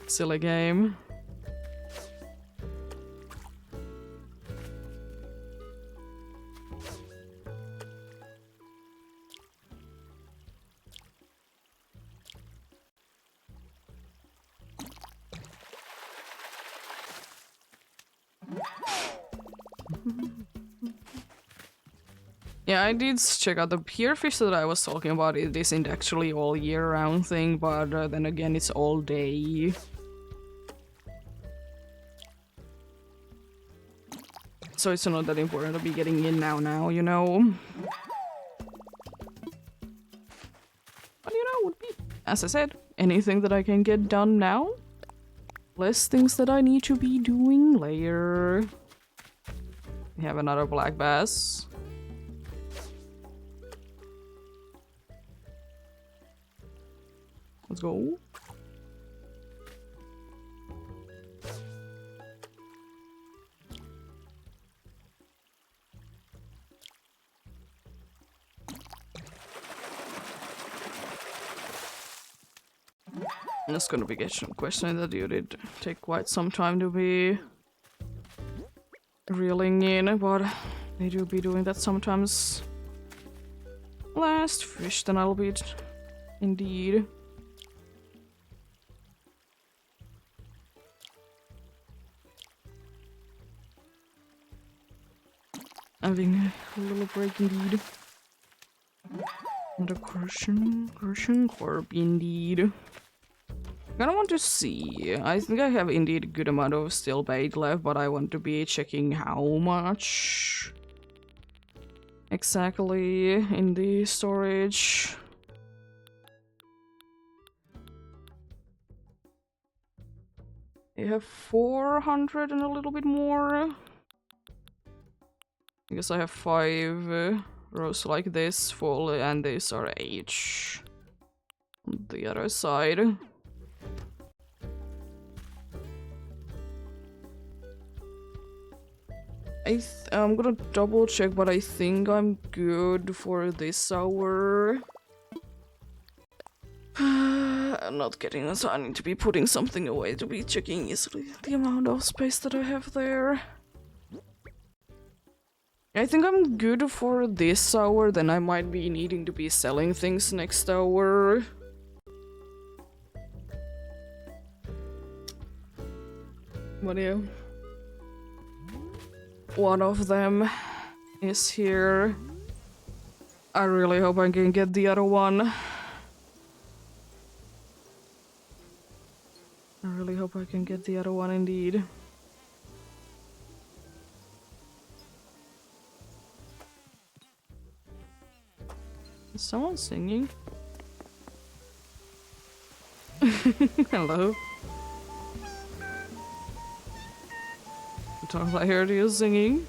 Silly game. Yeah, I did check out the pierfish that I was talking about. It isn't actually all year round thing, but then again, it's all day. So it's not that important to be getting in now, you know? But you know, would be, as I said, anything that I can get done now. Less things that I need to be doing later. We have another black bass. Let's go. That's gonna be a question that you did take quite some time to be reeling in, but they do be doing that sometimes. Last fish, then I'll be indeed. Having a little break indeed. And a Crucian Corp indeed. I kind of want to see. I think I have indeed a good amount of still bait left, but I want to be checking how much exactly in the storage. I have 400 and a little bit more. I guess I have 5 rows like this full, and these are H on the other side. I'm gonna double check, but I think I'm good for this hour. I'm not getting this. I need to be putting something away to be checking easily the amount of space that I have there. I think I'm good for this hour, then I might be needing to be selling things next hour. But yeah. One of them is here. I really hope I can get the other one. I really hope I can get the other one indeed. Is someone singing? Hello. I thought I heard you singing.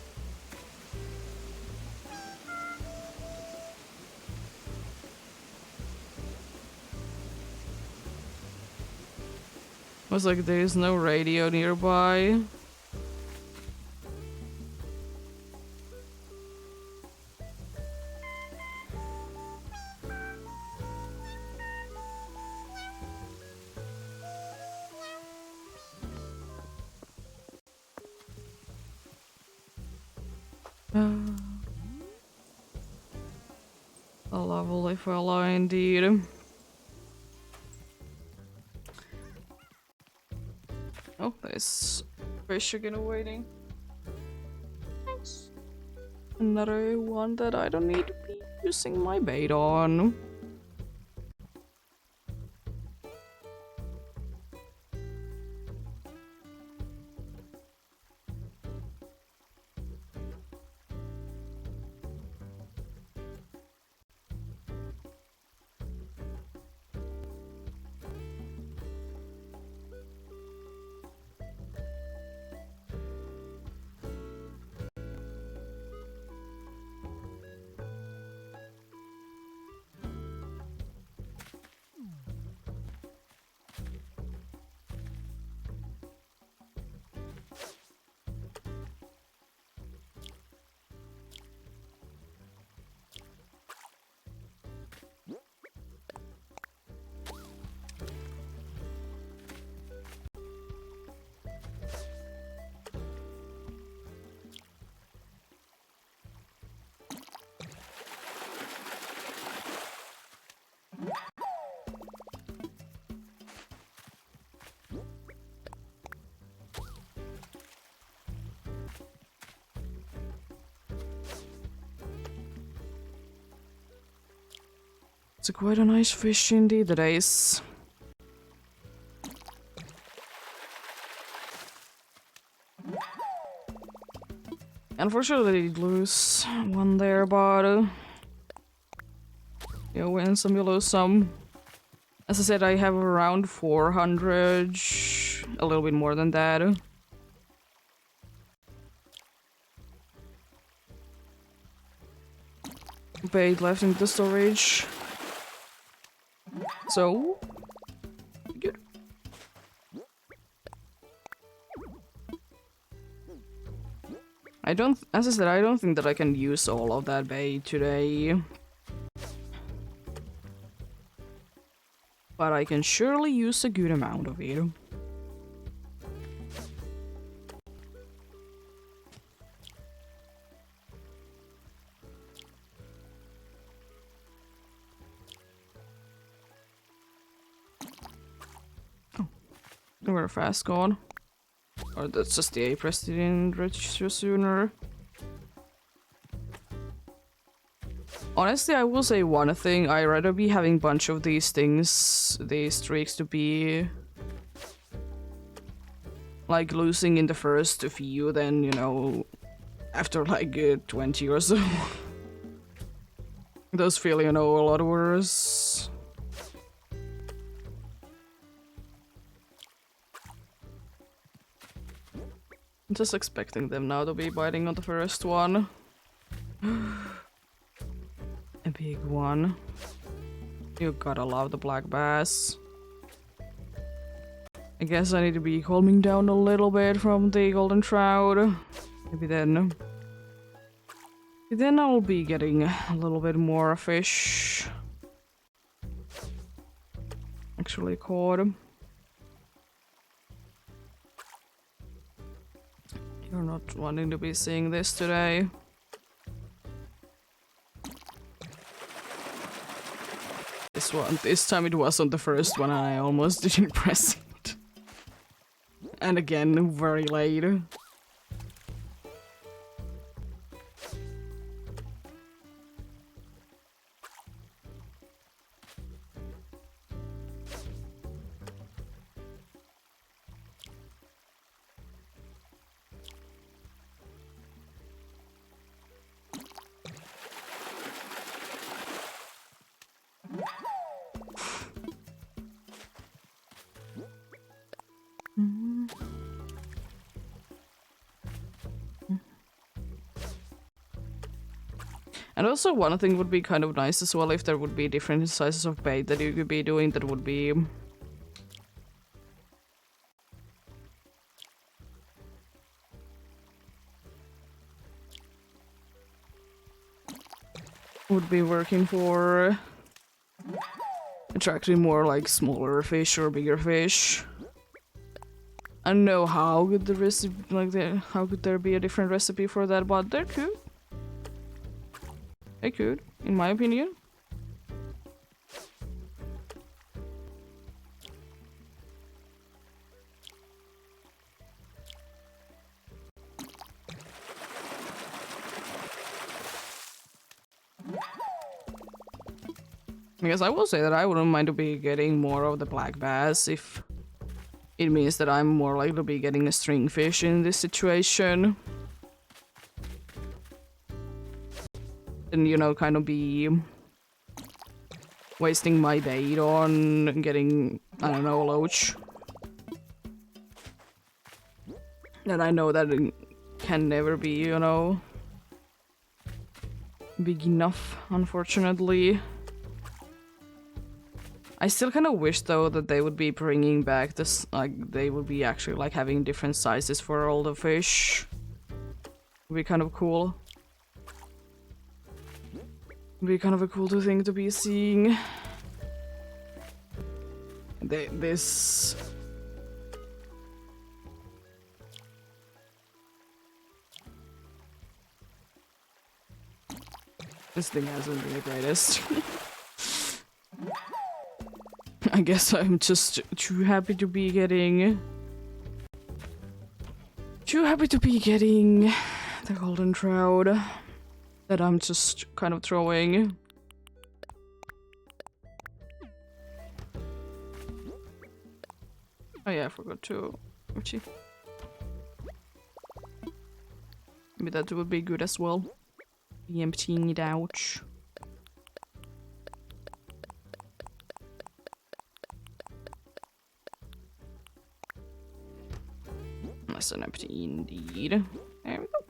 I was like, there's no radio nearby. A lovely fellow indeed. Oh, there's fish again waiting. Nice. Another one that I don't need to be using my bait on. quite a nice fish indeed that is. Unfortunately, did lose one there, but you win some, you lose some. As I said, I have around 400, a little bit more than that. Bait left in the storage. So, good. As I said, I don't think that I can use all of that bait today. But I can surely use a good amount of it. Oh, we're fast gone. Or that's just the A pressed it in register sooner. Honestly, I will say one thing. I'd rather be having a bunch of these things, these streaks, to be like losing in the first few than, you know, after like 20 or so. Those feel, you know, a lot worse. I'm just expecting them now to be biting on the first one. A big one. You gotta love the black bass. I guess I need to be calming down a little bit from the golden trout. Maybe then I'll be getting a little bit more fish actually caught. You're not wanting to be seeing this today. This time it wasn't the first one and I almost didn't press it. And again, very late. And also one thing would be kind of nice as well if there would be different sizes of bait that you could be doing that would be working for attracting more like smaller fish or bigger fish. I don't know how good the recipe, how could there be a different recipe for that, but there could. They could, in my opinion. Because I will say that I wouldn't mind to be getting more of the black bass if it means that I'm more likely to be getting a string fish in this situation. And, you know, kind of be wasting my bait on getting, I don't know, a loach. And I know that it can never be, you know, big enough, unfortunately. I still kind of wish, though, that they would be bringing back this, like, they would be actually, like, having different sizes for all the fish. Would be kind of cool. Would be kind of a cool thing to be seeing. This thing hasn't been the greatest. I guess I'm just too happy to be getting the golden trout that I'm just kind of throwing. Oh yeah, I forgot to empty. Maybe that would be good as well. Be emptying it out. Nice and empty indeed. There we go.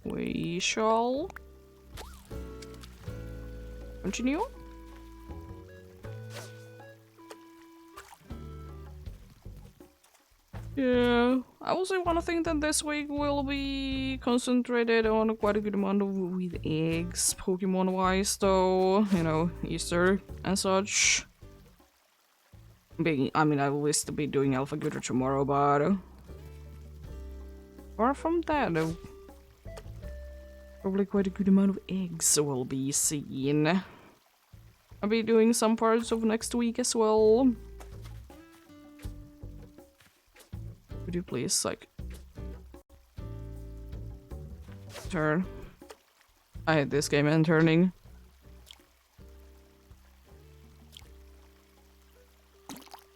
We shall continue. Yeah, I also want to think that this week will be concentrated on quite a good amount of with eggs, Pokemon-wise, though. You know, Easter and such. I mean, I will still be doing Alpha Gooder tomorrow, but apart from that, probably quite a good amount of eggs will be seen. I'll be doing some parts of next week as well. Could you please, like, turn? I hate this game and turning.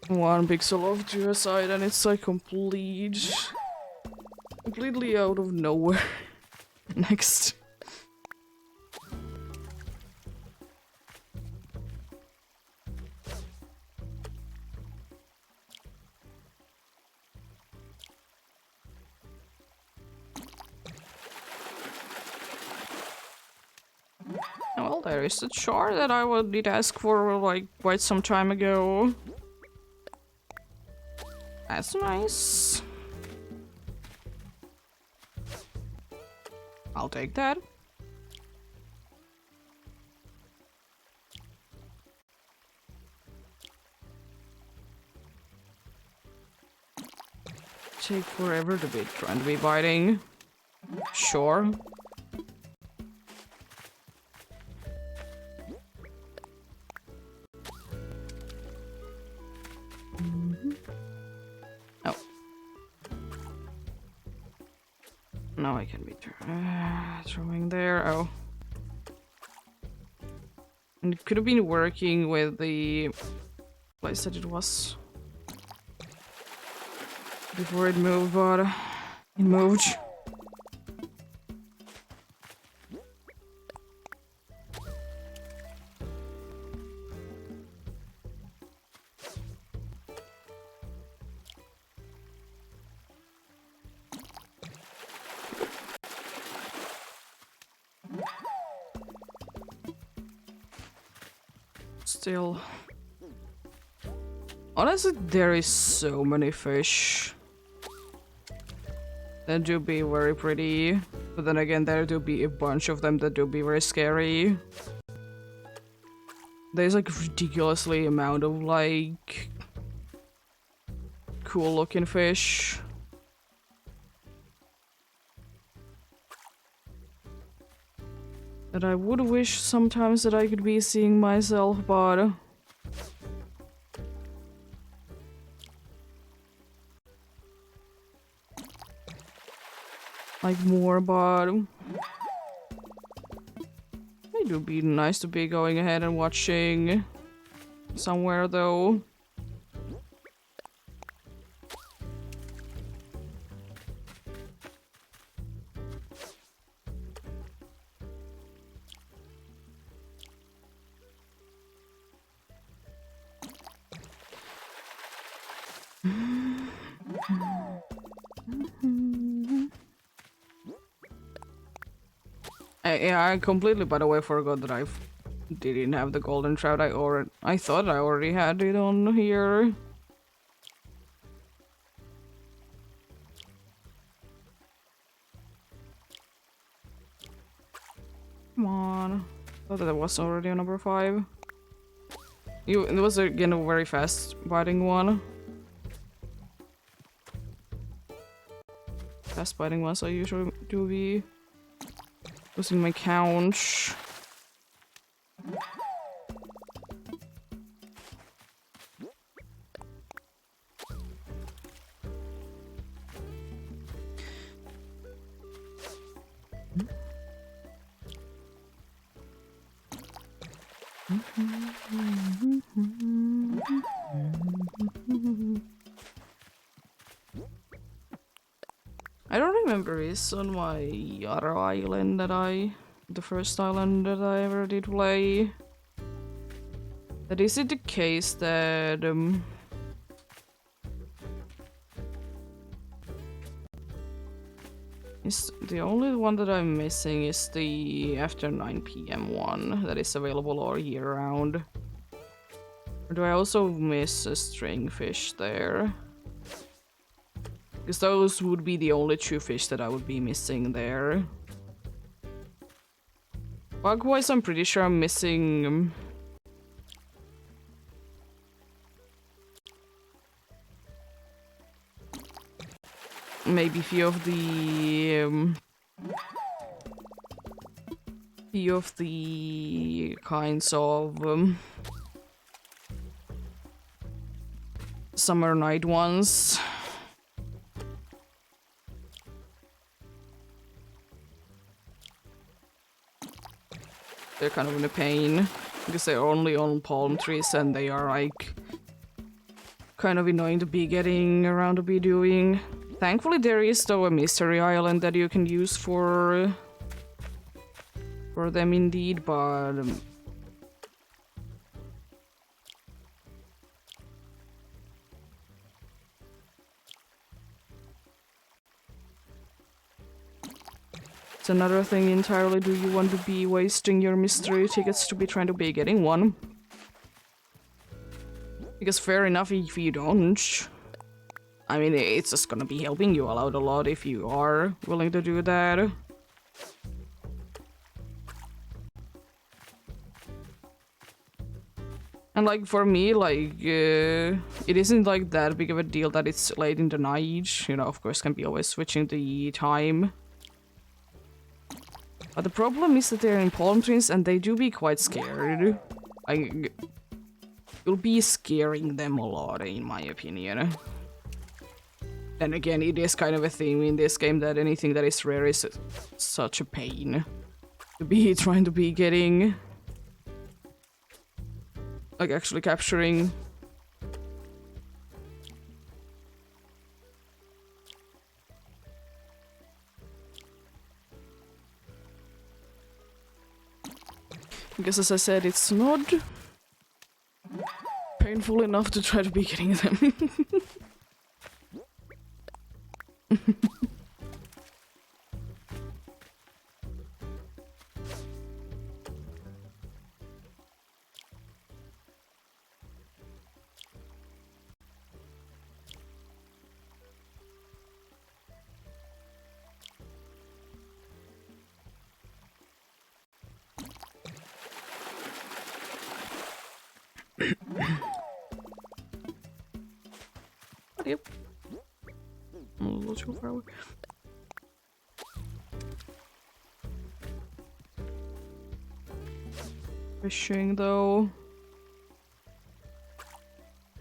One pixel off to a side and it's like completely out of nowhere. Next. Well, there is a char that I did ask for like quite some time ago. That's nice. I'll take that. Take forever to be trying to be biting. Sure. Oh. Now I can be throwing there. Oh. And it could have been working with the place that it was before it moved, but it moved. Still. Honestly, there is so many fish. That do be very pretty. But then again, there do be a bunch of them that do be very scary. There's like ridiculously amount of like cool looking fish. That I would wish sometimes that I could be seeing myself, but like more, but it would be nice to be going ahead and watching somewhere though. Yeah, I completely, by the way, forgot that I didn't have the golden trout. I thought I already had it on here. Come on. I thought that was already on number 5. It was again a very fast biting one. Fast biting ones I usually do be losing my count. I don't remember this on my other island the first island that I ever did play. That is it the case that is the only one that I'm missing is the after 9 PM one that is available all year round. Or do I also miss a stringfish there? Because those would be the only two fish that I would be missing there. Bug-wise, I'm pretty sure I'm missing maybe few of the kinds of summer night ones. They're kind of in a pain because they're only on palm trees and they are like kind of annoying to be getting around to be doing. Thankfully there is though a mystery island that you can use for them indeed, but it's another thing entirely. Do you want to be wasting your mystery tickets to be trying to be getting one? Because fair enough if you don't. I mean, it's just gonna be helping you out a lot if you are willing to do that. And like for me, like it isn't like that big of a deal that it's late in the night. You know, of course, can be always switching the time. But the problem is that they're in palm trees and they do be quite scared. Like, you'll be scaring them a lot, in my opinion. Then again, it is kind of a theme in this game that anything that is rare is such a pain to be trying to be getting. Like, actually capturing. Because as I said, it's not painful enough to try to be getting them. Yep. I'm a little too far away. Fishing though.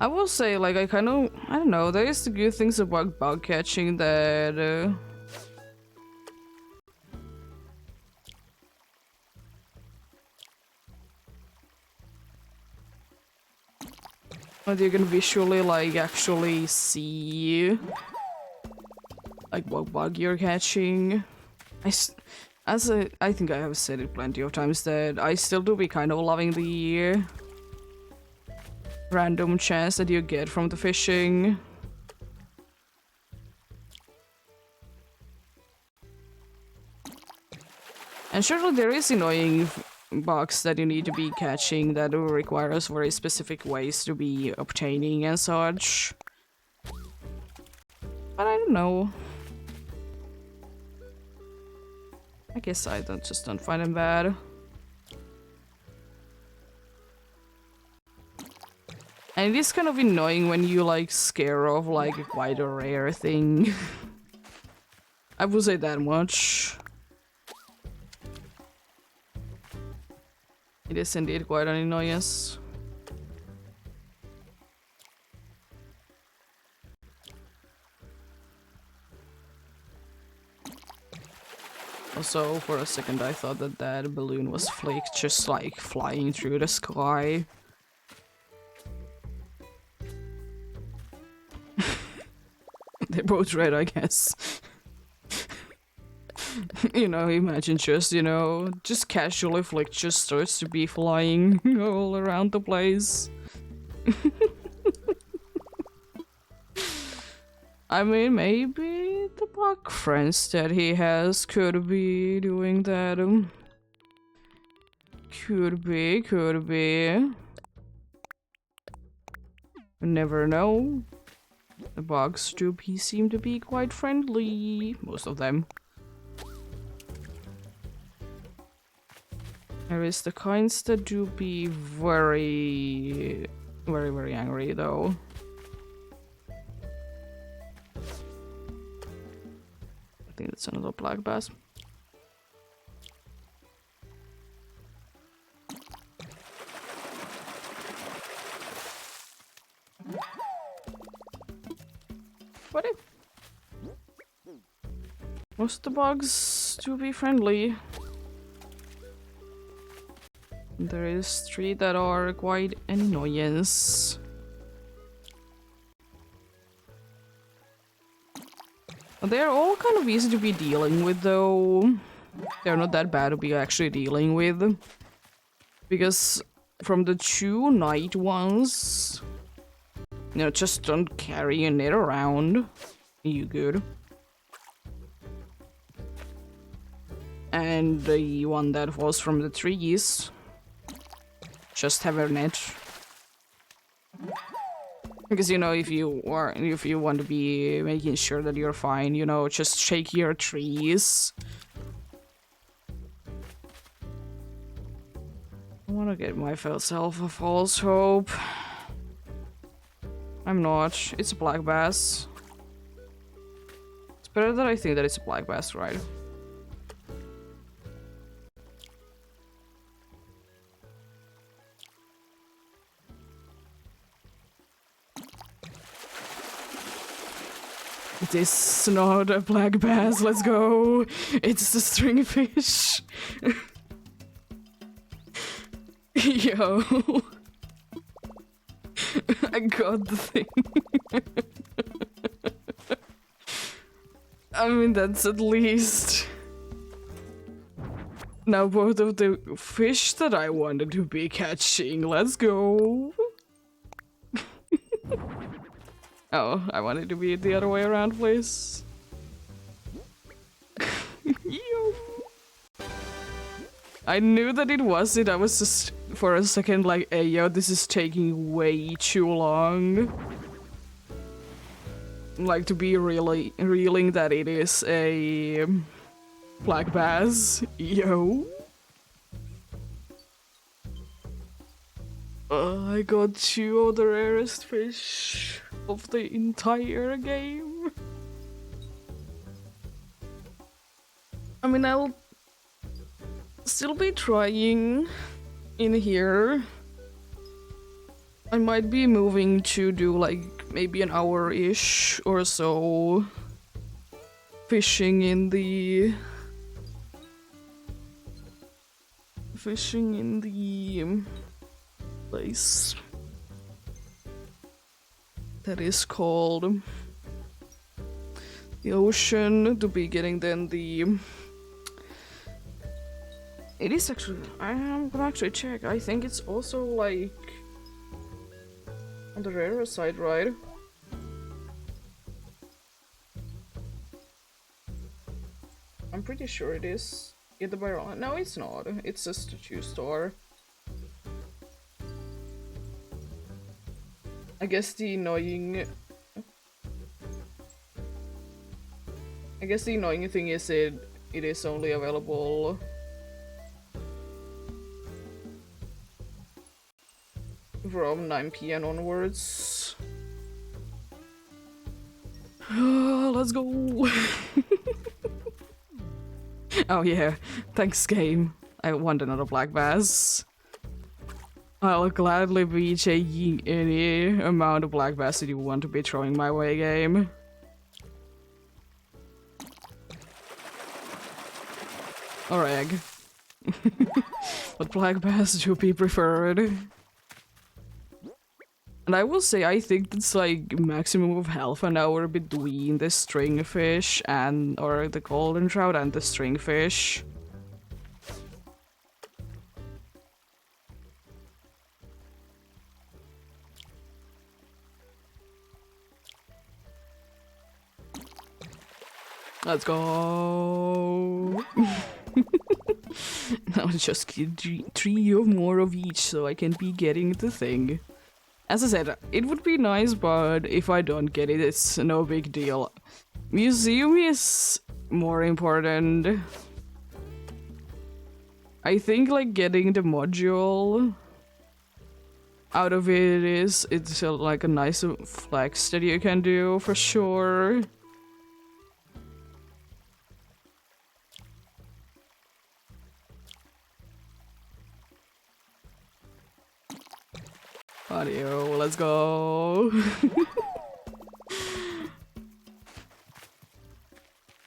I will say, like, I don't know, there is the good things about bug catching that that you can visually, like, actually see, like, what bug you're catching. I think I have said it plenty of times that I still do be kind of loving the random chance that you get from the fishing. And surely there is annoying bugs that you need to be catching that requires very specific ways to be obtaining and such. But I don't know. I guess I just don't find them bad. And it is kind of annoying when you like scare off like quite a rare thing. I would say that much. It is indeed quite an annoyance. Also, for a second I thought that that balloon was Flake just like flying through the sky. They're both red, I guess. You know, imagine just, you know, just casually Flick just starts to be flying all around the place. I mean, maybe the bug friends that he has could be doing that. Could be. Never know. The bugs do seem to be quite friendly. Most of them. There is the kinds that do be very angry though. I think that's another black bass. What if most of the bugs do be friendly? There is 3 that are quite an annoyance. They're all kind of easy to be dealing with though. They're not that bad to be actually dealing with. Because from the 2 night ones, you know, just don't carry your net around. You good. And the one that was from the trees, just have a net. Because, you know, if you want to be making sure that you're fine, you know, just shake your trees. I want to get myself a false hope. I'm not. It's a black bass. It's better that I think that it's a black bass, right? It is not a black bass, let's go! It's the stringfish! Yo! I got the thing. I mean, that's at least... Now both of the fish that I wanted to be catching, let's go! Oh, I wanted to be the other way around, please. Yo. I knew that it was it. I was just for a second like, hey, yo, this is taking way too long. Like to be really reeling that it is a black bass. Yo. I got 2 of the rarest fish of the entire game. I mean, I'll still be trying in here. I might be moving to do like maybe an hour-ish or so fishing in the place that is called the ocean, to be getting then the... It is actually... I'm gonna actually check. I think it's also like on the rarer side, right? I'm pretty sure it is. Get the barrel. No, it's not. It's just a 2-star. I guess the annoying thing is it is only available from 9 PM onwards. Let's go. Oh yeah, thanks game. I want another black bass. I'll gladly be taking any amount of black bass that you want to be throwing my way, game. Or egg. But black bass to be preferred. And I will say, I think it's like maximum of half an hour between the stringfish and, or the golden trout and the stringfish. Let's go. I'll just get three or more of each so I can be getting the thing. As I said, it would be nice, but if I don't get it, it's no big deal. Museum is more important. I think like getting the module out of it it's like a nice flex that you can do for sure. Audio, let's go.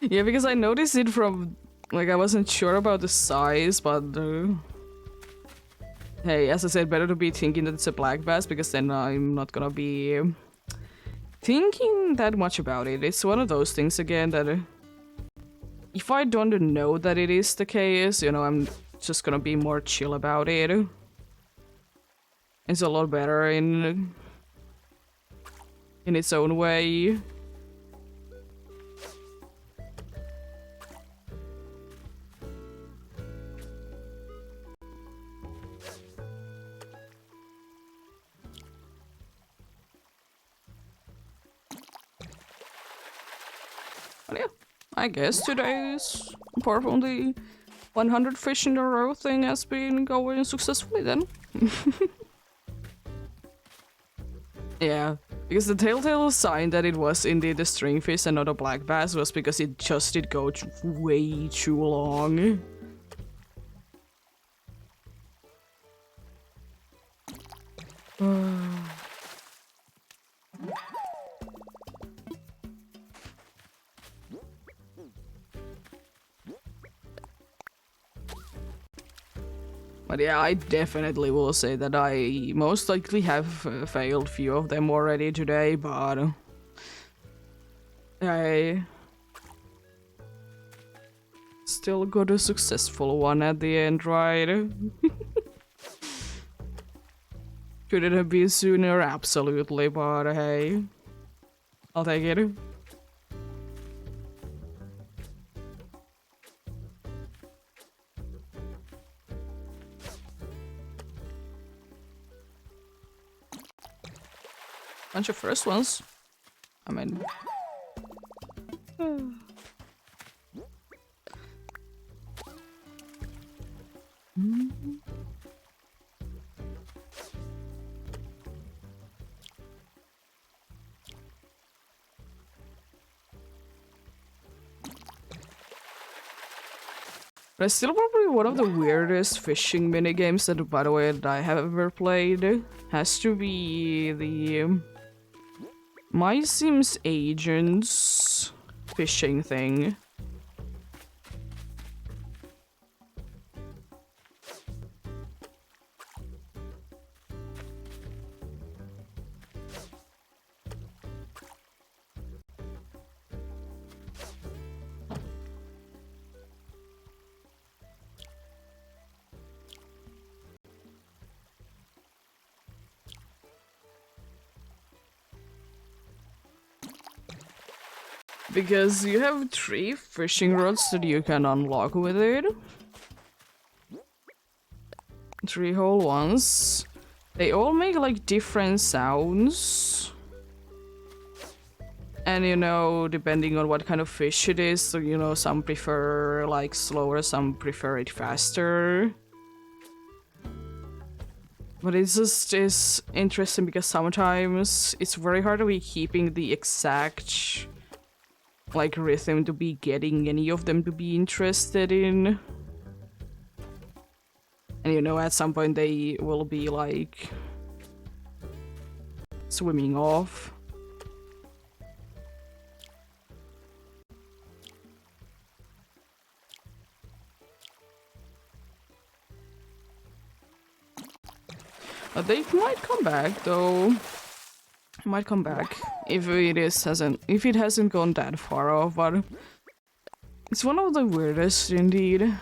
Yeah, because I noticed it from, like, I wasn't sure about the size, but hey, as I said, better to be thinking that it's a black bass, because then I'm not gonna be thinking that much about it. It's one of those things again that if I don't know that it is the case, you know, I'm just gonna be more chill about it. It's a lot better in its own way. But yeah, I guess today's, apart from the 100 fish in a row thing, has been going successfully then. Yeah, because the telltale sign that it was indeed a stringfish and not a black bass was because it just did go way too long. But yeah, I definitely will say that I most likely have failed few of them already today, but I still got a successful one at the end, right? Couldn't have been sooner, absolutely, but hey, I'll take it. Bunch of first ones. I mean... But it's still probably one of the weirdest fishing minigames that, by the way, that I have ever played. Has to be the My Sims Agents fishing thing. Because you have 3 fishing rods that you can unlock with it. 3 whole ones. They all make like different sounds. And you know, depending on what kind of fish it is, so, you know, some prefer like slower, some prefer it faster. But it's just is interesting because sometimes it's very hard to be keeping the exact like rhythm to be getting any of them to be interested in. And you know, at some point they will be like swimming off. But they might come back though. I might come back if it hasn't gone that far off, but it's one of the weirdest indeed.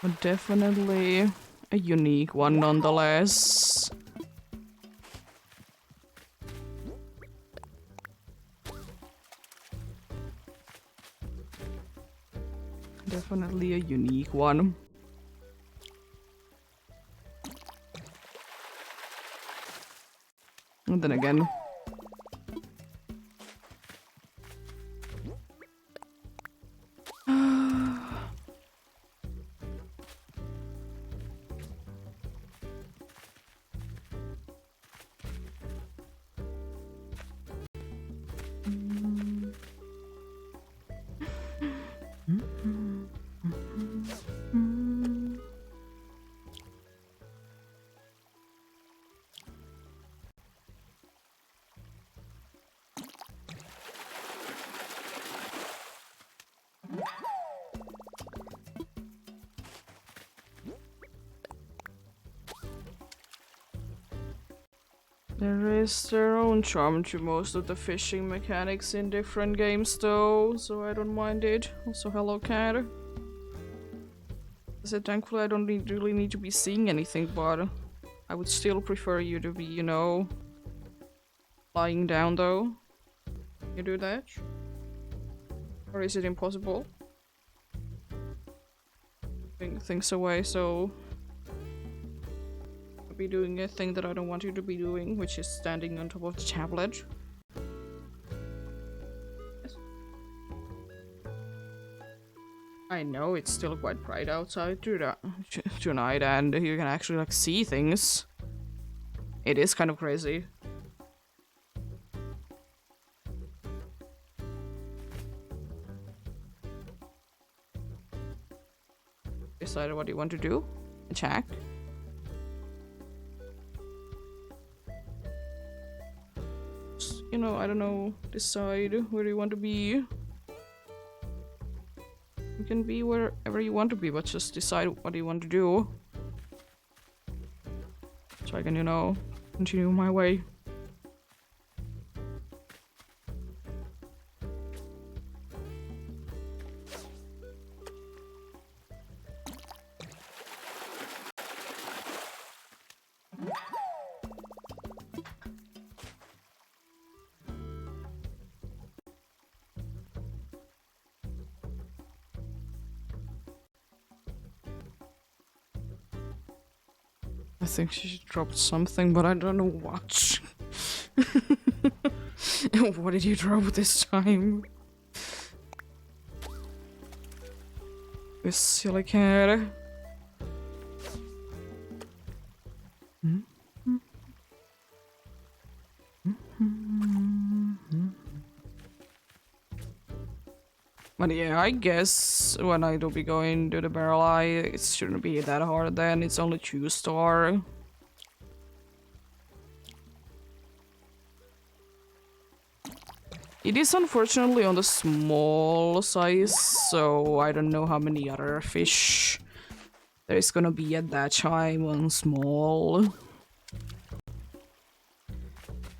But definitely a unique one nonetheless. Definitely a unique one. And then again, there is their own charm to most of the fishing mechanics in different games though, so I don't mind it. Also, hello cat. I said thankfully I don't really need to be seeing anything, but I would still prefer you to be, you know, lying down though. You do that? Or is it impossible? Putting things away, so I'll be doing a thing that I don't want you to be doing, which is standing on top of the tablet. Yes. I know it's still quite bright outside tonight, and you can actually like see things. It is kind of crazy. Decide what you want to do. Attack. Just, you know, I don't know. Decide where you want to be. You can be wherever you want to be, but just decide what you want to do. So I can, you know, continue my way. I think she dropped something, but I don't know what. What did you drop this time? This silly cat. But yeah, I guess when I do be going to the barrel eye, it shouldn't be that hard then. It's only 2-star. It is unfortunately on the small size, so I don't know how many other fish there is gonna be at that time on small.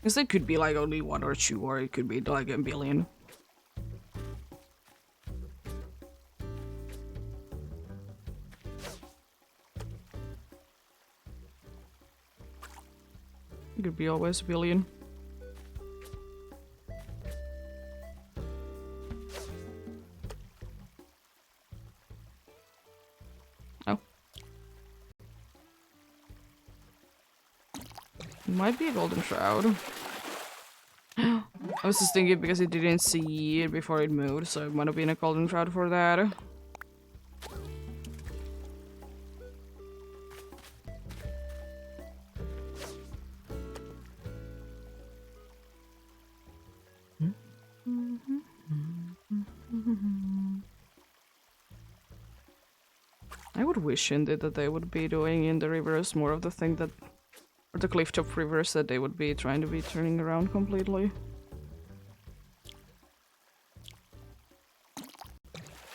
Because it could be like only 1 or 2, or it could be like a billion. It could be always a billion. Oh. It might be a golden shroud. I was just thinking because it didn't see it before it moved, so it might have been a golden shroud for that. I would wish indeed that they would be doing in the reverse more of the thing that or the clifftop rivers that they would be trying to be turning around completely.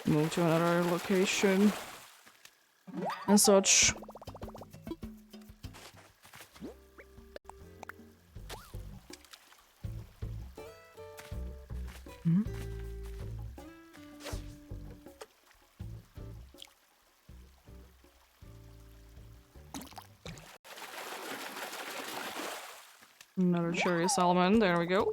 Move to another location and such. Hmm? Another cherry salmon, there we go.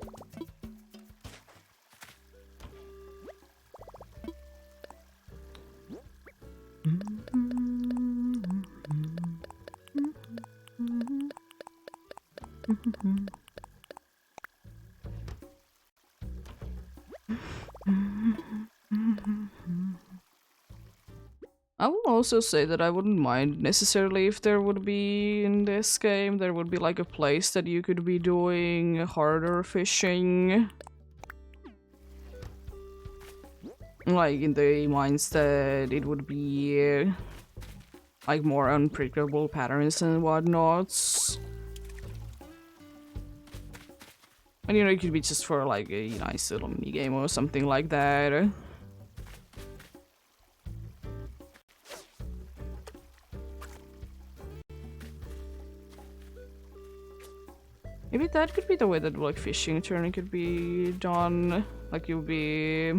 I will also say that I wouldn't mind necessarily if there would be in this game, there would be like a place that you could be doing harder fishing. Like in the mines that it would be like more unpredictable patterns and whatnots. And you know, it could be just for like a nice little mini game or something like that. Maybe that could be the way that like fishing turning could be done. Like you'll be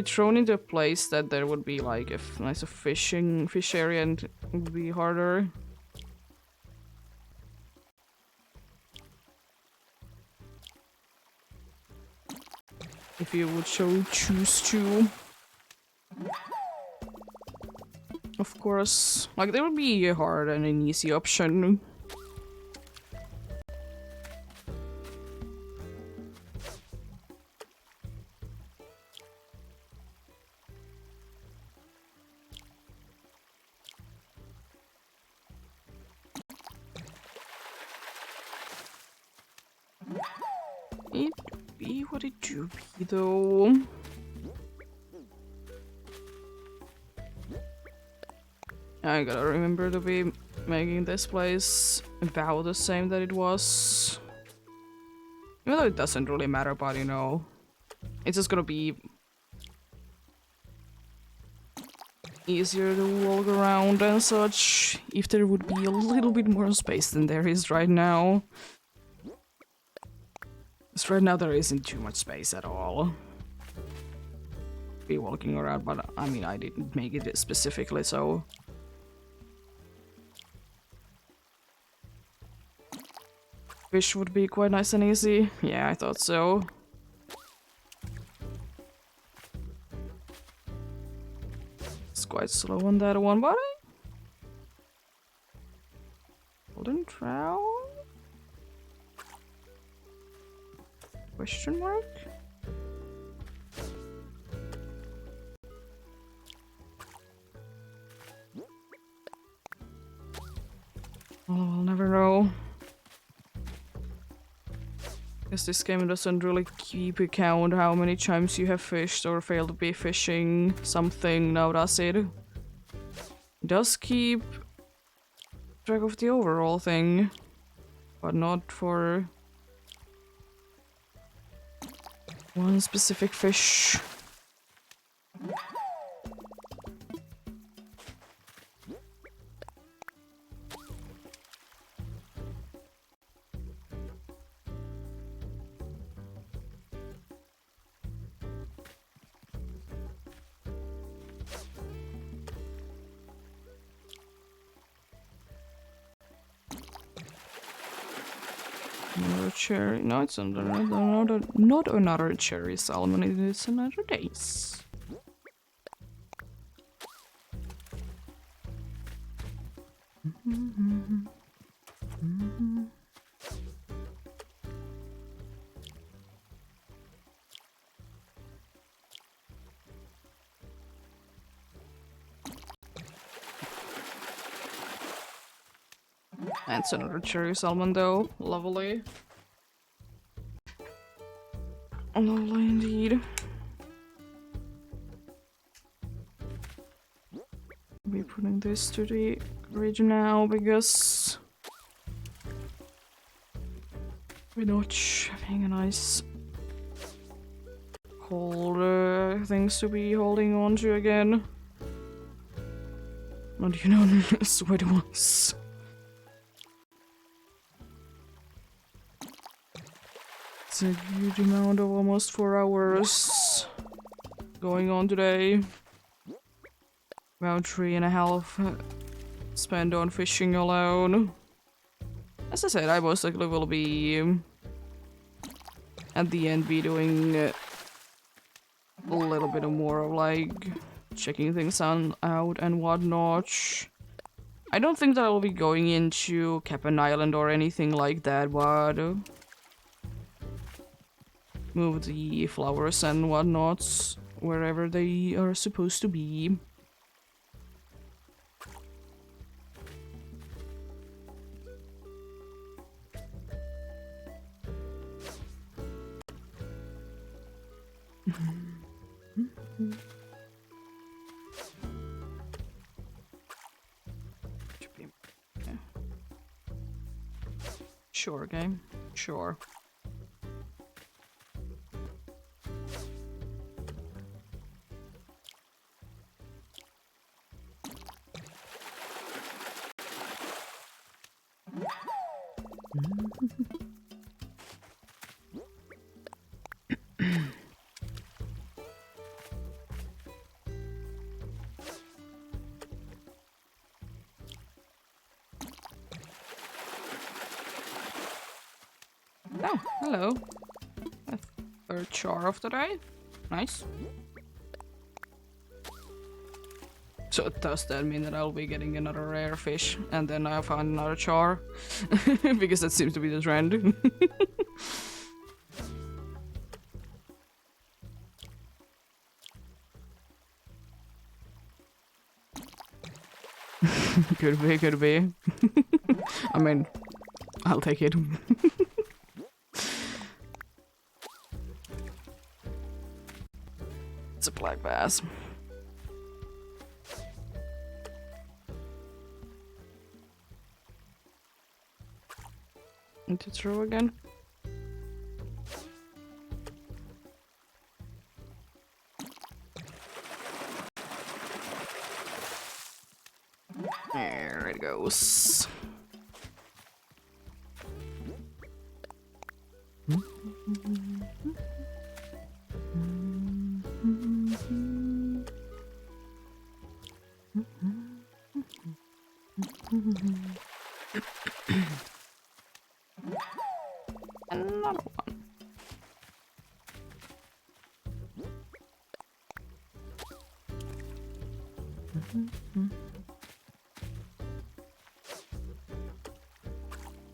thrown into a place that there would be like a nice fish area and it would be harder. If you would choose to. Of course. Like there would be a hard and an easy option. It be what it do be though. I gotta remember to be making this place about the same that it was. Even though it doesn't really matter, but you know, it's just gonna be easier to walk around and such if there would be a little bit more space than there is right now. Because right now there isn't too much space at all. Be walking around, but I mean I didn't make it specifically, so. Fish would be quite nice and easy. Yeah, I thought so. It's quite slow on that one, but golden trout? Question mark? Well, I'll never know. Guess this game doesn't really keep account how many times you have fished or failed to be fishing something, now does it? It does keep track of the overall thing, but not for one specific fish. Another cherry. No, it's not another cherry salmon. It is another dace. That's another cherry salmon though. Lovely. Lovely indeed. Be putting this to the fridge now because We're not having a nice cold things to be holding on to again. Not, you know, sweaty ones. It's a huge amount of almost 4 hours going on today. About 3.5 spent on fishing alone. As I said, I most likely will be at the end be doing a little bit more of like checking things out and whatnot. I don't think that I'll be going into Cap'n Island or anything like that, but move the flowers and whatnots wherever they are supposed to be. Sure, game. Sure. Oh, hello. A third char of the day. Nice. So does that mean that I'll be getting another rare fish and then I'll find another char? Because that seems to be the trend. Could be, could be. I mean, I'll take it. It's a black bass. Need to throw again. There it goes. Another one.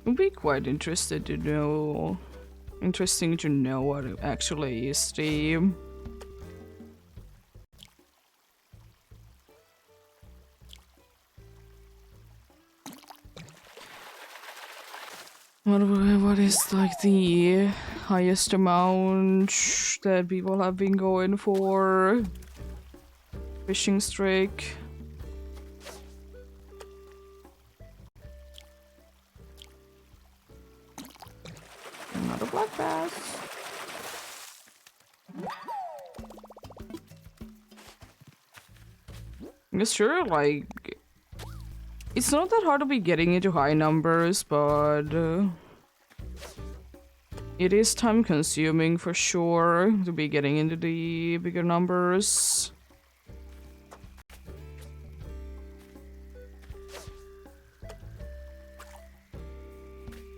Would be quite interesting to know what actually is the what is like the highest amount that people have been going for fishing streak. Another black bass. It's sure, like, it's not that hard to be getting into high numbers, but it is time consuming for sure to be getting into the bigger numbers.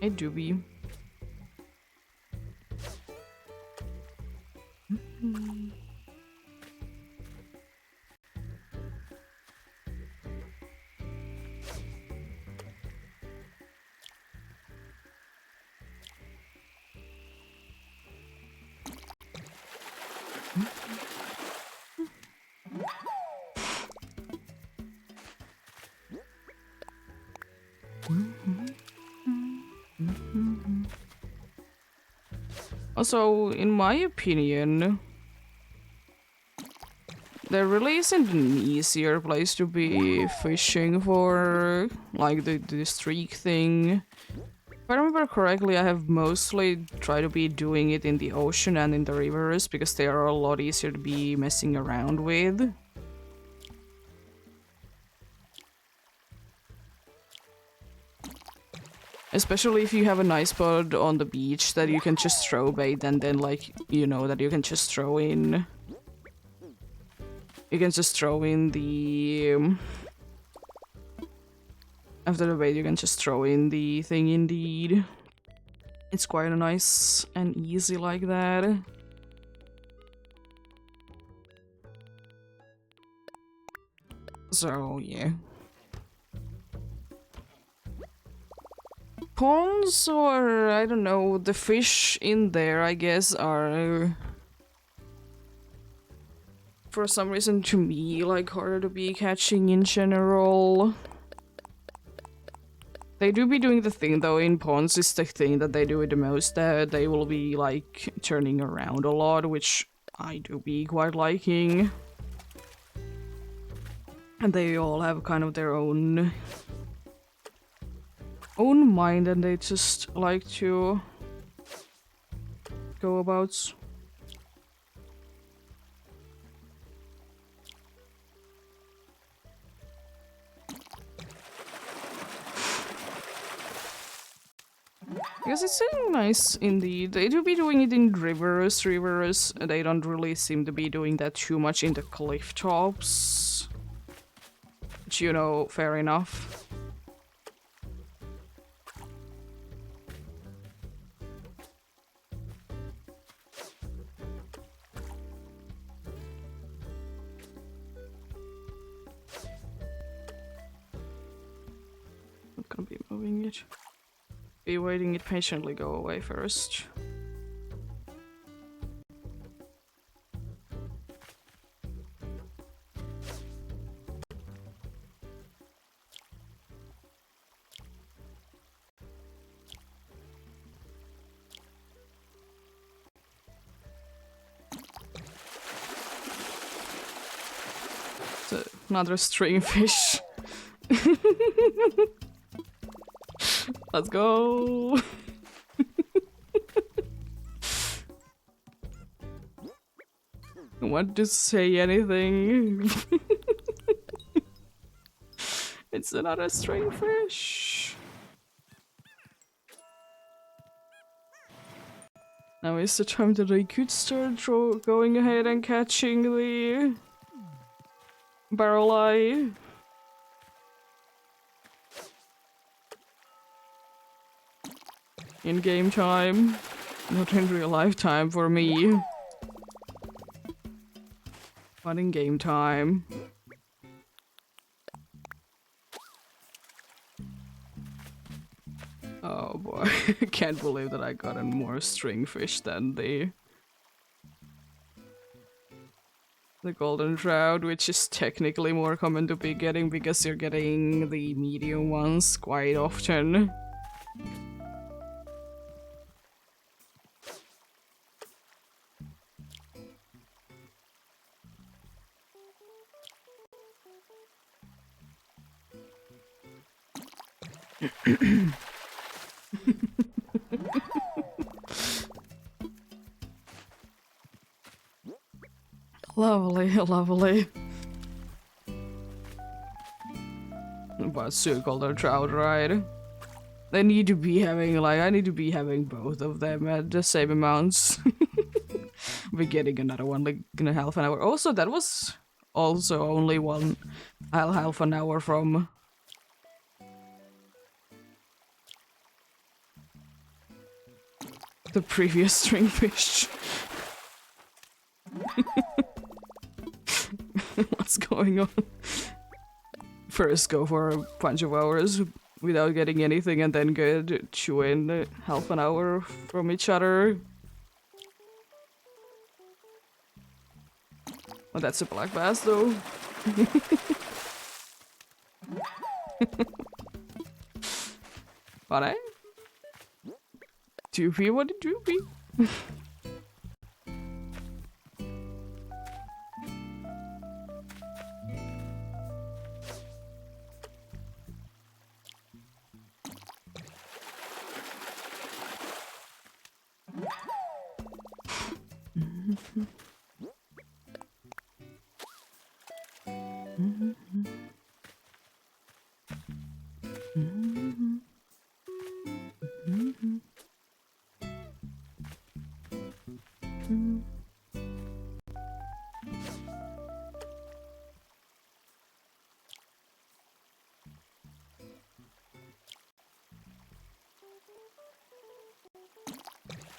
It do be. Also, in my opinion, there really isn't an easier place to be fishing for, like the streak thing, If I remember correctly, I have mostly tried to be doing it in the ocean and in the rivers because they are a lot easier to be messing around with. Especially if you have a nice spot on the beach that you can just throw bait and then, like, you know, that you can just throw in. You can just throw in the... after the bait, you can just throw in the thing indeed. It's quite nice and easy like that. So, yeah. Ponds, or I don't know, the fish in there, I guess, are for some reason to me like harder to be catching in general. They do be doing the thing though. In ponds is the thing that they do it the most, that they will be like turning around a lot, which I do be quite liking. And they all have kind of their own mind, and they just like to go about. Because it's so nice indeed. They do be doing it in rivers. They don't really seem to be doing that too much in the cliff tops. Which, you know, fair enough. Not gonna be moving it. Be waiting it patiently go away first. It's another string fish. Let's go! I want to say anything. It's another string fish. Now is the time that I could start going ahead and catching the barrel eye. In game time, not in real life time for me. But in game time. Oh boy, I can't believe that I got a more string fish than the golden trout, which is technically more common to be getting because you're getting the medium ones quite often. Lovely, lovely. But still golden trout, right? They need to be having, like, I need to be having both of them at the same amounts. We're getting another one like in a half an hour. Also, that was also only one half an hour from the previous string fish. What's going on? First go for a bunch of hours without getting anything and then get chew in half an hour from each other. Oh, that's a black bass though. Funny. Doopy, what a doopy.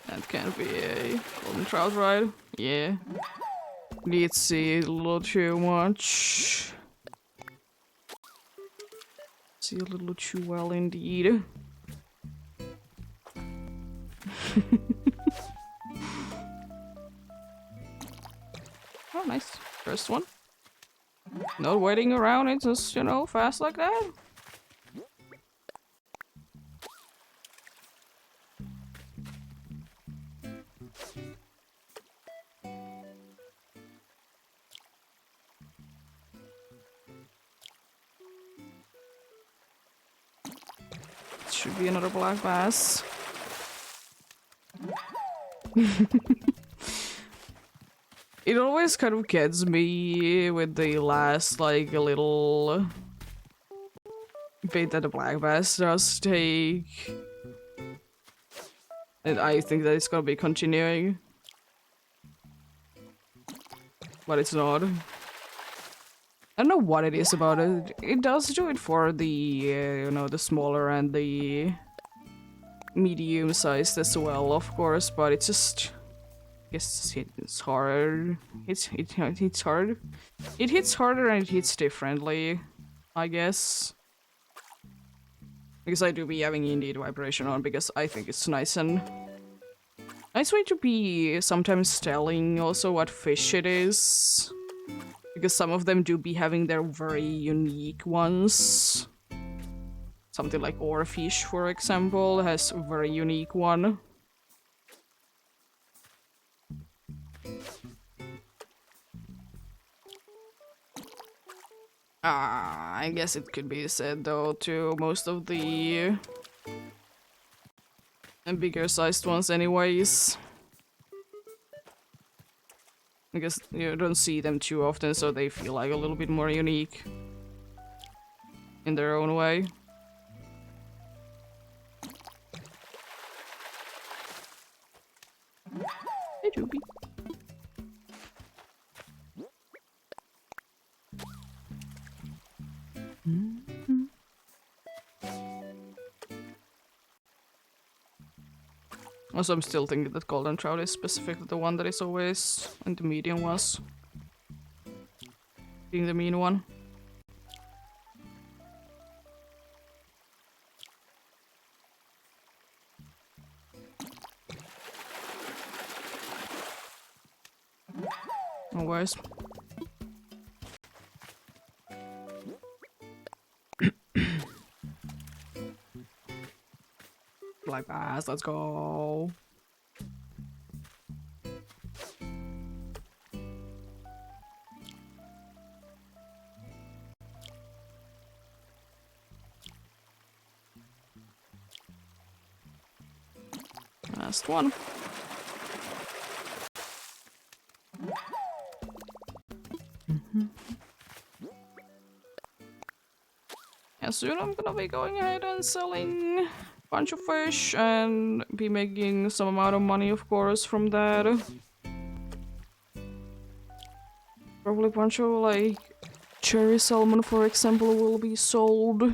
That can't be a golden trout, right? Yeah. Let's see a little too much. See a little too well indeed. Oh, nice. First one. Not waiting around, it's just, you know, fast like that. Should be another black bass. It always kind of gets me with the last, like, a little bait that the black bass does take. And I think that it's gonna be continuing. But it's not. I don't know what it is about it. It does do it for the, you know, the smaller and the medium-sized as well, of course, but it's just... I guess it's hard. It hits hard. It hits harder and it hits differently, I guess. Because I do be having indeed vibration on because I think it's nice and... Nice way to be sometimes telling also what fish it is. Because some of them do be having their very unique ones. Something like oarfish, for example, has a very unique one. I guess it could be said though to most of the bigger sized ones anyways. Because you don't see them too often, so they feel like a little bit more unique in their own way. Hey, Joopy. Also, I'm still thinking that golden trout is specifically the one that is always in the medium ones. Being the mean one. Always. Black bass, let's go. Last one. Yeah, soon I'm gonna be going ahead and selling bunch of fish and be making some amount of money, of course, from that. Probably a bunch of like cherry salmon, for example, will be sold.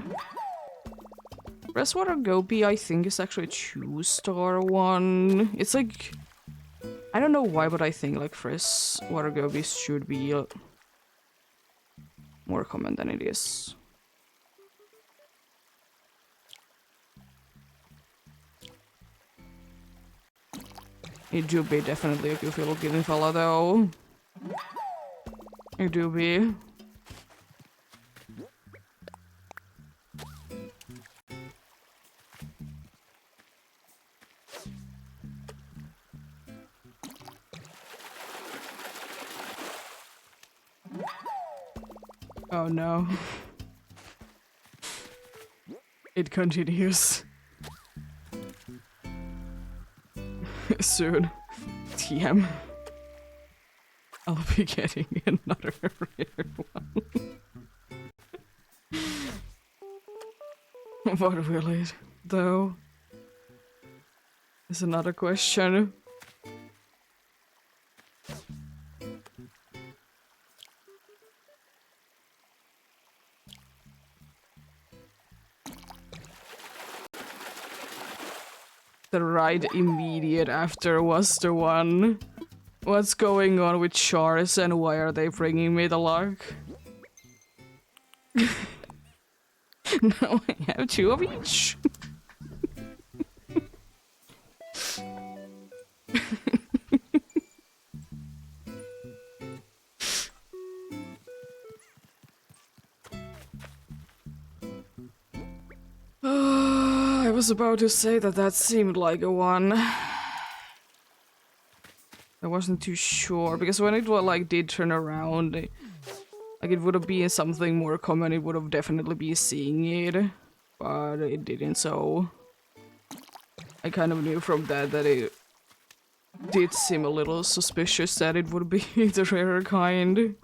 Freshwater goby, I think, is actually a 2-star one. It's like, I don't know why, but I think like freshwater gobies should be more common than it is. It do be definitely a goofy looking fella though. It do be. Oh no. It continues. Soon. TM. I'll be getting another rare one. What will it, though? Is another question. The right immediate after was the one. What's going on with shards and why are they bringing me the luck? Now I have 2 of each. I was about to say that seemed like a one. I wasn't too sure because when it did turn around, like it would have been something more common. It would have definitely been seeing it, but it didn't. So I kind of knew from that it did seem a little suspicious that it would be the rarer kind.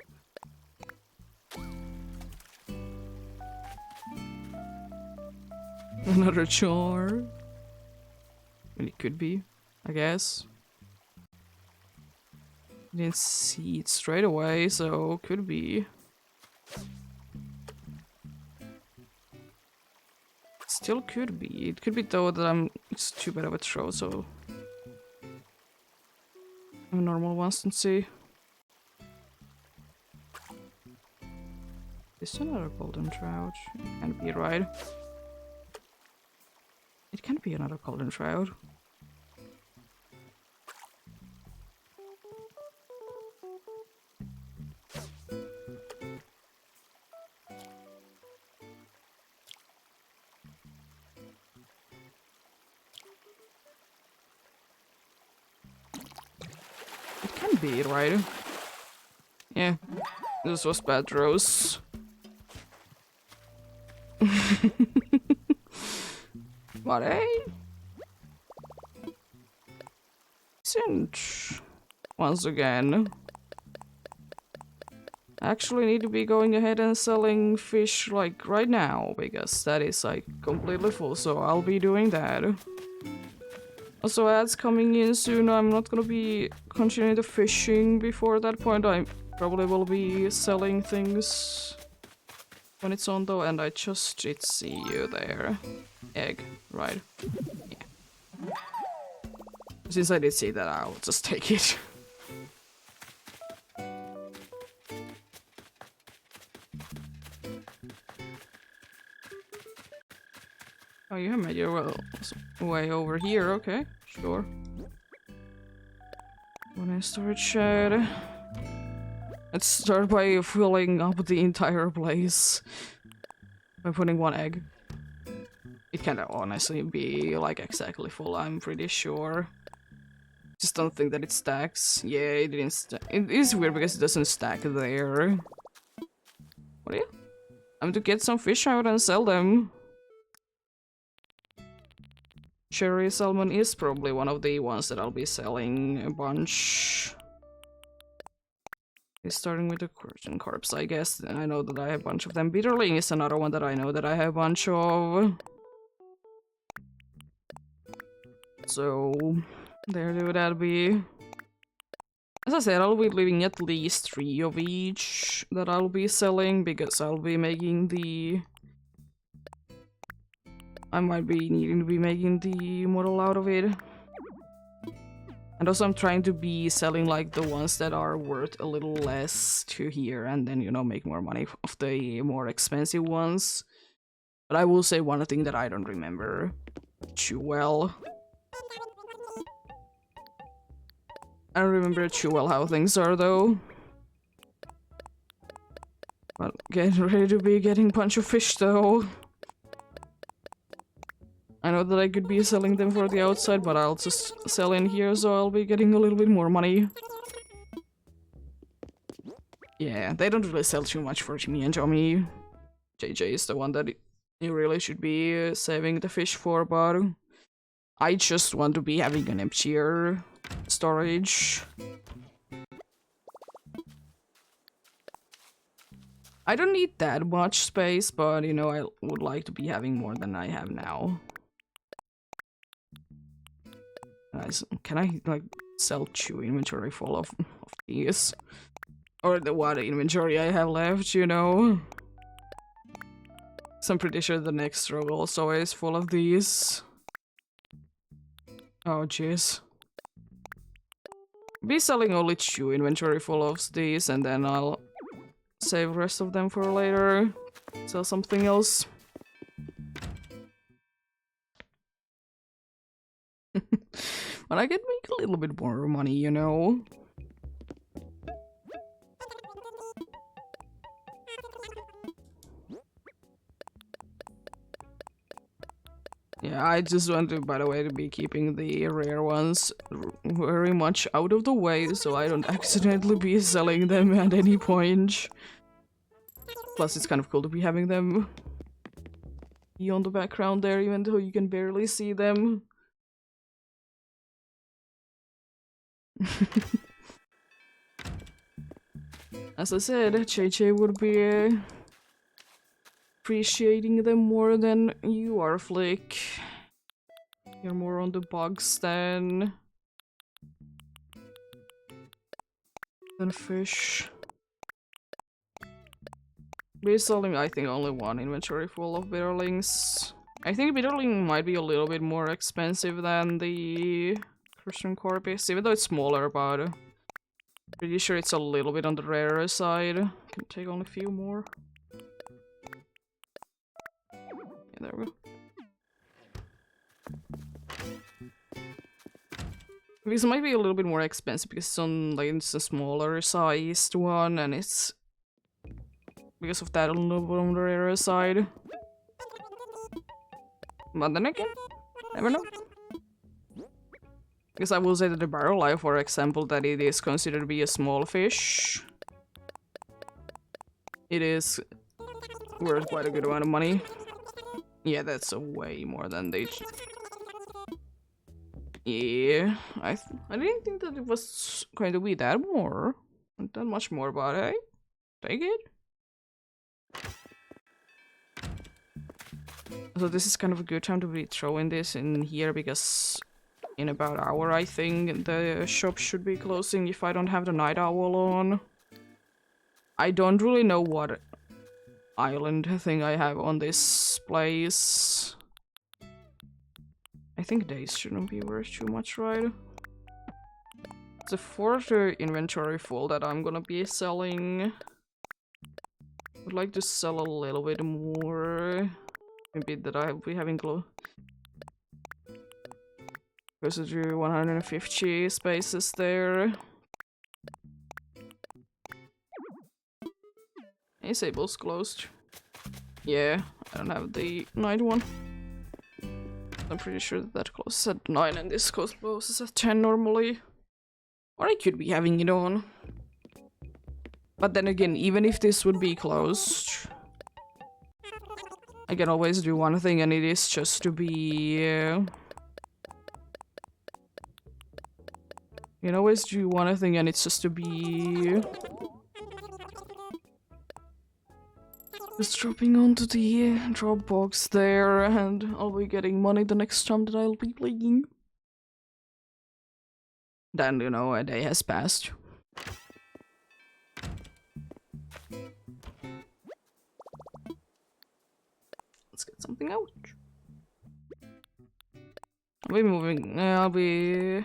Another char. I mean, it could be, I guess. Didn't see it straight away, so could be. Still could be. It could be though that it's too bad of a throw, so a normal ones and see. Is another golden trout? It can't be right. It can't be another golden trout. It can be, right? Yeah, this was bad throws. But hey, cinch once again. I actually need to be going ahead and selling fish like right now because that is like completely full, so I'll be doing that. Also, ads coming in soon. I'm not gonna be continuing the fishing before that point. I probably will be selling things when it's on though, and I just did see you there. Egg, right? Yeah. Since I did see that, I'll just take it. Oh, you have made your way over here, okay, sure. One in storage shed. Let's start by filling up the entire place by putting 1 egg. It can honestly be like exactly full, I'm pretty sure. Just don't think that it stacks. Yeah, it didn't stack. It is weird because it doesn't stack there. What are you? I'm to get some fish out and sell them. Cherry salmon is probably one of the ones that I'll be selling a bunch. It's starting with the curtain carps, I guess. And I know that I have a bunch of them. Bitterling is another one that I know that I have a bunch of. So, there would that be. As I said, I'll be leaving at least 3 of each that I'll be selling because I'll be making the... I might be needing to be making the model out of it. And also I'm trying to be selling like the ones that are worth a little less to here and then, you know, make more money of the more expensive ones. But I will say one thing that I don't remember too well. I don't remember too well how things are though. But getting ready to be getting a bunch of fish though. I know that I could be selling them for the outside, but I'll just sell in here, so I'll be getting a little bit more money. Yeah, they don't really sell too much for me and Tommy. JJ is the one that you really should be saving the fish for, but I just want to be having an emptier storage. I don't need that much space, but you know, I would like to be having more than I have now. Can I like sell chew inventory full of these? Or the what inventory I have left, you know? So I'm pretty sure the next row also is full of these. Oh jeez. Be selling only chew inventory full of these, and then I'll save the rest of them for later. Sell something else. But I can make a little bit more money, you know? Yeah, I just want to, by the way, to be keeping the rare ones very much out of the way, so I don't accidentally be selling them at any point. Plus, it's kind of cool to be having them be on the background there, even though you can barely see them. As I said, JJ would be appreciating them more than you are, Flick. You're more on the bugs than fish. We're selling, I think, only one inventory full of bitterlings. I think bitterling might be a little bit more expensive than the Christian Corpus, even though it's smaller, but pretty sure it's a little bit on the rarer side. Can take only a few more. Yeah, there we go. Because it might be a little bit more expensive because it's on, like, it's a smaller sized one, and it's because of that a little bit on the rarer side. But then again, never know. Because I will say that the barrel life, for example, that it is considered to be a small fish. It is worth quite a good amount of money. Yeah, that's a way more than they... Yeah, I didn't think that it was going to be that much more, but hey, take it. So this is kind of a good time to be throwing this in here, because in about an hour, I think, the shop should be closing if I don't have the night owl on. I don't really know what island thing I have on this place. I think days shouldn't be worth too much, right? It's a fourth inventory full that I'm gonna be selling. Would like to sell a little bit more. Maybe that I'll be having close to 150 spaces there. Disable's closed. Yeah, I don't have the night one. I'm pretty sure that closes at 9 and this closes at 10 normally. Or I could be having it on. But then again, even if this would be closed, I can always do one thing, and it is just to be... You can always do one thing, and it's just to be... just dropping onto the drop box there, and I'll be getting money the next time that I'll be playing. Then, you know, a day has passed. Let's get something out. I'll be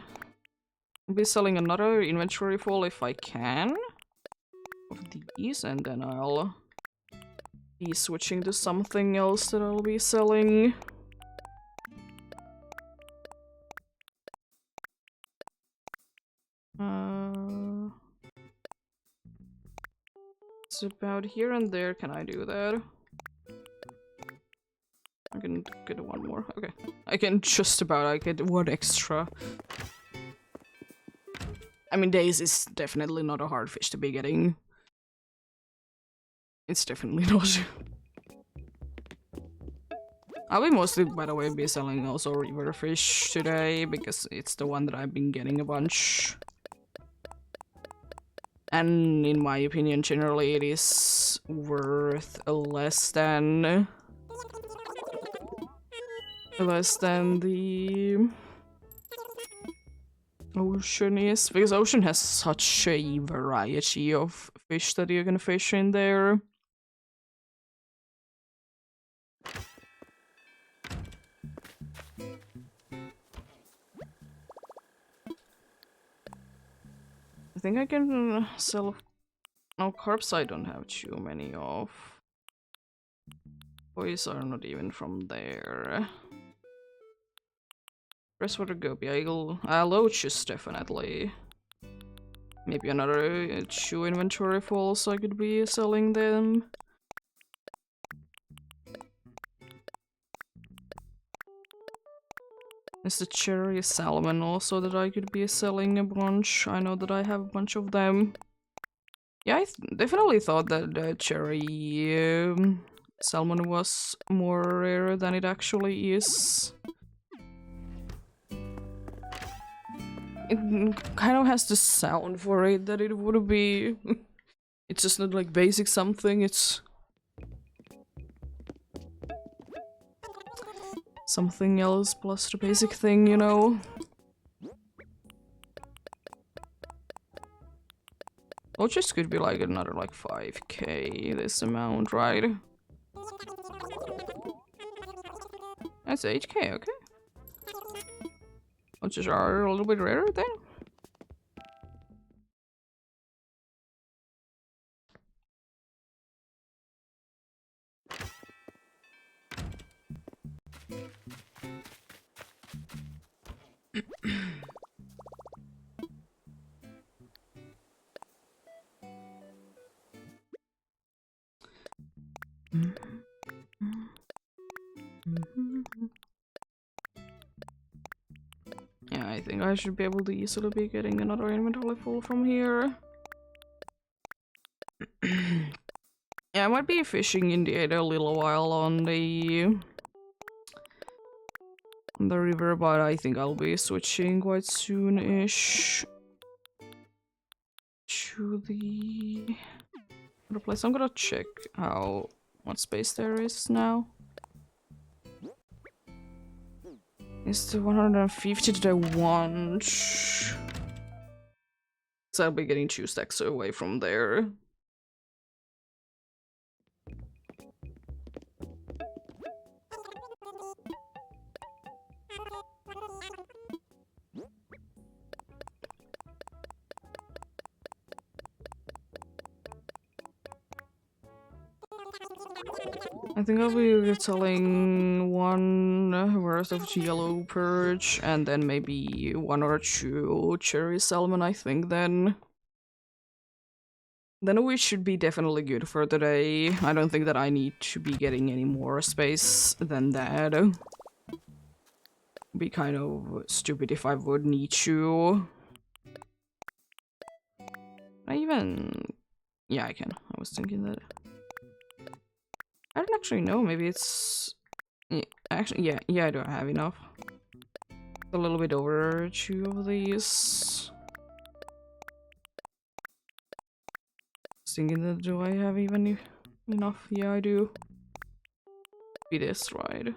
selling another inventory full if I can of these, and then I'll be switching to something else that I'll be selling. It's about here and there. Can I do that? I can get one more. Okay. I can just about I get one extra. I mean, days is definitely not a hard fish to be getting. It's definitely not. I'll be mostly, by the way, be selling also river fish today, because it's the one that I've been getting a bunch. And in my opinion, generally it is worth less than the ocean is, because ocean has such a variety of fish that you can fish in there. I think I can sell. No, carps I don't have too many of. Boys are not even from there. Freshwater guppy, loaches definitely. Maybe another 2 inventory falls I could be selling them. There's the cherry salmon also that I could be selling a bunch. I know that I have a bunch of them. Yeah, I definitely thought that the cherry salmon was more rare than it actually is. It kind of has the sound for it that it would be. It's just not like basic something, it's something else plus the basic thing, you know? Or just could be like another like 5k this amount, right? That's 8k, okay. Which are a little bit rarer then. Yeah, I think I should be able to easily be getting another inventory full from here. Yeah, I might be fishing in the Ada a little while on the river, but I think I'll be switching quite soon-ish to the other place. I'm gonna check what space there is now. It's the 150 that I want. So I'll be getting 2 stacks away from there. I think I'll be selling 1 worth of yellow perch and then maybe 1 or 2 cherry salmon, I think then. Then we should be definitely good for today. I don't think that I need to be getting any more space than that. It'd be kind of stupid if I would need to. Yeah, I can. I was thinking that. I don't actually know, maybe it's... Yeah, actually, yeah, I don't have enough. A little bit over 2 of these. Thinking that, do I have even enough? Yeah, I do. It is, right?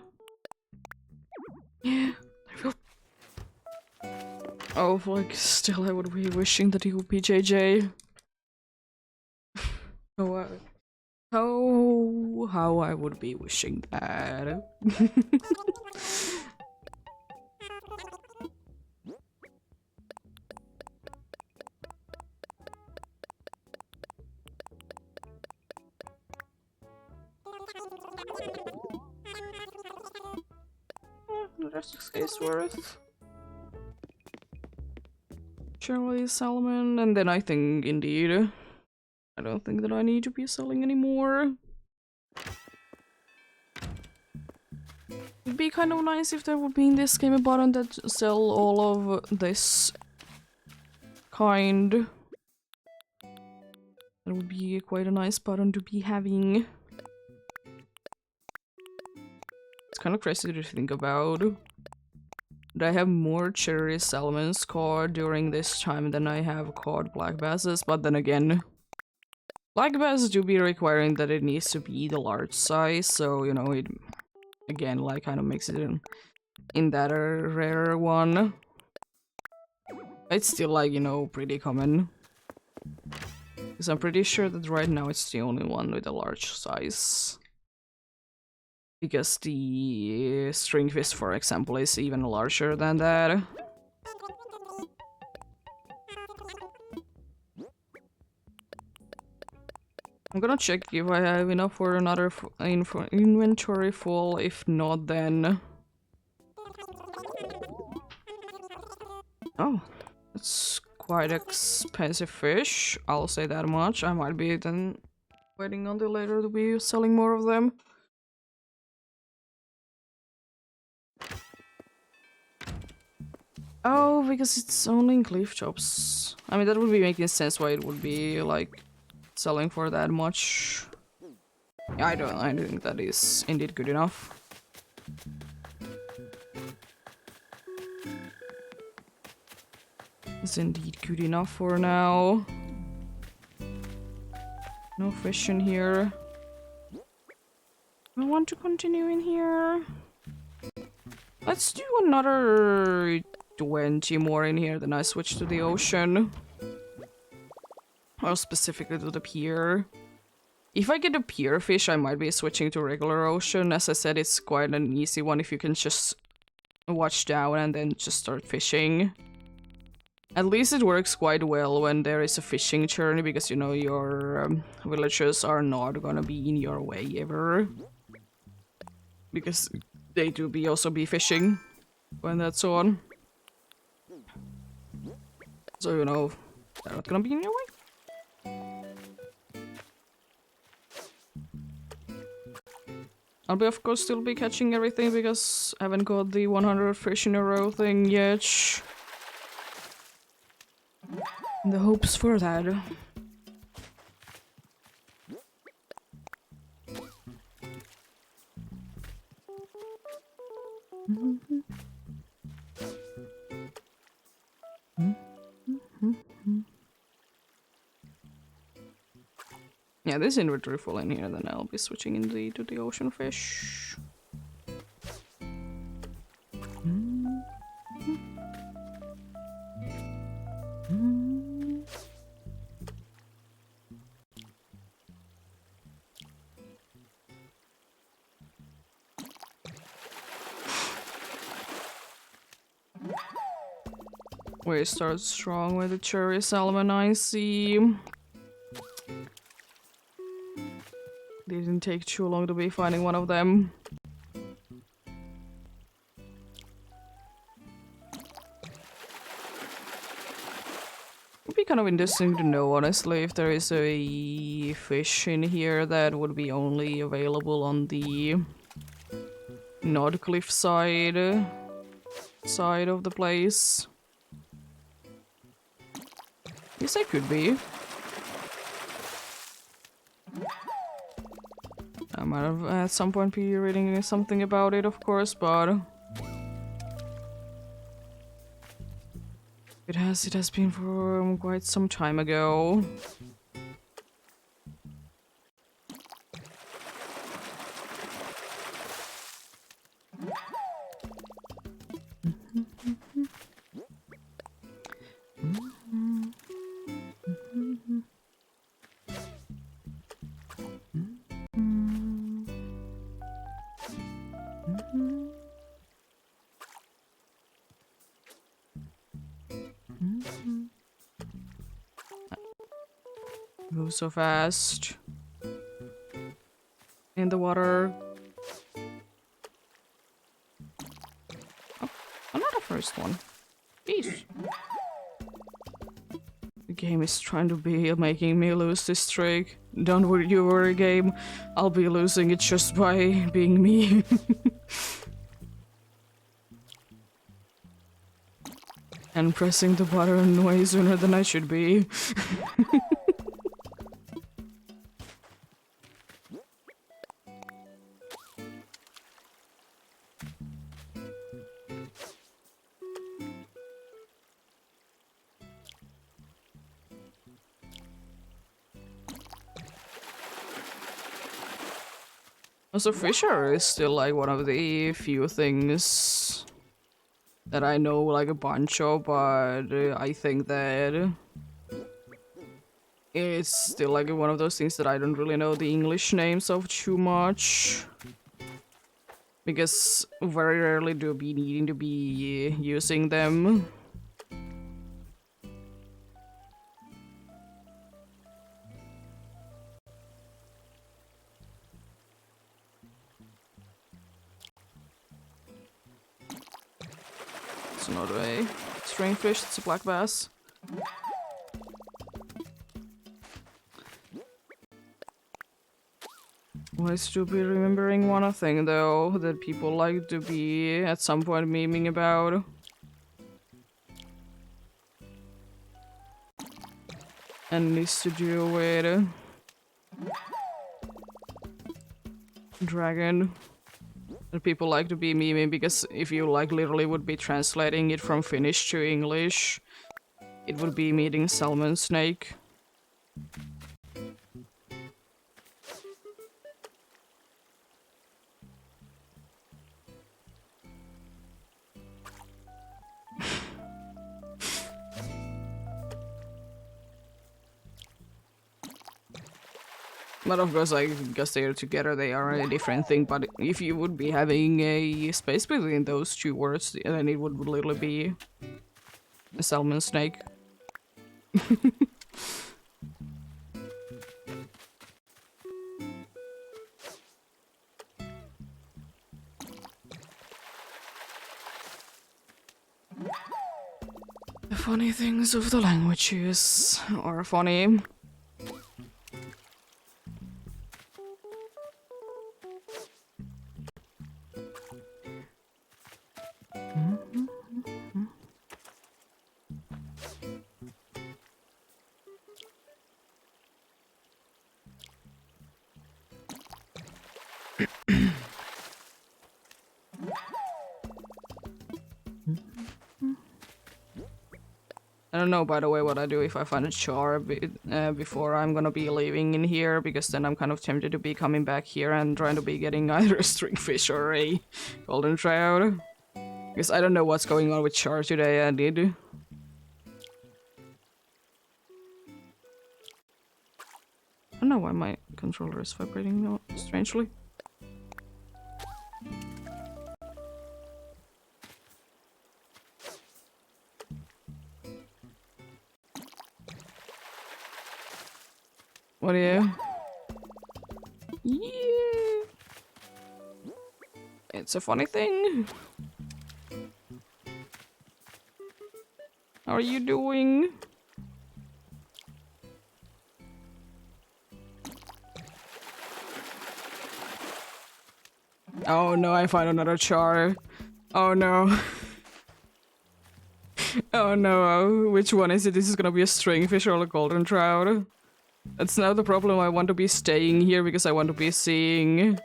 Yeah, there we go. Oh, like, still I would be wishing that he would be JJ. Oh, how I would be wishing that. That's 6k's worth. Charlie Salmon, and then I think indeed I don't think that I need to be selling anymore. It'd be kind of nice if there would be in this game a button that sell all of this kind. That would be quite a nice button to be having. It's kind of crazy to think about. I have more cherry salmons caught during this time than I have caught black basses, but then again, black bass do be requiring that it needs to be the large size, so you know it again like kind of makes it in that a rarer one. It's still like, you know, pretty common. Because I'm pretty sure that right now it's the only one with a large size. Because the stringfish, for example, is even larger than that. I'm gonna check if I have enough for another inventory full. If not, then... Oh, that's quite expensive fish. I'll say that much. I might be then waiting until later to be selling more of them. Oh, because it's only in cliff tops. I mean, that would be making sense why it would be, like, selling for that much. Yeah, I think that is indeed good enough. It's indeed good enough for now. No fish in here. I want to continue in here. Let's do another 20 more in here, then I switch to the ocean. Or specifically to the pier. If I get a pier fish, I might be switching to regular ocean. As I said, it's quite an easy one if you can just watch down and then just start fishing. At least it works quite well when there is a fishing journey, because you know your villagers are not gonna be in your way ever. Because they do also be fishing when that's on. So you know, they're not gonna be in your way. I'll be of course still be catching everything because I haven't got the 100 fish in a row thing yet. In the hopes for that. Yeah, this inventory full in here, then I'll be switching to the ocean fish. We start strong with the cherry salmon, I see. Didn't take too long to be finding one of them. Would be kind of interesting to know, honestly, if there is a fish in here that would be only available on the not cliff side of the place. Yes, I could be. I might have at some point be reading something about it, of course, but it has been for quite some time ago. Move so fast. In the water. Oh, another first one. Jeez. The game is trying to be making me lose this streak. Don't worry, game. I'll be losing it just by being me. And pressing the button way sooner than I should be. Also, Fisher is still like one of the few things that I know like a bunch of, but I think that it's still like one of those things that I don't really know the English names of too much. Because very rarely do be needing to be using them. It's not a string fish, it's a black bass. Always to be remembering one thing though, that people like to be at some point memeing about. And needs to do with dragon. That people like to be memeing because if you like literally would be translating it from Finnish to English, it would be meeting salmon snake. But of course, like, because they're together, they are a different thing. But if you would be having a space between those two words, then it would literally be a salmon snake. The funny things of the languages are funny. I don't know, by the way, what I do if I find a char before I'm gonna be leaving in here, because then I'm kind of tempted to be coming back here and trying to be getting either a stringfish or a golden trout. Because I don't know what's going on with char today, I did. I don't know why my controller is vibrating strangely. What are you? Yeah. It's a funny thing. How are you doing? Oh no, I found another char. Oh no. Oh no, which one is it? This is gonna be a stringfish or a golden trout. That's now the problem. I want to be staying here because I want to be seeing.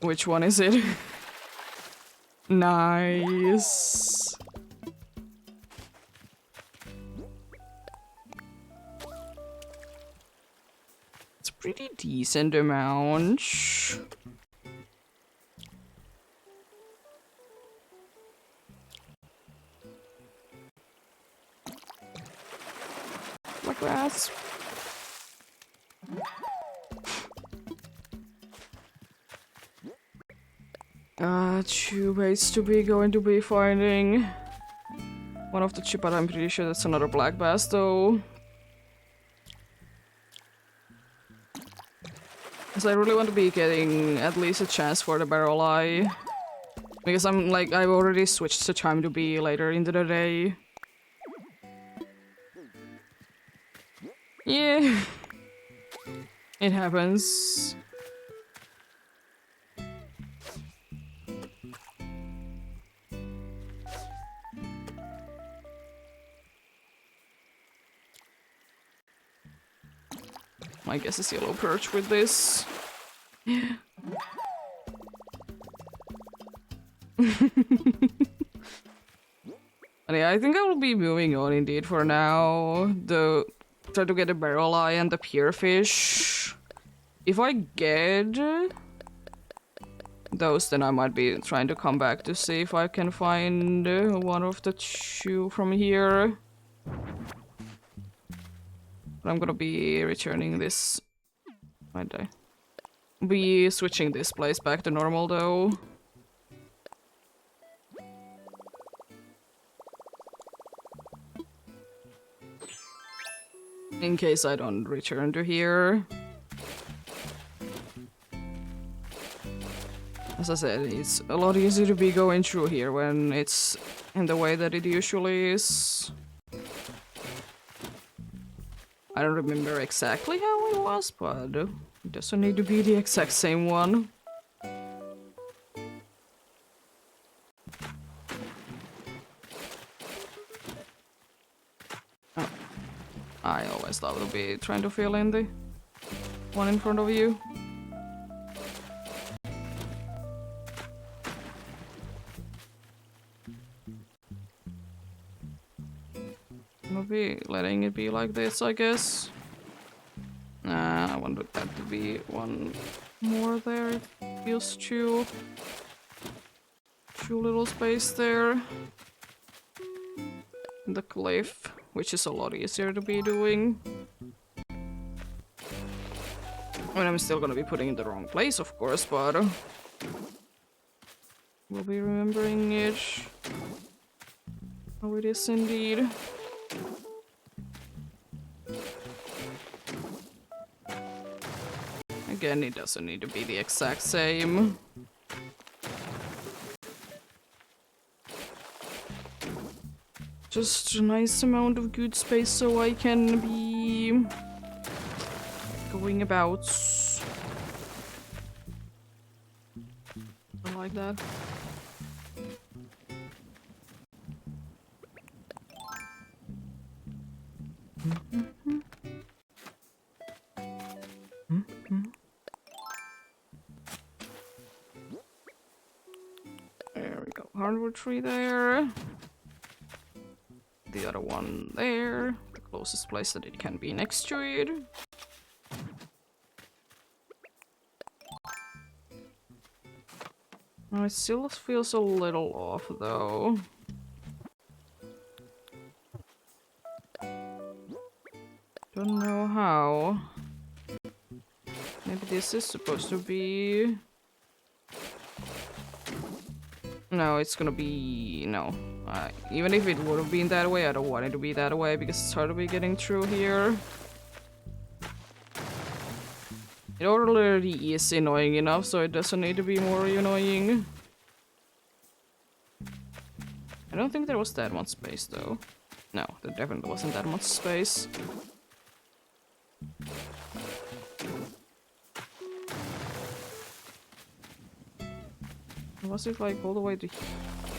Which one is it? Nice. It's a pretty decent amount. Like that. Two ways to be going to be finding. One of the two, but I'm pretty sure that's another black bass though. Because I really want to be getting at least a chance for the barrel eye. Because I'm like, I've already switched the time to be later into the day. Yeah. It happens. I guess it's yellow perch with this. Yeah. Yeah, I think I will be moving on indeed for now. The try to get a barrel eye and the pure fish. If I get those, then I might be trying to come back to see if I can find one of the two from here. But I'm gonna be returning this. Might I? Be switching this place back to normal though. In case I don't return to here. As I said, it's a lot easier to be going through here when it's in the way that it usually is. I don't remember exactly how it was, but it doesn't need to be the exact same one. Oh. I always thought it would be trying to fill in the one in front of you. I'll be letting it be like this, I guess. Nah, I wanted that to be one more there. It feels too little space there. The cliff, which is a lot easier to be doing. I mean, I'm still gonna be putting it in the wrong place, of course, but we'll be remembering it. Oh, it is indeed. Again, it doesn't need to be the exact same. Just a nice amount of good space so I can be going about. I like that. There we go. Hardwood tree there. The other one there. The closest place that it can be next to it. Oh, it still feels a little off though. Don't know how. Maybe this is supposed to be... No, it's gonna be... no. Even if it would have been that way, I don't want it to be that way because it's hard to be getting through here. It already is annoying enough, so it doesn't need to be more annoying. I don't think there was that much space though. No, there definitely wasn't that much space. Was it like all the way to here?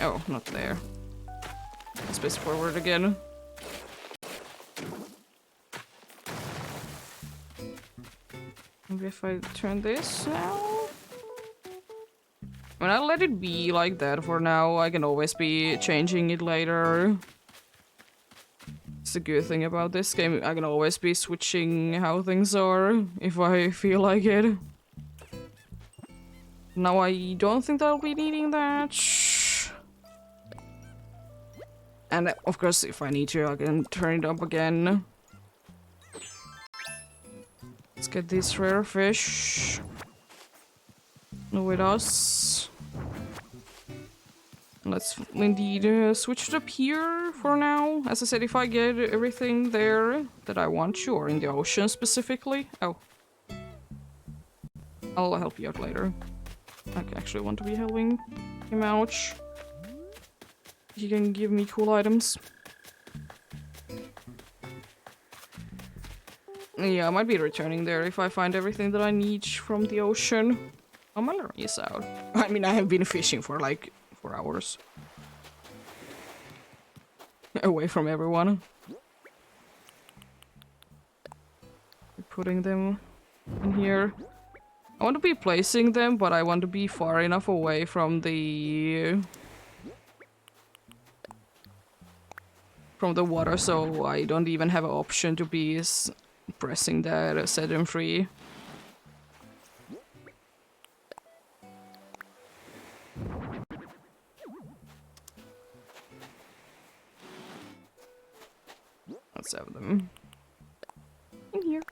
Oh, not there. Space forward again. Maybe if I turn this now? When I let it be like that for now, I can always be changing it later. It's the good thing about this game, I can always be switching how things are if I feel like it. Now I don't think that I'll be needing that. And of course, if I need to, I can turn it up again. Let's get this rare fish with us. Let's indeed switch it up here for now. As I said, if I get everything there that I want to, or in the ocean specifically. Oh. I'll help you out later. I actually want to be helping him out. He can give me cool items. Yeah, I might be returning there if I find everything that I need from the ocean. Oh, my alarm is out. I mean, I have been fishing for like 4 hours. Away from everyone. Putting them in here. I want to be placing them, but I want to be far enough away from the... from the water, so I don't even have an option to be pressing that set them free. Let's have them in here.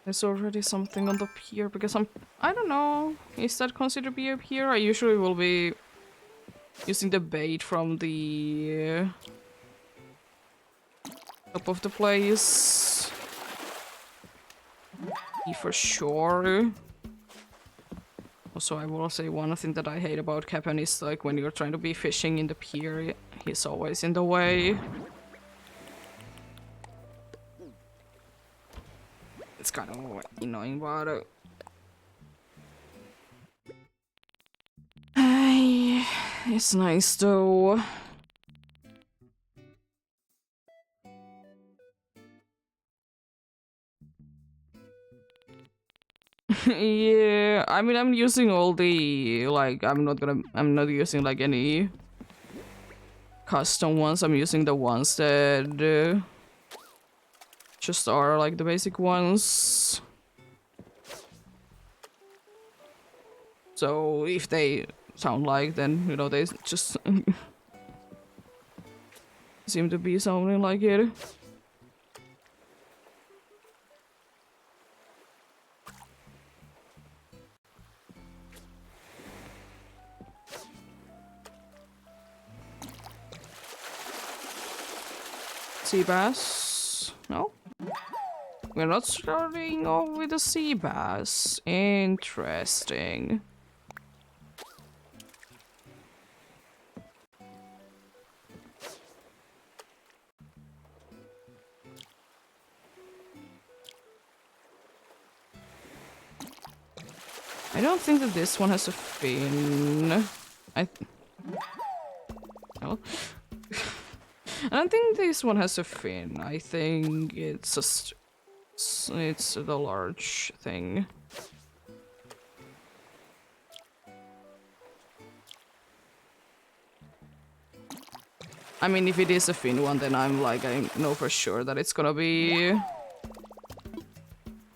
There's already something on the pier because I don't know, is that considered be a pier? I usually will be using the bait from the top of the place. For sure. Also, I will say one thing that I hate about Captain is like when you're trying to be fishing in the pier, he's always in the way. It's kind of annoying, but it's nice though. Yeah, I mean, I'm using all the, like, I'm not using, like, any custom ones. I'm using the ones that just are, like, the basic ones. So, if they sound like, then, you know, they just seem to be sounding like it. Sea bass? No? We're not starting off with a sea bass. Interesting. I don't think that this one has a fin. Well, I don't think this one has a fin. I think it's just it's the large thing. I mean, if it is a fin one, then I know for sure that it's gonna be,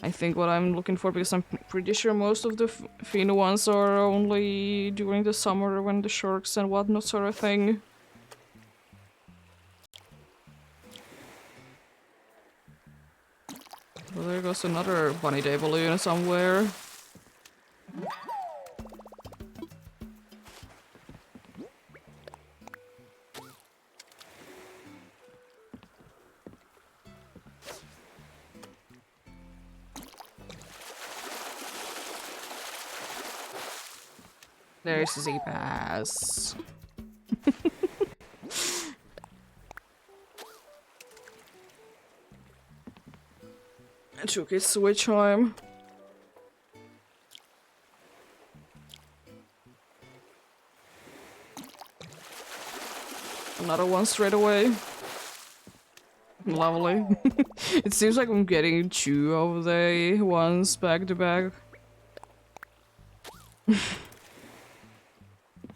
I think, what I'm looking for, because I'm pretty sure most of the fin ones are only during the summer when the sharks and whatnot sort of thing. Well, there goes another bunny day balloon somewhere. There's the bass. I took his switch home. Another one straight away. Lovely. It seems like I'm getting 2 of the ones back to back.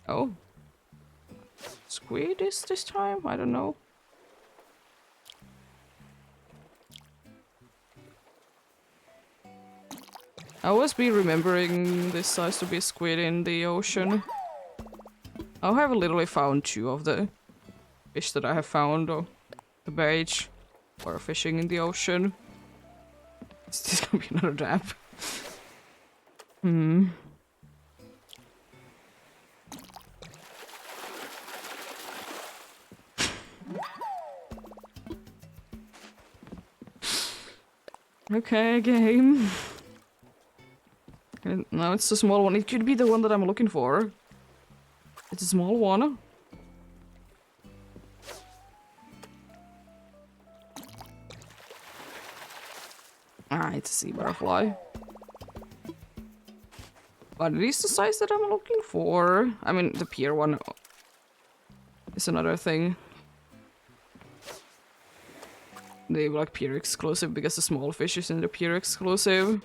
Oh. Squid is this time? I don't know. I always be remembering this size to be squid in the ocean. I have literally found 2 of the fish that I have found on the beach or fishing in the ocean. Is this gonna be another dab? Okay, game. No, it's the small one. It could be the one that I'm looking for. It's a small one. Ah, it's a sea butterfly. But it is the size that I'm looking for. I mean, the pier one is another thing. They like pier exclusive because the small fish is in the pier exclusive.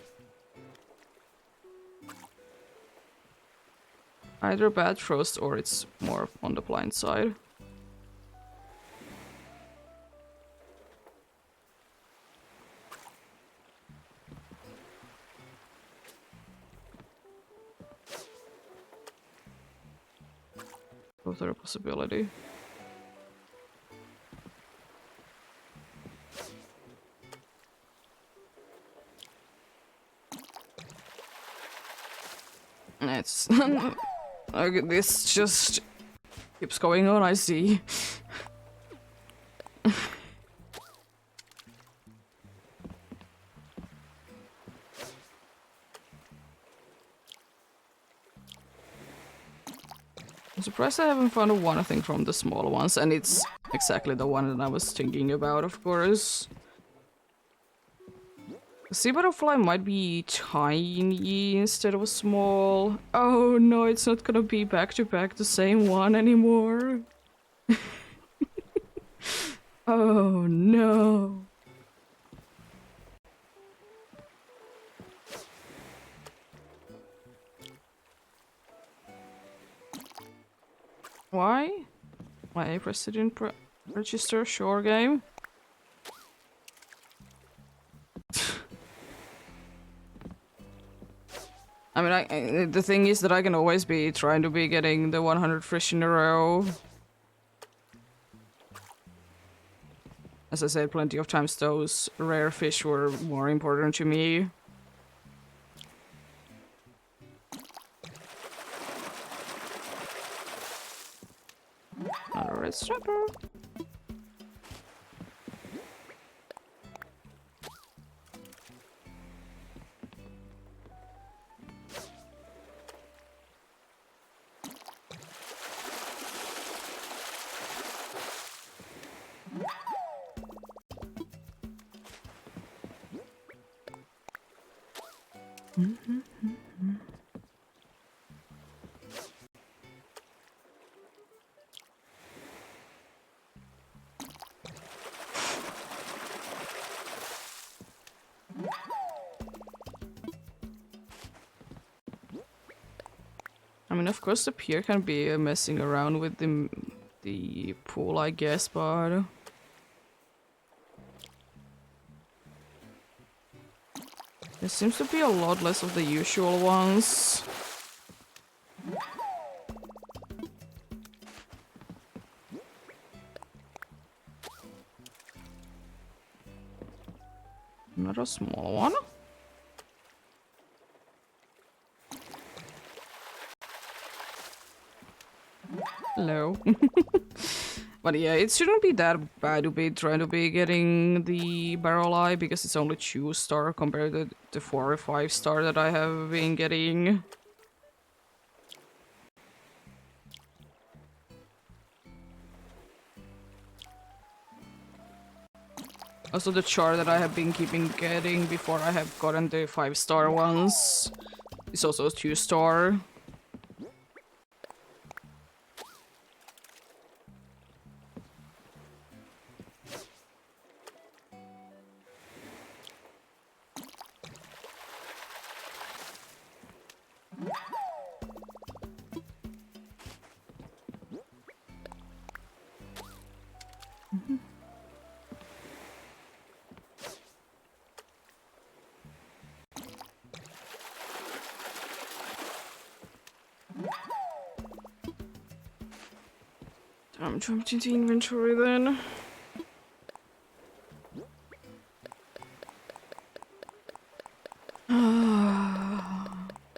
Either bad frost or it's more on the blind side. Both are a possibility. It's okay, this just keeps going on, I see. I'm surprised I haven't found one thing from the small ones, and it's exactly the one that I was thinking about, of course. The sea butterfly might be tiny instead of small. Oh no, it's not gonna be back to back the same one anymore. Oh no. Why? My press didn't register shore game. I mean, the thing is that I can always be trying to be getting the 100 fish in a row. As I said, plenty of times those rare fish were more important to me. Not a red strapper. I mean, of course the pier can be messing around with the pool, I guess, but... There seems to be a lot less of the usual ones. Not a small one. Hello. But yeah, it shouldn't be that bad to be trying to be getting the barrel eye because it's only 2-star compared to the 4 or 5-star that I have been getting. Also, the char that I have been keeping getting before I have gotten the 5-star ones is also 2-star. I'm jumped into inventory then.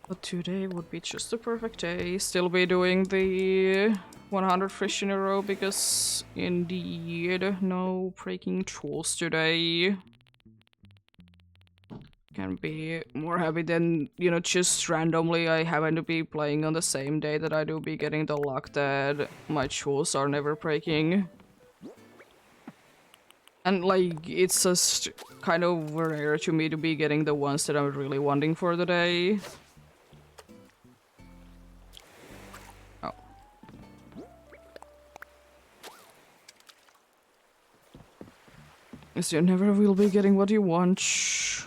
But today would be just the perfect day. Still be doing the 100 fish in a row because indeed no breaking tools today. Can be more happy than, you know, just randomly I happen to be playing on the same day that I do be getting the luck that my tools are never breaking. And like, it's just kind of rare to me to be getting the ones that I'm really wanting for the day. Oh. Yes, you never will be getting what you want. Shh.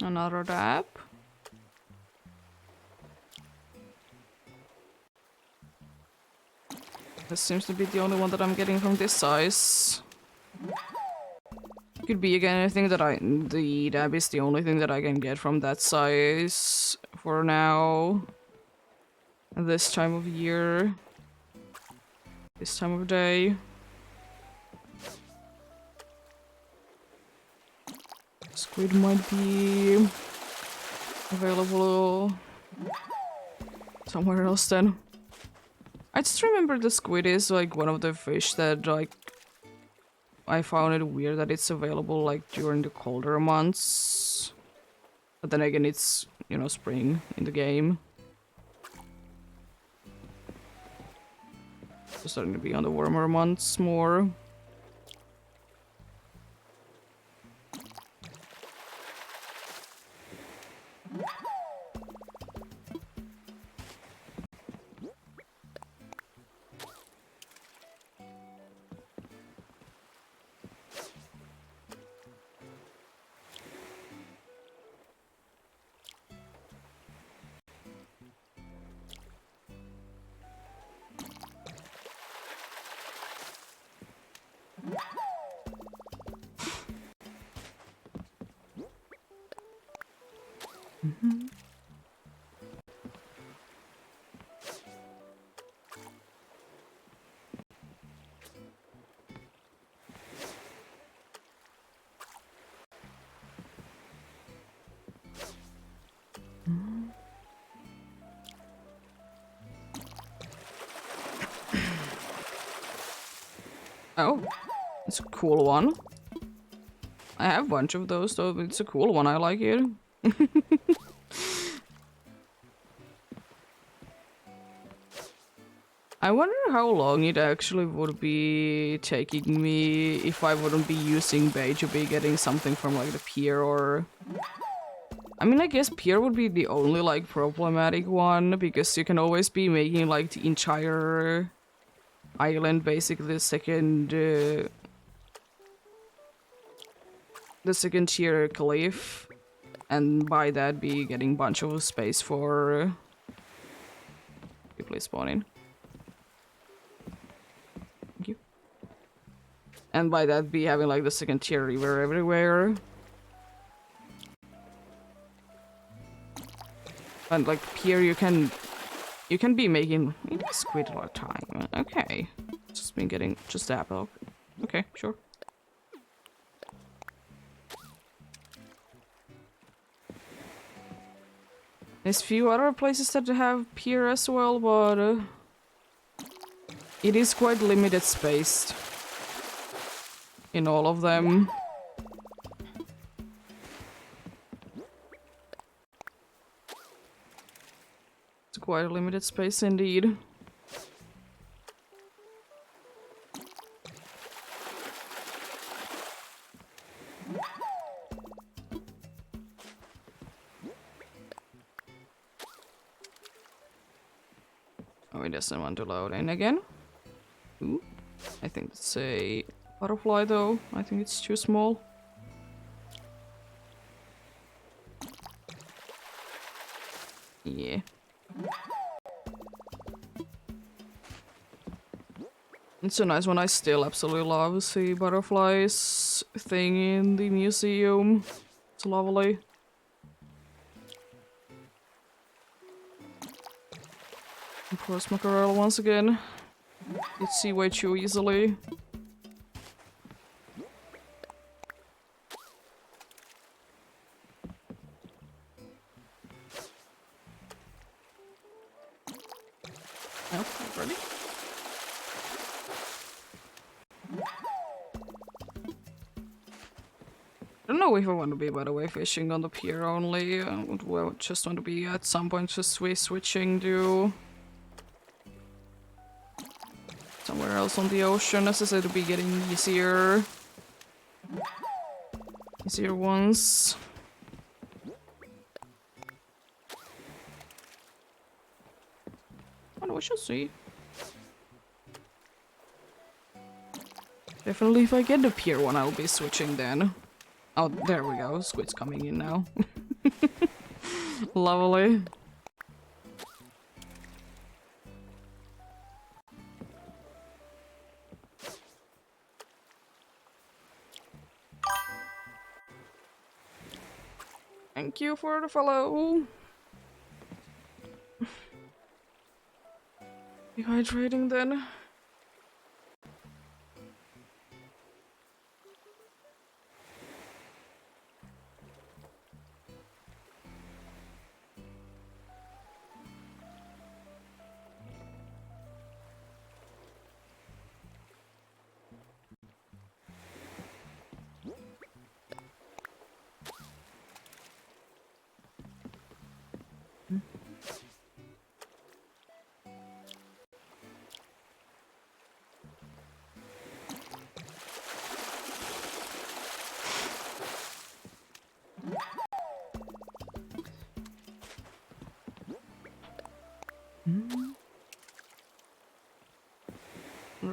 Another dab. This seems to be the only one that I'm getting from this size. Could be again anything that the dab is the only thing that I can get from that size for now. This time of year. This time of day. Squid might be available somewhere else then. I just remember the squid is like one of the fish that like I found it weird that it's available like during the colder months. But then again it's, you know, spring in the game. It's starting to be on the warmer months more. Oh, it's a cool one. I have a bunch of those though, but it's a cool one, I like it. I wonder how long it actually would be taking me if I wouldn't be using bait to be getting something from like the pier or... I mean, I guess pier would be the only like problematic one because you can always be making like the entire island basically the second tier cliff, and by that be getting bunch of space for people spawning. Thank you. And by that be having like the second tier river everywhere. And like here you can be making maybe squid a lot of time. Okay. Just been getting just that block. Okay, sure. There's few other places that have pier as well, but it is quite limited spaced in all of them. It's quite a limited space indeed. Oh, it doesn't want to load in again. Ooh, I think it's a butterfly though. I think it's too small. Yeah. It's so nice when I still absolutely love the butterflies thing in the museum. It's lovely. Of course, mackerel once again. It's see way too easily. Oh, ready? I don't know if I want to be, by the way, fishing on the pier only. I would just want to be at some point just switching to somewhere else on the ocean, as I said, to be getting easier ones. Oh, we shall see. Definitely if I get the pier one, I'll be switching then. Oh, there we go. Squid's coming in now. Lovely. Thank you for the follow. Dehydrating then.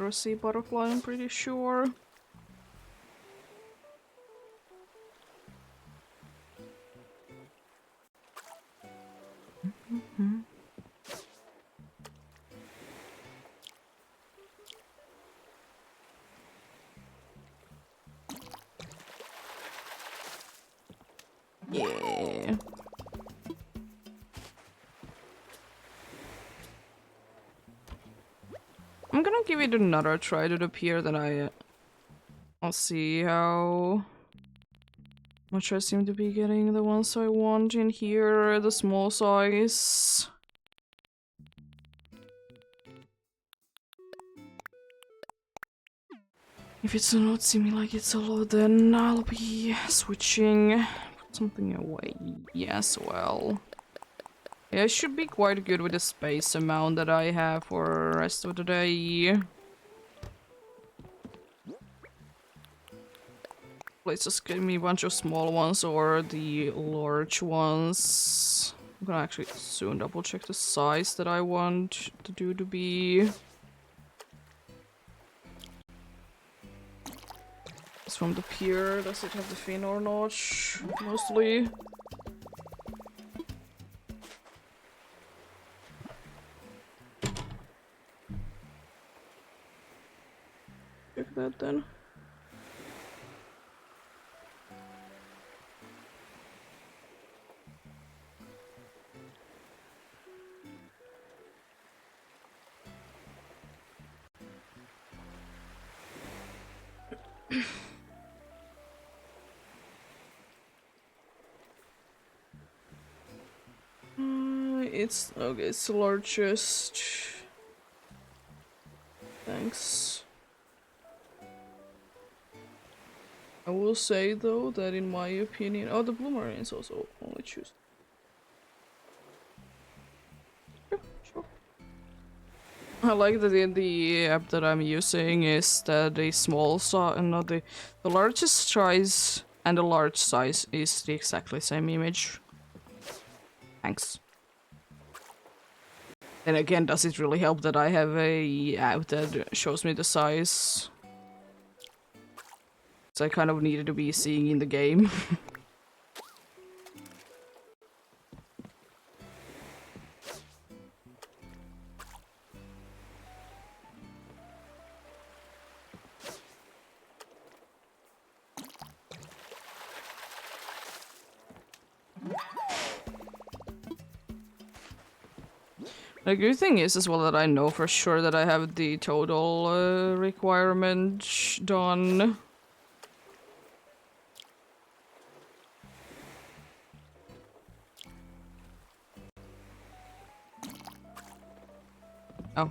Sea butterfly, I'm pretty sure. Yeah. I'm gonna give it another try to the pier, then I'll see how much I seem to be getting the ones I want in here, the small size. If it's not seeming like it's a lot, then I'll be switching. Put something away as well. Yeah, I should be quite good with the space amount that I have for the rest of the day. Please just give me a bunch of small ones or the large ones. I'm gonna actually soon double check the size that I want the do to be. It's from the pier. Does it have the fin or not? Mostly. Check that then. It's okay, it's the largest. Thanks. I will say though that in my opinion, oh, the blue marine is also only choose. Yeah, sure. I like that in the app that I'm using is that the small size and not the largest size and the large size is the exactly same image. Thanks. And again, does it really help that I have a app that shows me the size? So I kind of needed to be seeing in the game. The good thing is as well that I know for sure that I have the total requirement done. Oh.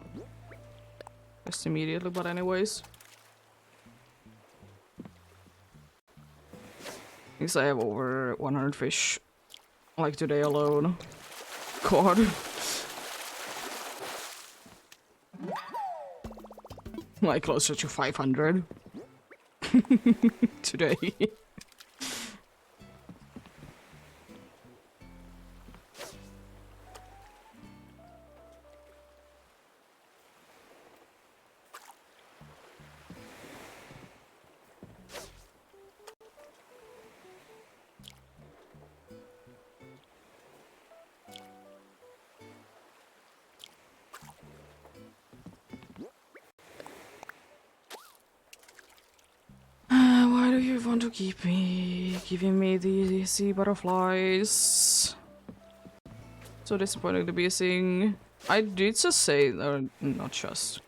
Just immediately, but anyways. Because I have over 100 fish. Like today alone. God. Like closer to 500. Today. want to keep me giving me the sea butterflies. So disappointing to be seeing. I did just say, or not just.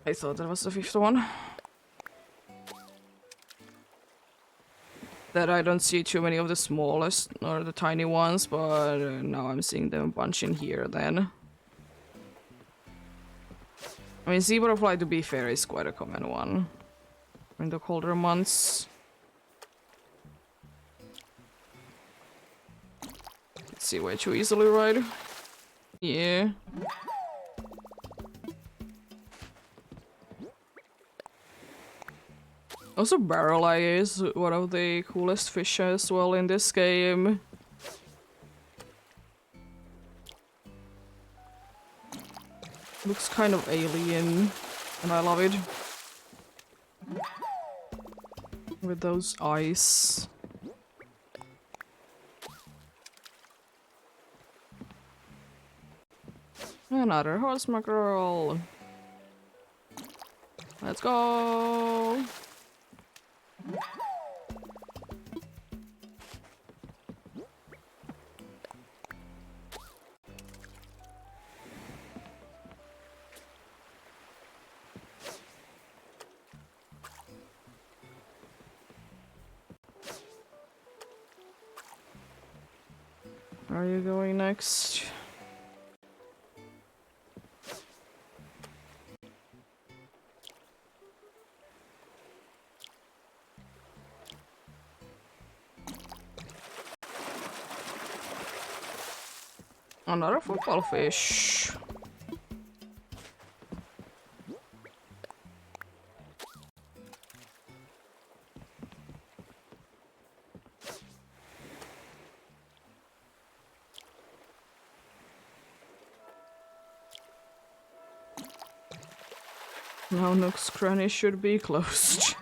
I thought that was the fifth one. That I don't see too many of the smallest or the tiny ones, but now I'm seeing them a bunch in here then. I mean, sea butterfly, to be fair, is quite a common one in the colder months. Let's see, way too easily, right? Yeah. Also, barrel eye is one of the coolest fish as well in this game. Looks kind of alien, and I love it. With those eyes. Another horse mackerel. Let's go! Where are you going next? Another football fish. Now Nook's cranny should be closed.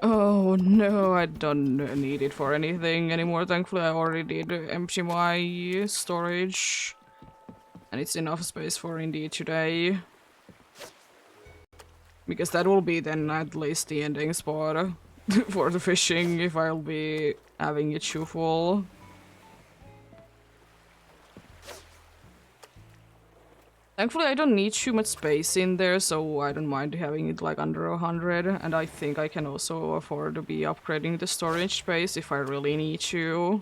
Oh no, I don't need it for anything anymore. Thankfully, I already did empty my storage. And it's enough space for Indeed today. Because that will be then at least the ending spot for the fishing if I'll be having it too full. Thankfully, I don't need too much space in there, so I don't mind having it like under 100. And I think I can also afford to be upgrading the storage space if I really need to.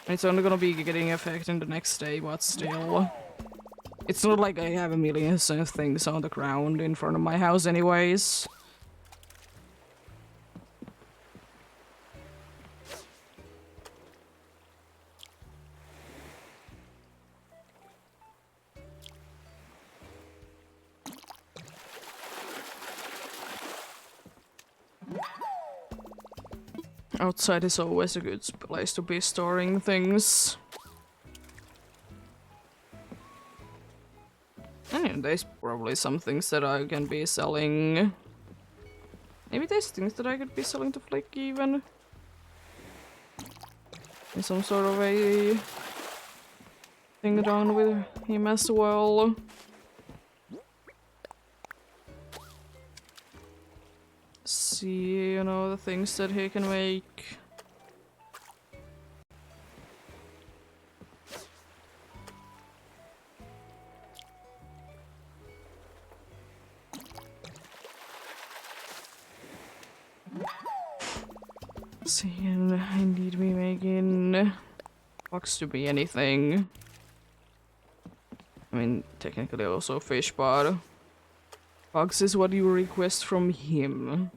It's only gonna be getting effect in the next day, but still. It's not like I have a million things on the ground in front of my house anyways. Outside is always a good place to be storing things. And there's probably some things that I can be selling. Maybe there's things that I could be selling to Flick even. In some sort of a thing done with him as well. See, you know, the things that he can make. See, I need to be making bugs to be anything. I mean, technically also fish, but bugs is what you request from him.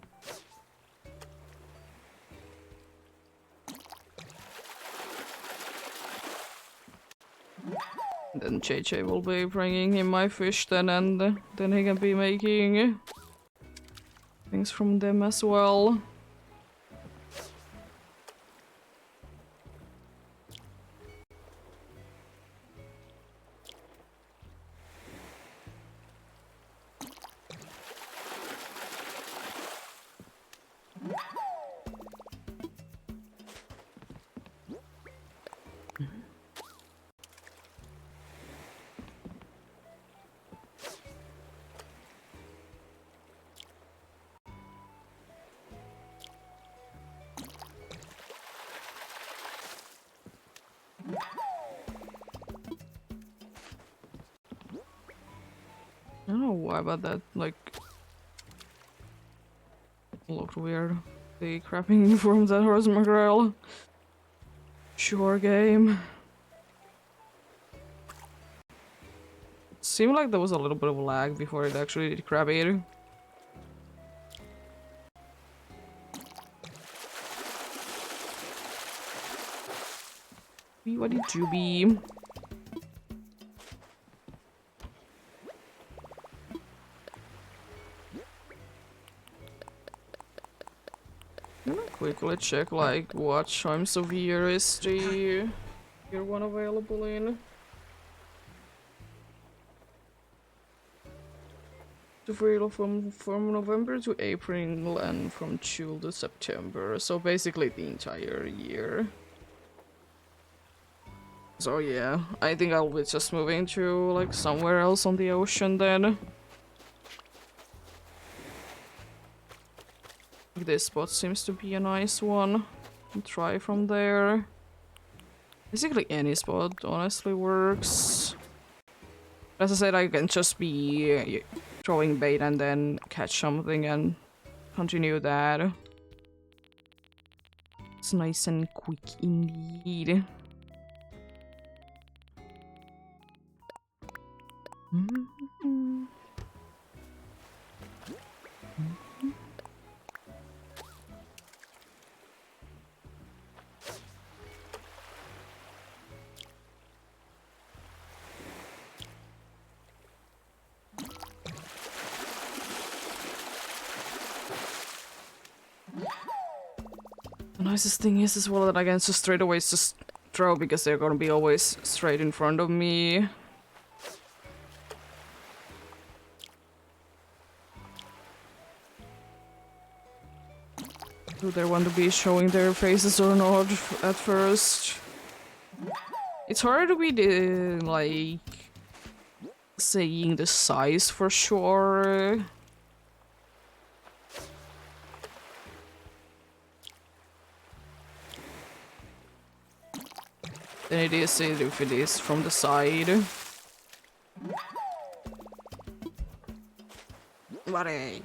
Then JJ will be bringing him my fish then, and then he can be making things from them as well. don't know why, but that like looked weird. The crapping from that horse mackerel. Sure game. It seemed like there was a little bit of lag before it actually did crab eat. What did you be? I'm gonna quickly check like what times of year is the year one available in. Available from November to April and from June to September, so basically the entire year. So yeah, I think I'll be just moving to like somewhere else on the ocean then. This spot seems to be a nice one. I'll try from there. Basically any spot honestly works. As I said, I can just be throwing bait and then catch something and continue that. It's nice and quick indeed. The nicest thing is as well that I can just straight away just throw because they're gonna be always straight in front of me. Do they want to be showing their faces or not at first? It's hard to be like saying the size for sure. Then it is if it is from the side. But hey,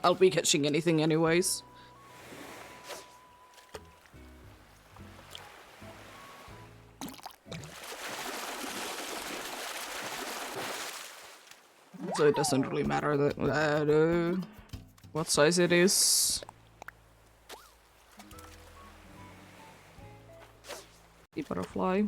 I'll be catching anything anyways. So it doesn't really matter that what size it is. The butterfly.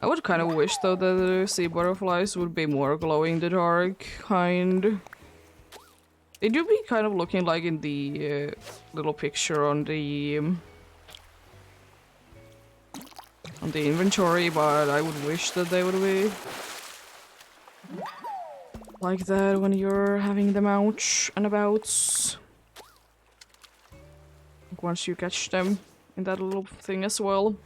I would kind of wish though that the sea butterflies would be more glow in the dark kind. They do be kind of looking like in the little picture on the inventory, but I would wish that they would be like that when you're having them out and about. Once you catch them in that little thing as well.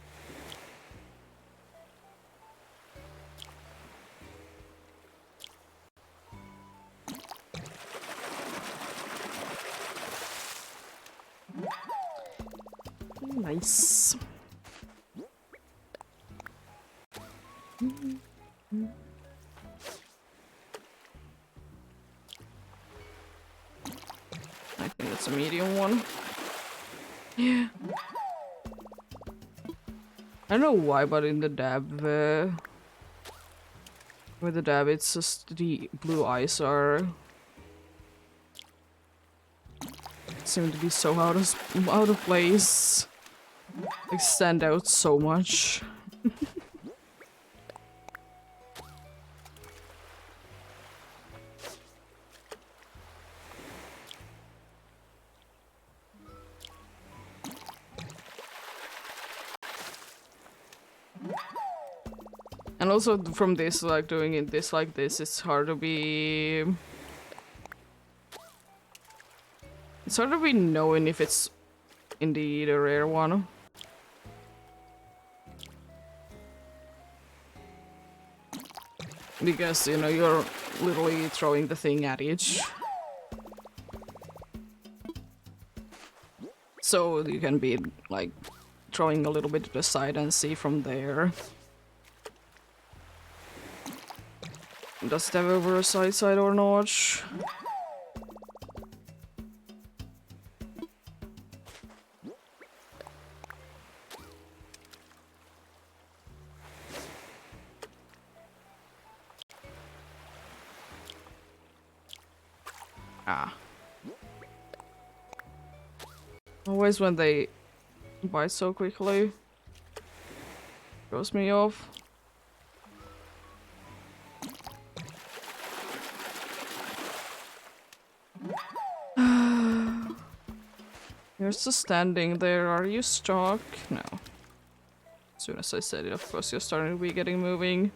Nice. I think it's a medium one. Yeah. I don't know why, but in the dab, with the dab, it's just the blue eyes are seem to be so out of place. Like stand out so much. And also from this, like doing it this like this, it's hard to be... It's hard to be knowing if it's indeed a rare one. Because, you know, you're literally throwing the thing at each. So you can be, like, throwing a little bit to the side and see from there. Does it have over a side or not? Ah. Always when they bite so quickly. Throws me off. You're just standing there. Are you stuck? No. As soon as I said it, of course you're starting to be getting moving.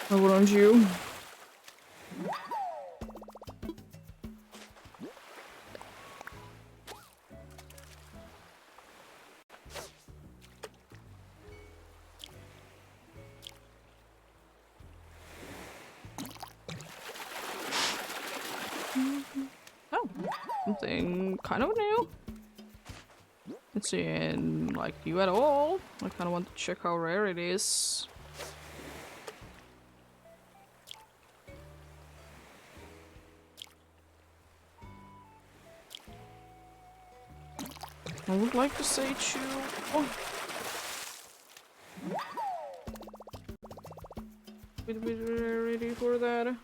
Why wouldn't you? Oh, something kind of new. It's in like you at all. I kind of want to check how rare it is. I would like to say chew. Oh. Bit ready for that.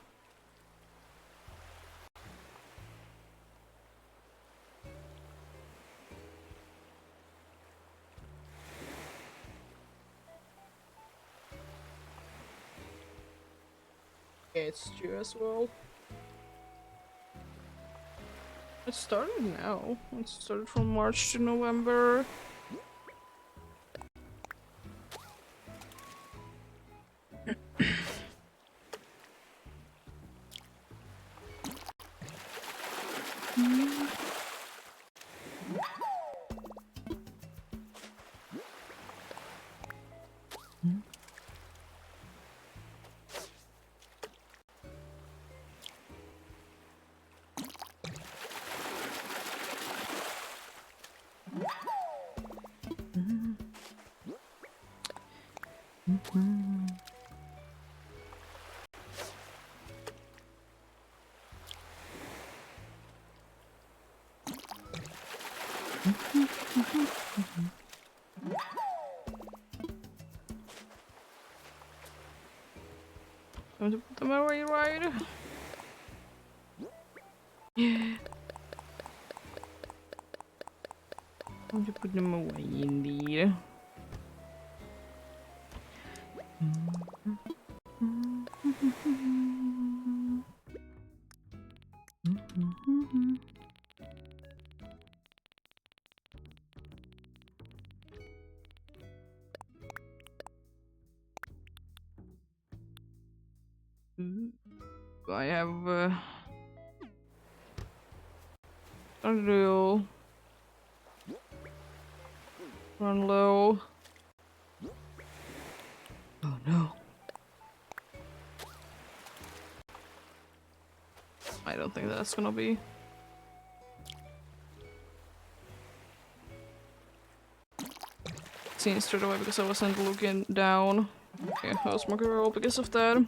Yeah, it's due as well. It started now. It started from March to November. Time to put them away, right? Yeah. Time to put them away, indeed. I have Unreal. Run low. Oh no. I don't think that's gonna be. Seen straight away because I wasn't looking down. Okay, I was more roll because of that.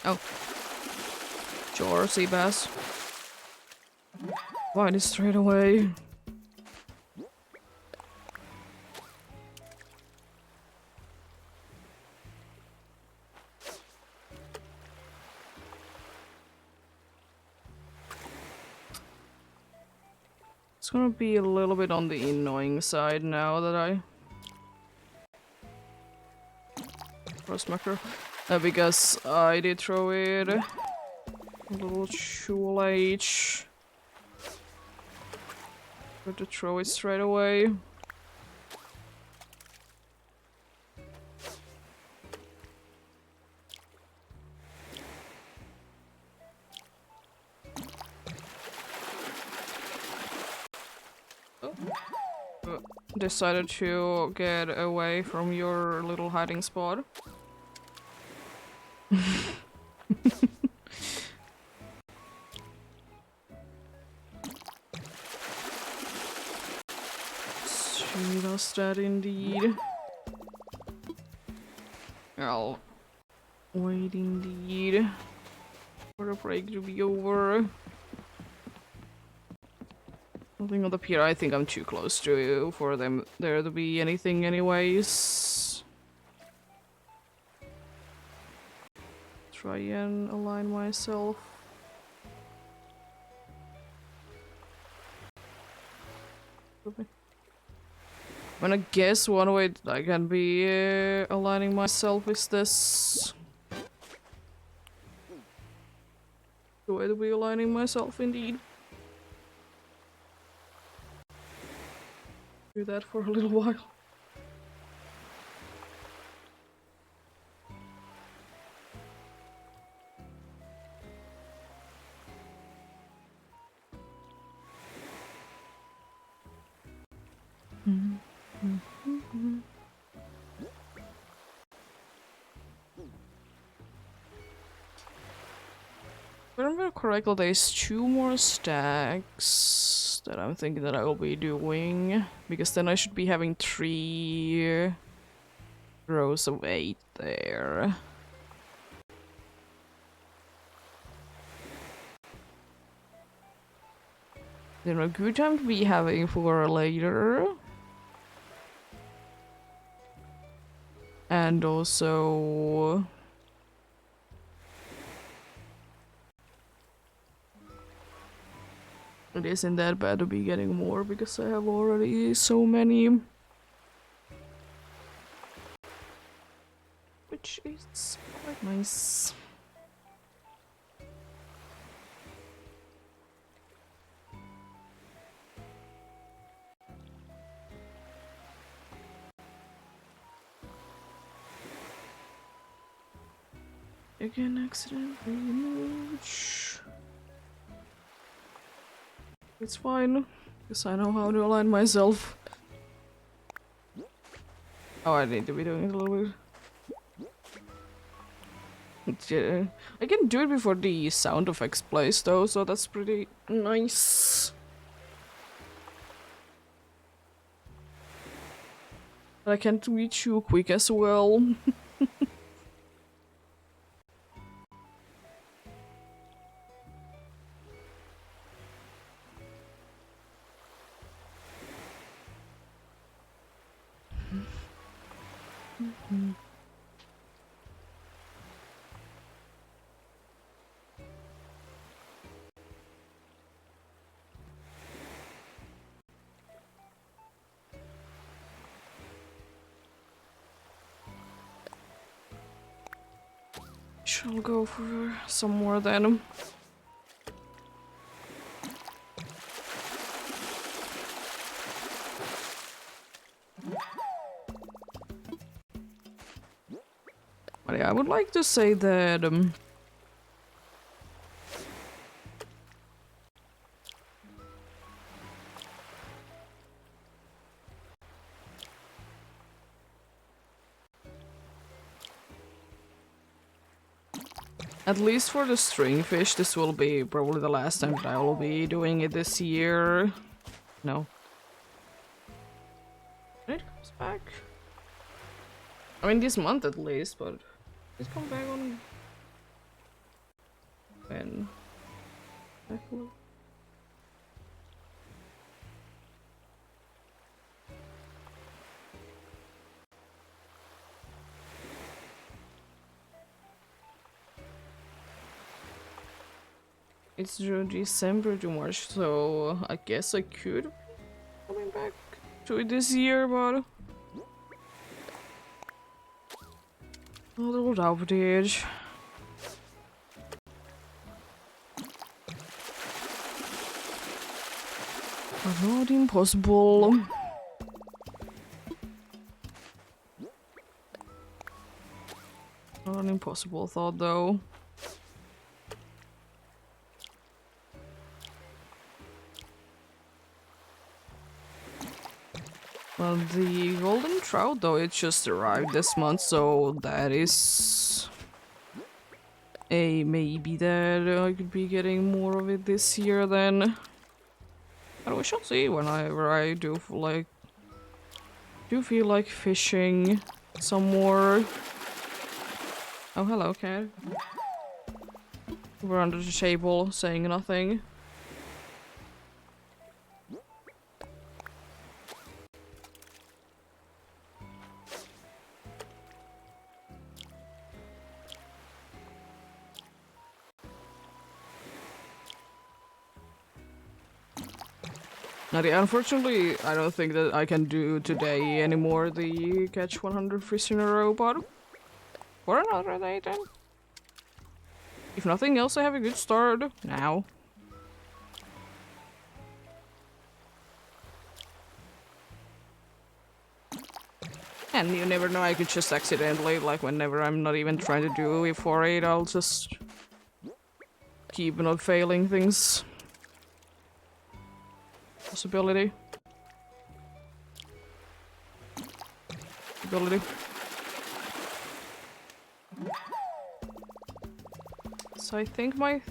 Oh. Sure, sea bass. Find it straight away. It's gonna be a little bit on the annoying side now that I cross macro. Because I did throw it A little shoe age. Good to throw it straight away. Decided to get away from your little hiding spot. She does that indeed. I'll wait indeed for the break to be over. Nothing on the pier. I think I'm too close to you for them there to be anything anyways. Try and align myself. I mean, I guess one way that I can be aligning myself is this. The way to be aligning myself indeed. Do that for a little while. If I remember correctly, there's 2 more stacks that I'm thinking that I will be doing, because then I should be having 3 rows of 8 there. Then a good time to be having for later. And also... it isn't that bad to be getting more because I have already so many. Which is quite nice. Again, accident reach. It's fine, because I know how to align myself. Oh, I need to be doing it a little bit. Yeah. I can do it before the sound effects plays though, so that's pretty nice. But I can't reach you quick as well. Shall go for some more then. But yeah, I would like to say that at least for the stringfish, this will be probably the last time that I will be doing it this year. No. When it comes back? I mean, this month at least, but it's come back on... when? It's December to March, so I guess I could be coming back to it this year, but a little doubt it. But not impossible. Not an impossible thought, though. Well, the golden trout, though, it just arrived this month, so that is a maybe that I could be getting more of it this year then. But we shall see whenever I do feel like fishing some more. Oh, hello, cat. We're under the table, saying nothing. Unfortunately, I don't think that I can do today anymore the catch 100 fish in a row, but for another day then. If nothing else, I have a good start now. And you never know, I could just accidentally, like whenever I'm not even trying to do a 4-8, I'll just keep not failing things. Possibility. Ability. So I think my...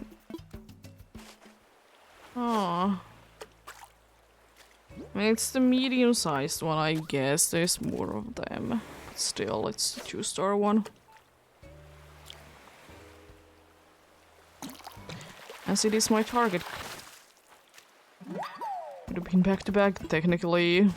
Oh. I mean, it's the medium-sized one, I guess. There's more of them. But still, it's the 2-star one. As it is my target. Could have been back-to-back, technically.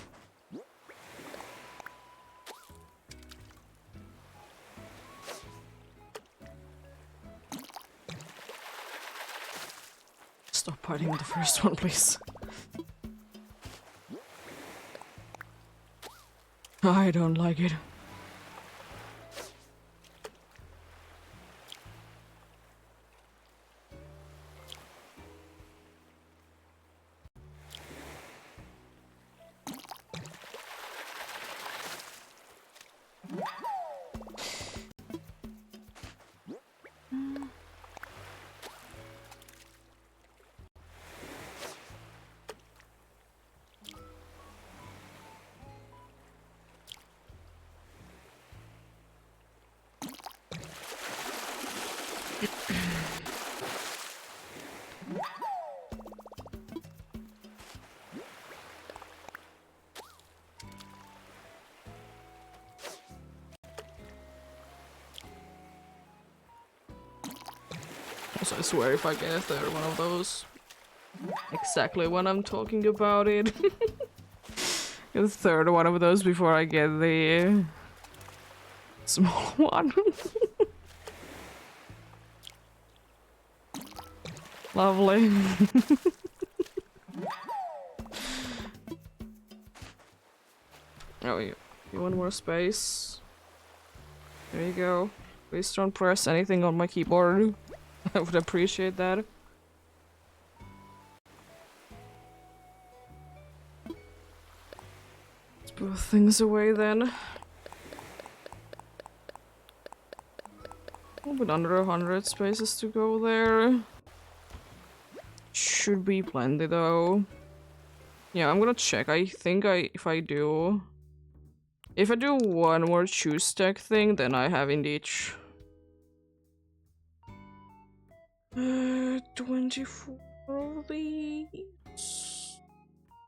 Stop biting on the first one, please. I don't like it. Also, I swear if I get a third one of those, exactly when I'm talking about it. Get a third one of those before I get the small one. Lovely. Oh, you want more space? There you go. Please don't press anything on my keyboard. I would appreciate that. Let's put things away then. A bit under 100 spaces to go there. Should be plenty though. Yeah, I'm gonna check. I think if I do one more choose stack thing, then I have indeed 24 of these.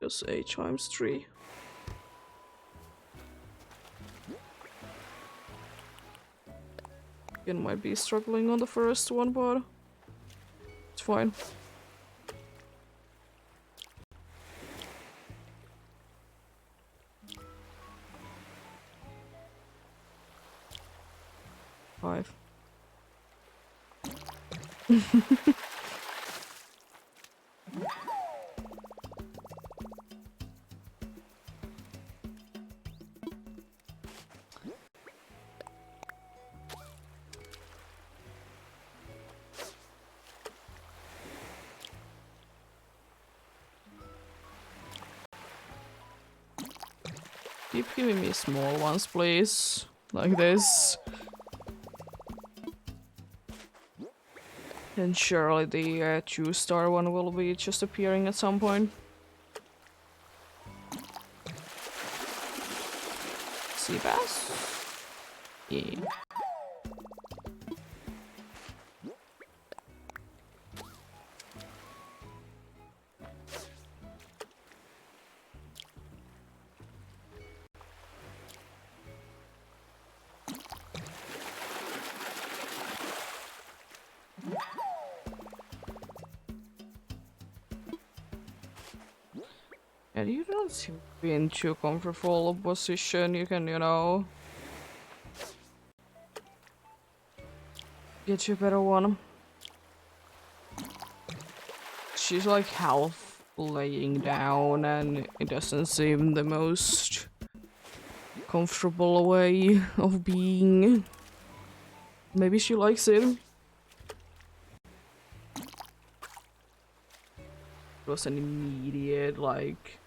Just 8 times 3. Again, might be struggling on the first one, but it's fine. Five. Keep giving me small ones, please. Like this. And surely the 2-star one will be just appearing at some point. Sea bass? Yeah. And you don't seem to be in too comfortable a position. You can, you know, get you a better one. She's like half laying down and it doesn't seem the most comfortable way of being. Maybe she likes it. It was an immediate, like,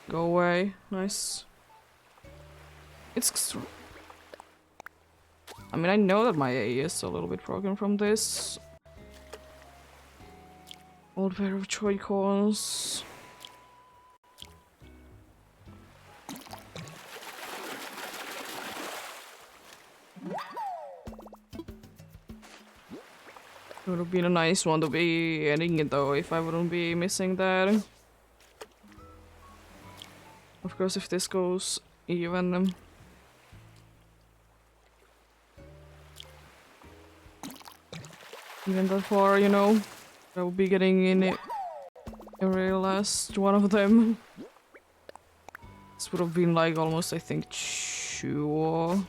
go away. Nice. It's... I mean, I know that my A is a little bit broken from this. Old pair of Joy-Cons. It would have been a nice one to be ending it though, if I wouldn't be missing that. Of course, if this goes even. Even that far, you know, I will be getting in it every last one of them. This would have been like almost, I think, 2.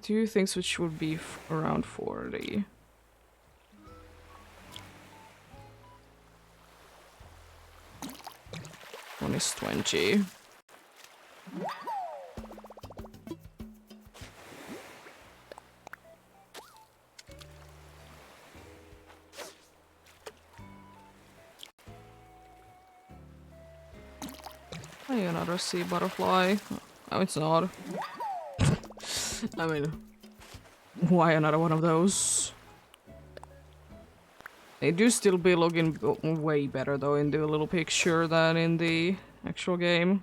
2 things which would be around 40. One is 20. Hey, another sea butterfly. Oh, it's not. I mean, why another one of those? They do still be looking way better though in the little picture than in the actual game.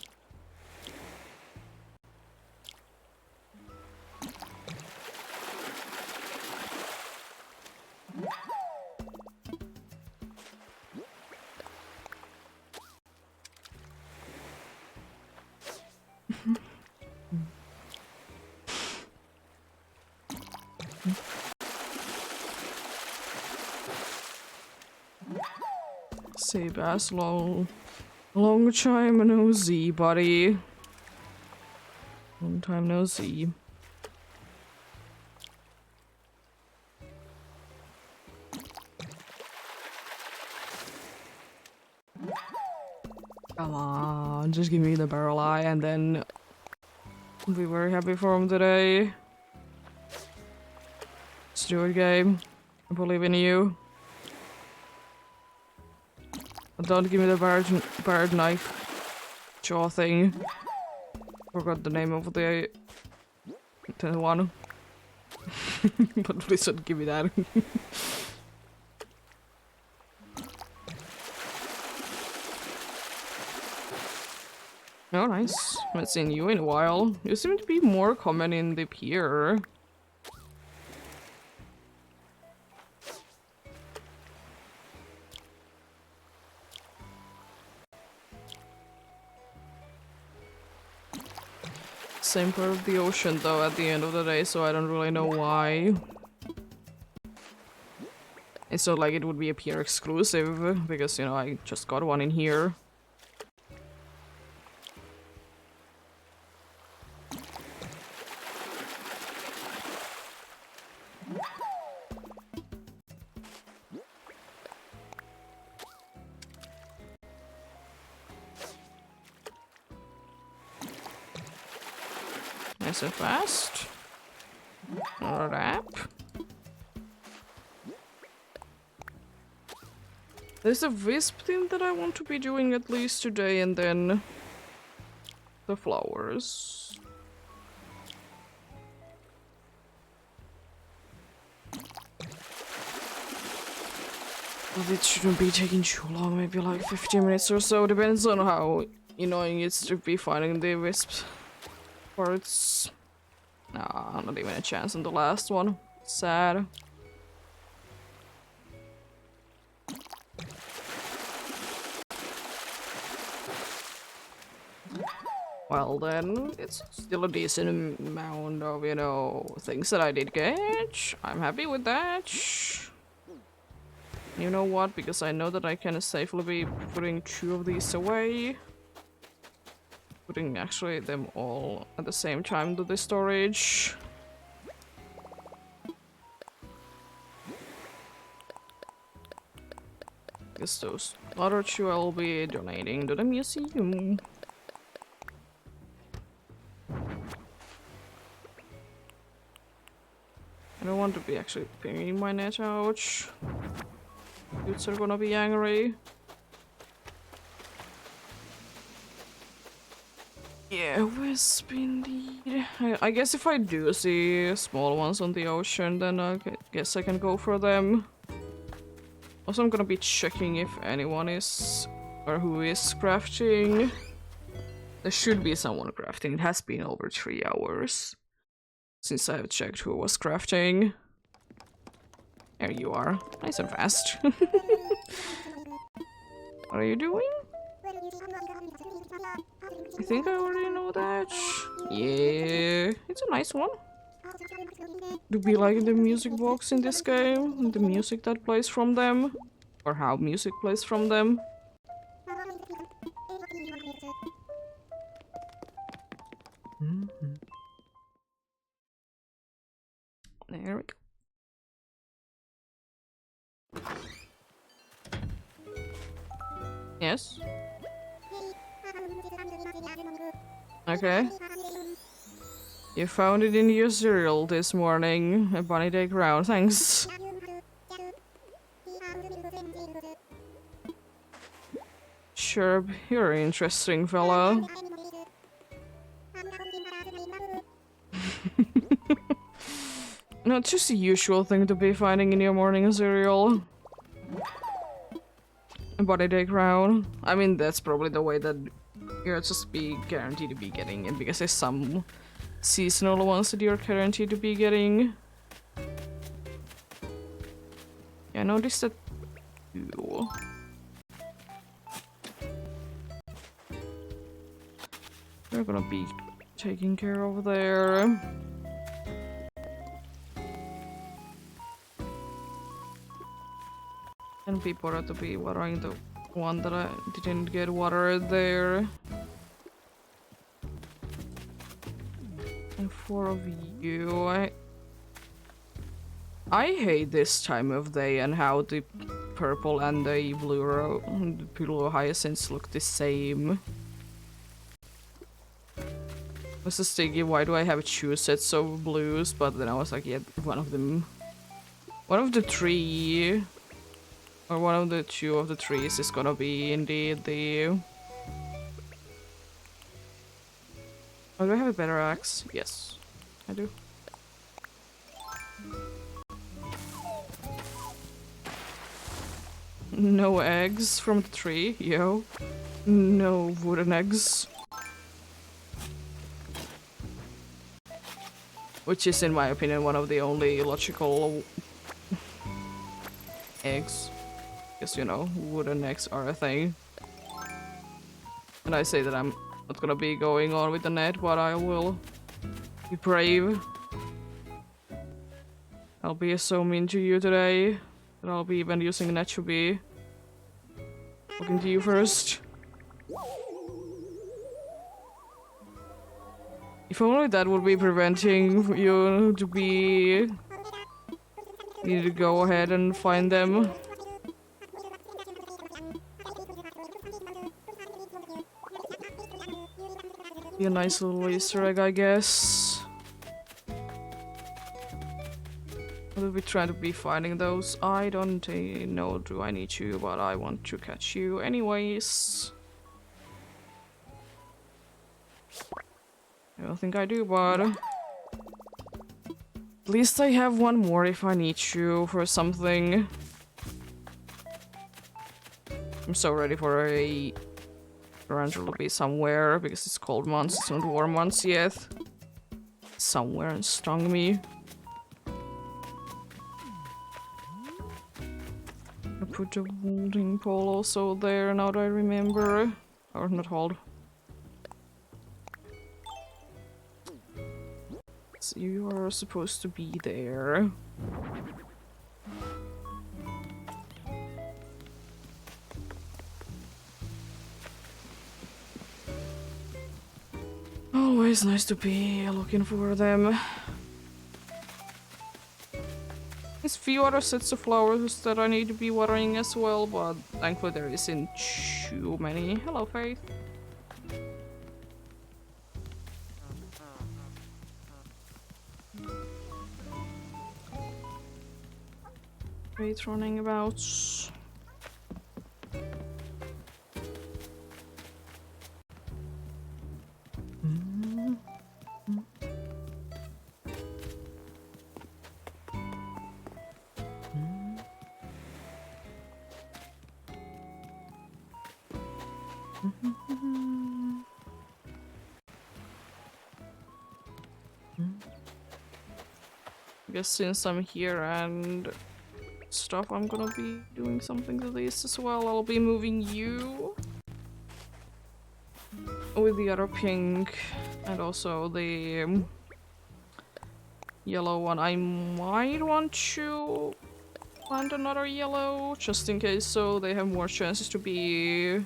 Sea bass, long time no see, buddy. Long time no see. Come on, just give me the barrel eye and then I'll be very happy for him today. Let's do it, game. I believe in you. Don't give me the bird knife jaw thing. Forgot the name of the one. But please don't give me that. Oh, nice. Haven't seen you in a while. You seem to be more common in the pier. Same part of the ocean though at the end of the day, so I don't really know why. It's not like it would be a pier exclusive, because, you know, I just got one in here. Nice and fast. Wrap. There's a wisp thing that I want to be doing at least today, and then the flowers. But it shouldn't be taking too long, maybe like 15 minutes or so, depends on how annoying it's to be finding the wisp parts. Nah, not even a chance on the last one. Sad. Well then, it's still a decent amount of, you know, things that I did get. I'm happy with that. You know what? Because I know that I can safely be putting 2 of these away. Putting actually them all at the same time to the storage. Because those other 2 I'll be donating to the museum. I don't want to be actually pinging my net out. Dudes are gonna be angry. Yeah, wisp indeed. I guess if I do see small ones on the ocean, then I guess I can go for them. Also, I'm gonna be checking if anyone is, or who is crafting. There should be someone crafting. It has been over 3 hours since I have checked who was crafting. There you are. Nice and fast. What are you doing? I think I already know that. Yeah, it's a nice one. Do we like the music box in this game? The music that plays from them? Or how music plays from them? There we go. Yes? Okay. You found it in your cereal this morning. A bunny day crown, thanks. Sure, you're an interesting fella. Not just the usual thing to be finding in your morning cereal. A bunny day crown. I mean, that's probably the way that you're just be guaranteed to be getting it, because there's some seasonal ones that you're guaranteed to be getting. Yeah, I noticed that too. We're gonna be taking care of there. And be bothered to be watering the one that I didn't get watered there. And 4 of you, I hate this time of day and how the purple and the blue hyacinths look the same. I was just thinking, why do I have 2 sets of blues? But then I was like, yeah, one of the 3, or one of the 2 of the trees is gonna be indeed the... Oh, do I have a better axe? Yes, I do. No eggs from the tree, yo. No wooden eggs. Which is, in my opinion, one of the only logical eggs. Because, you know, wooden eggs are a thing. And I say that I'm not gonna be going on with the net, but I will be brave. I'll be so mean to you today that I'll be even using net to be talking to you first. If only that would be preventing you to be... You need to go ahead and find them. Be a nice little Easter egg, I guess. Will we try to be finding those? I don't know, do I need you, but I want to catch you anyways. I don't think I do, but at least I have one more if I need you for something. I'm so ready for a tarantula to be somewhere because it's cold months, it's not warm months yet. Somewhere and stung me. I put the holding pole also there now that I remember. Or not hold. So you are supposed to be there. Always nice to be looking for them. There's few other sets of flowers that I need to be watering as well, but thankfully there isn't too many. Hello, Faith. Faith running about. I guess since I'm here and stuff, I'm gonna be doing something to this as well. I'll be moving you with the other pink and also the yellow one. I might want to plant another yellow just in case, so they have more chances to be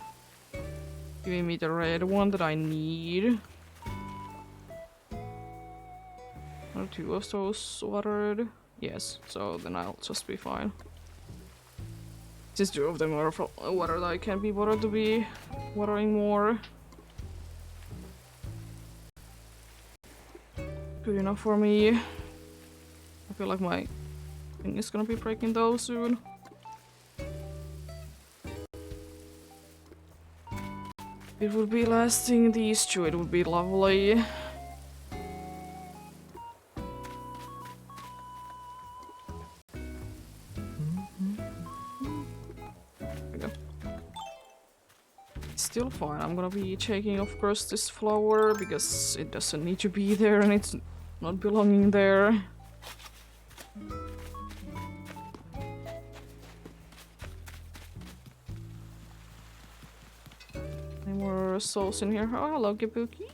giving me the red one that I need. Are two of those watered? Yes, so then I'll just be fine. Since two of them are watered, I can't be bothered to be watering more. Good enough for me. I feel like my thing is gonna be breaking those soon. It would be lasting these two, it would be lovely. Still fine. I'm gonna be taking, of course, this flower because it doesn't need to be there and it's not belonging there. Any more souls in here? Oh, hello, Kabuki.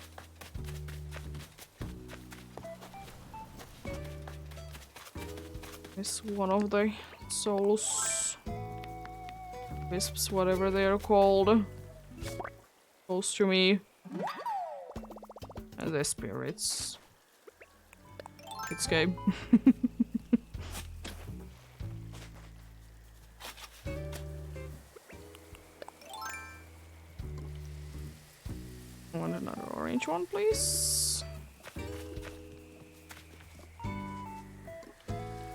It's one of the souls. Wisps, whatever they are called. Close to me. And the spirits. It's game. I want another orange one, please.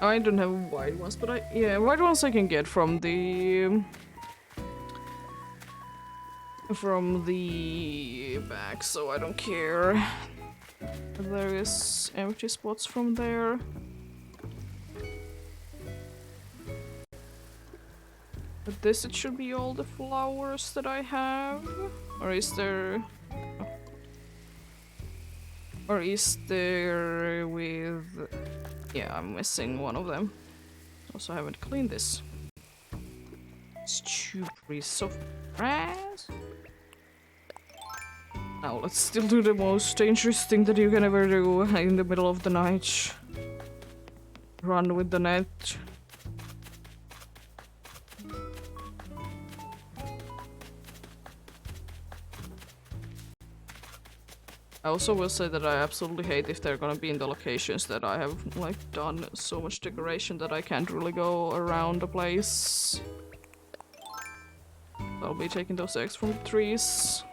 I don't have white ones, but yeah, white ones I can get from the back, so I don't care. There is empty spots from there. But this, it should be all the flowers that I have. Or is there... Or is there with... Yeah, I'm missing one of them. Also, I haven't cleaned this. Stupid of grass. Now let's still do the most dangerous thing that you can ever do in the middle of the night. Run with the net. I also will say that I absolutely hate if they're gonna be in the locations that I have like done so much decoration that I can't really go around the place. I'll be taking those eggs from the trees.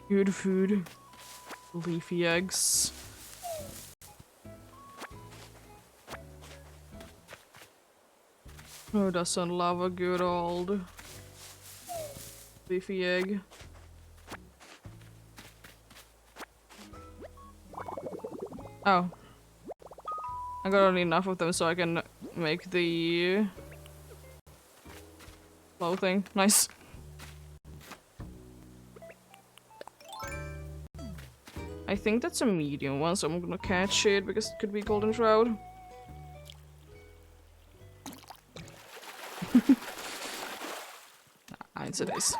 Good food. Leafy eggs. Who doesn't love a good old beefy egg? Oh. I got enough of them so I can make the flow thing. Nice. I think that's a medium one, so I'm gonna catch it because it could be golden trout. Nah, it is.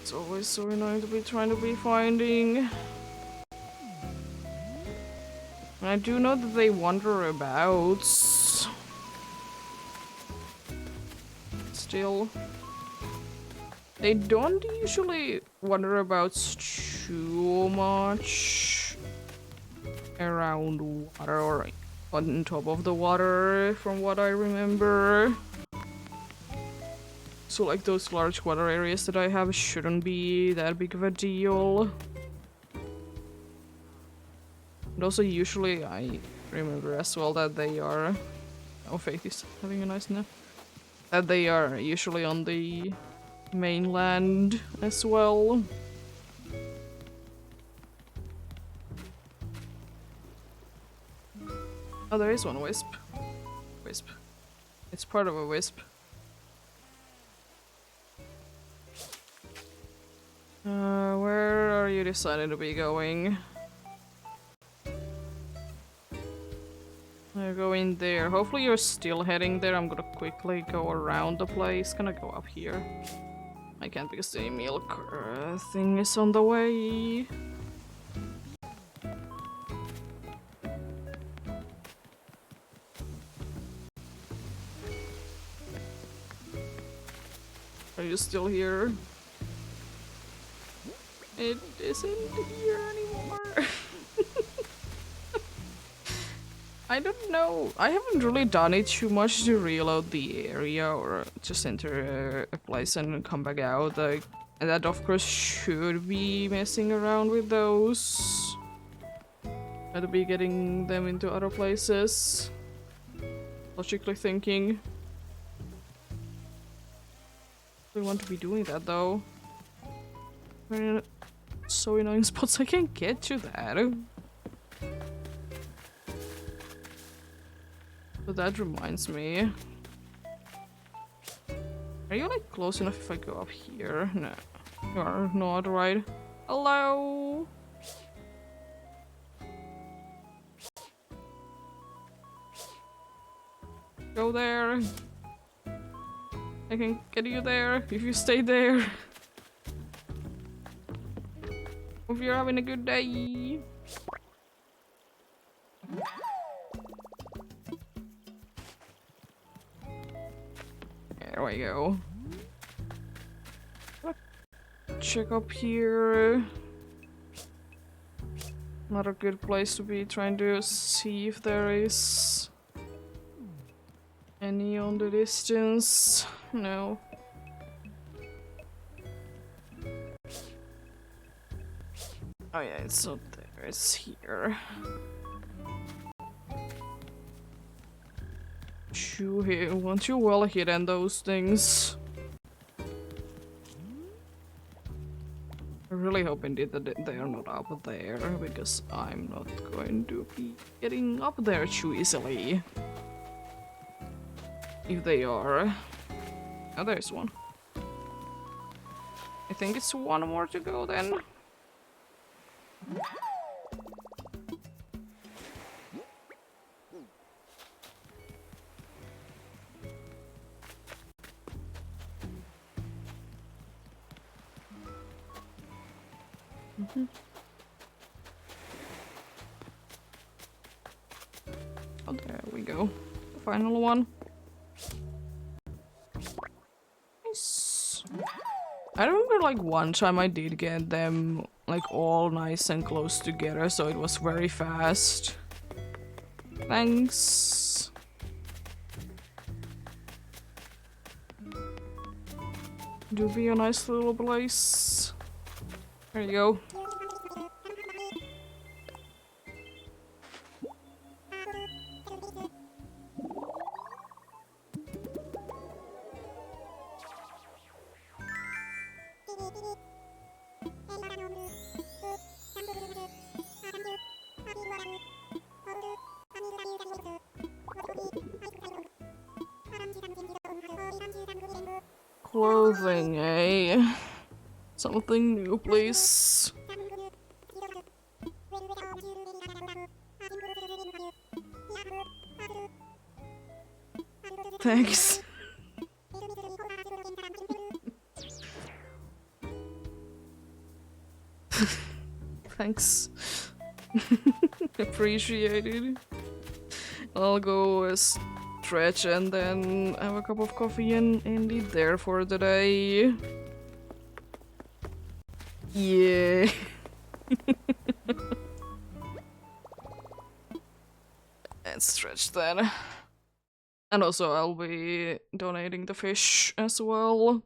It's always so annoying to be trying to be finding. And I do know that they wander about. Still. They don't usually wander about too much around water or on top of the water, from what I remember. So like those large water areas that I have shouldn't be that big of a deal. And also usually I remember as well that they are... Oh, Faith is having a nice nap. That they are usually on the mainland as well. Oh, there is one wisp. Wisp. It's part of a wisp. Where are you deciding to be going? You're going there. Hopefully you're still heading there. I'm gonna quickly go around the place. Gonna go up here. I can't because the milk thing is on the way. Are you still here? It isn't here anymore. I don't know. I haven't really done it too much to reload the area or just enter a place and come back out. Like, and that of course should be messing around with those. I'd be getting them into other places. Logically thinking. We want to be doing that though. We're in so annoying spots I can't get to that. But that reminds me. Are you like close enough if I go up here? No. You are not, right? Hello? Go there. I can get you there if you stay there. Hope you're having a good day. There we go. Check up here. Not a good place to be trying to see if there is any on the distance. No. Oh yeah, it's not there, it's here. Once you well hidden those things. I really hope indeed that they are not up there, because I'm not going to be getting up there too easily. If they are. Oh, there's one. I think it's one more to go then. Oh, there we go. The final one. Nice. I remember like one time I did get them like all nice and close together, so it was very fast. Thanks. It would be a nice little place. There you go. Clothing, eh? Something new, please. Thanks. Thanks. Appreciated. I'll go stretch and then have a cup of coffee and eat there for the day. Yeah. And stretch then. And also I'll be donating the fish as well.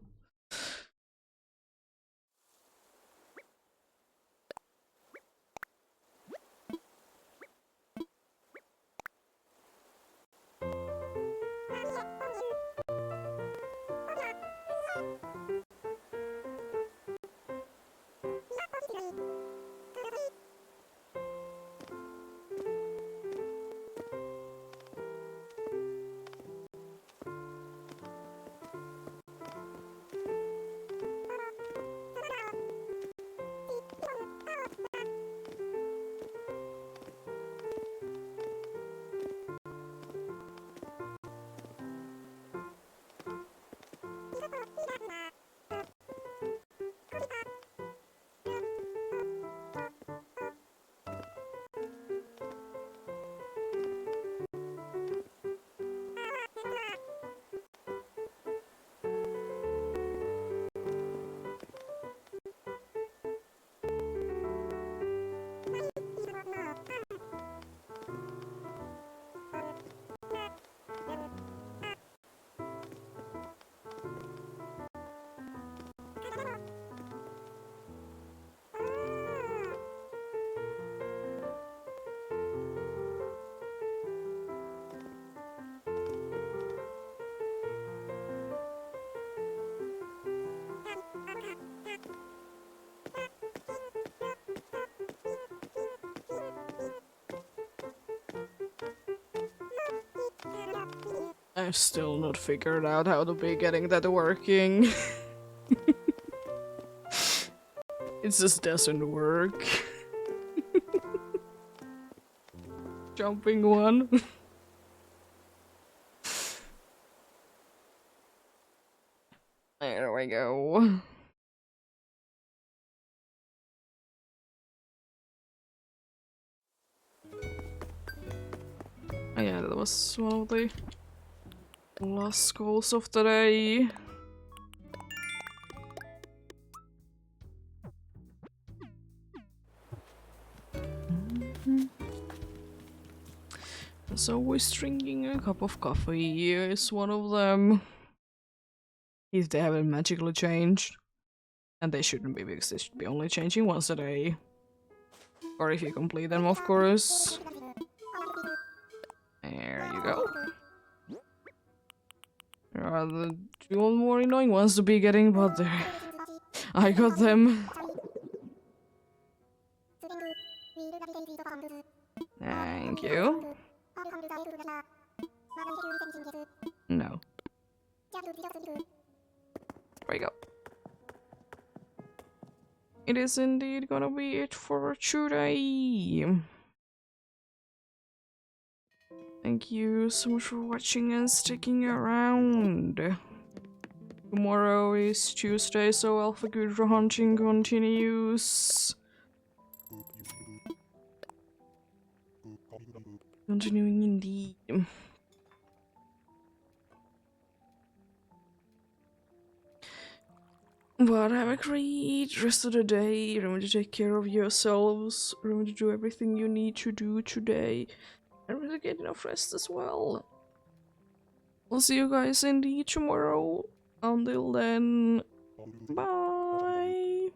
I've still not figured out how to be getting that working. It just doesn't work. Jumping one. There we go. Oh yeah, that was one of the last goals of the day. As always, drinking a cup of coffee is one of them. If they haven't magically changed. And they shouldn't be, because they should be only changing once a day. Or if you complete them, of course. There you go. There are the two more annoying ones to be getting, but there. I got them. Thank you. No. There we go. It is indeed gonna be it for today. Thank you so much for watching and sticking around. Tomorrow is Tuesday, so Alpha Gudra hunting continues. Continuing indeed. But have a great rest of the day. Remember to take care of yourselves. Remember to do everything you need to do today. And remember to get enough rest as well. I'll see you guys indeed tomorrow. Until then, Bye.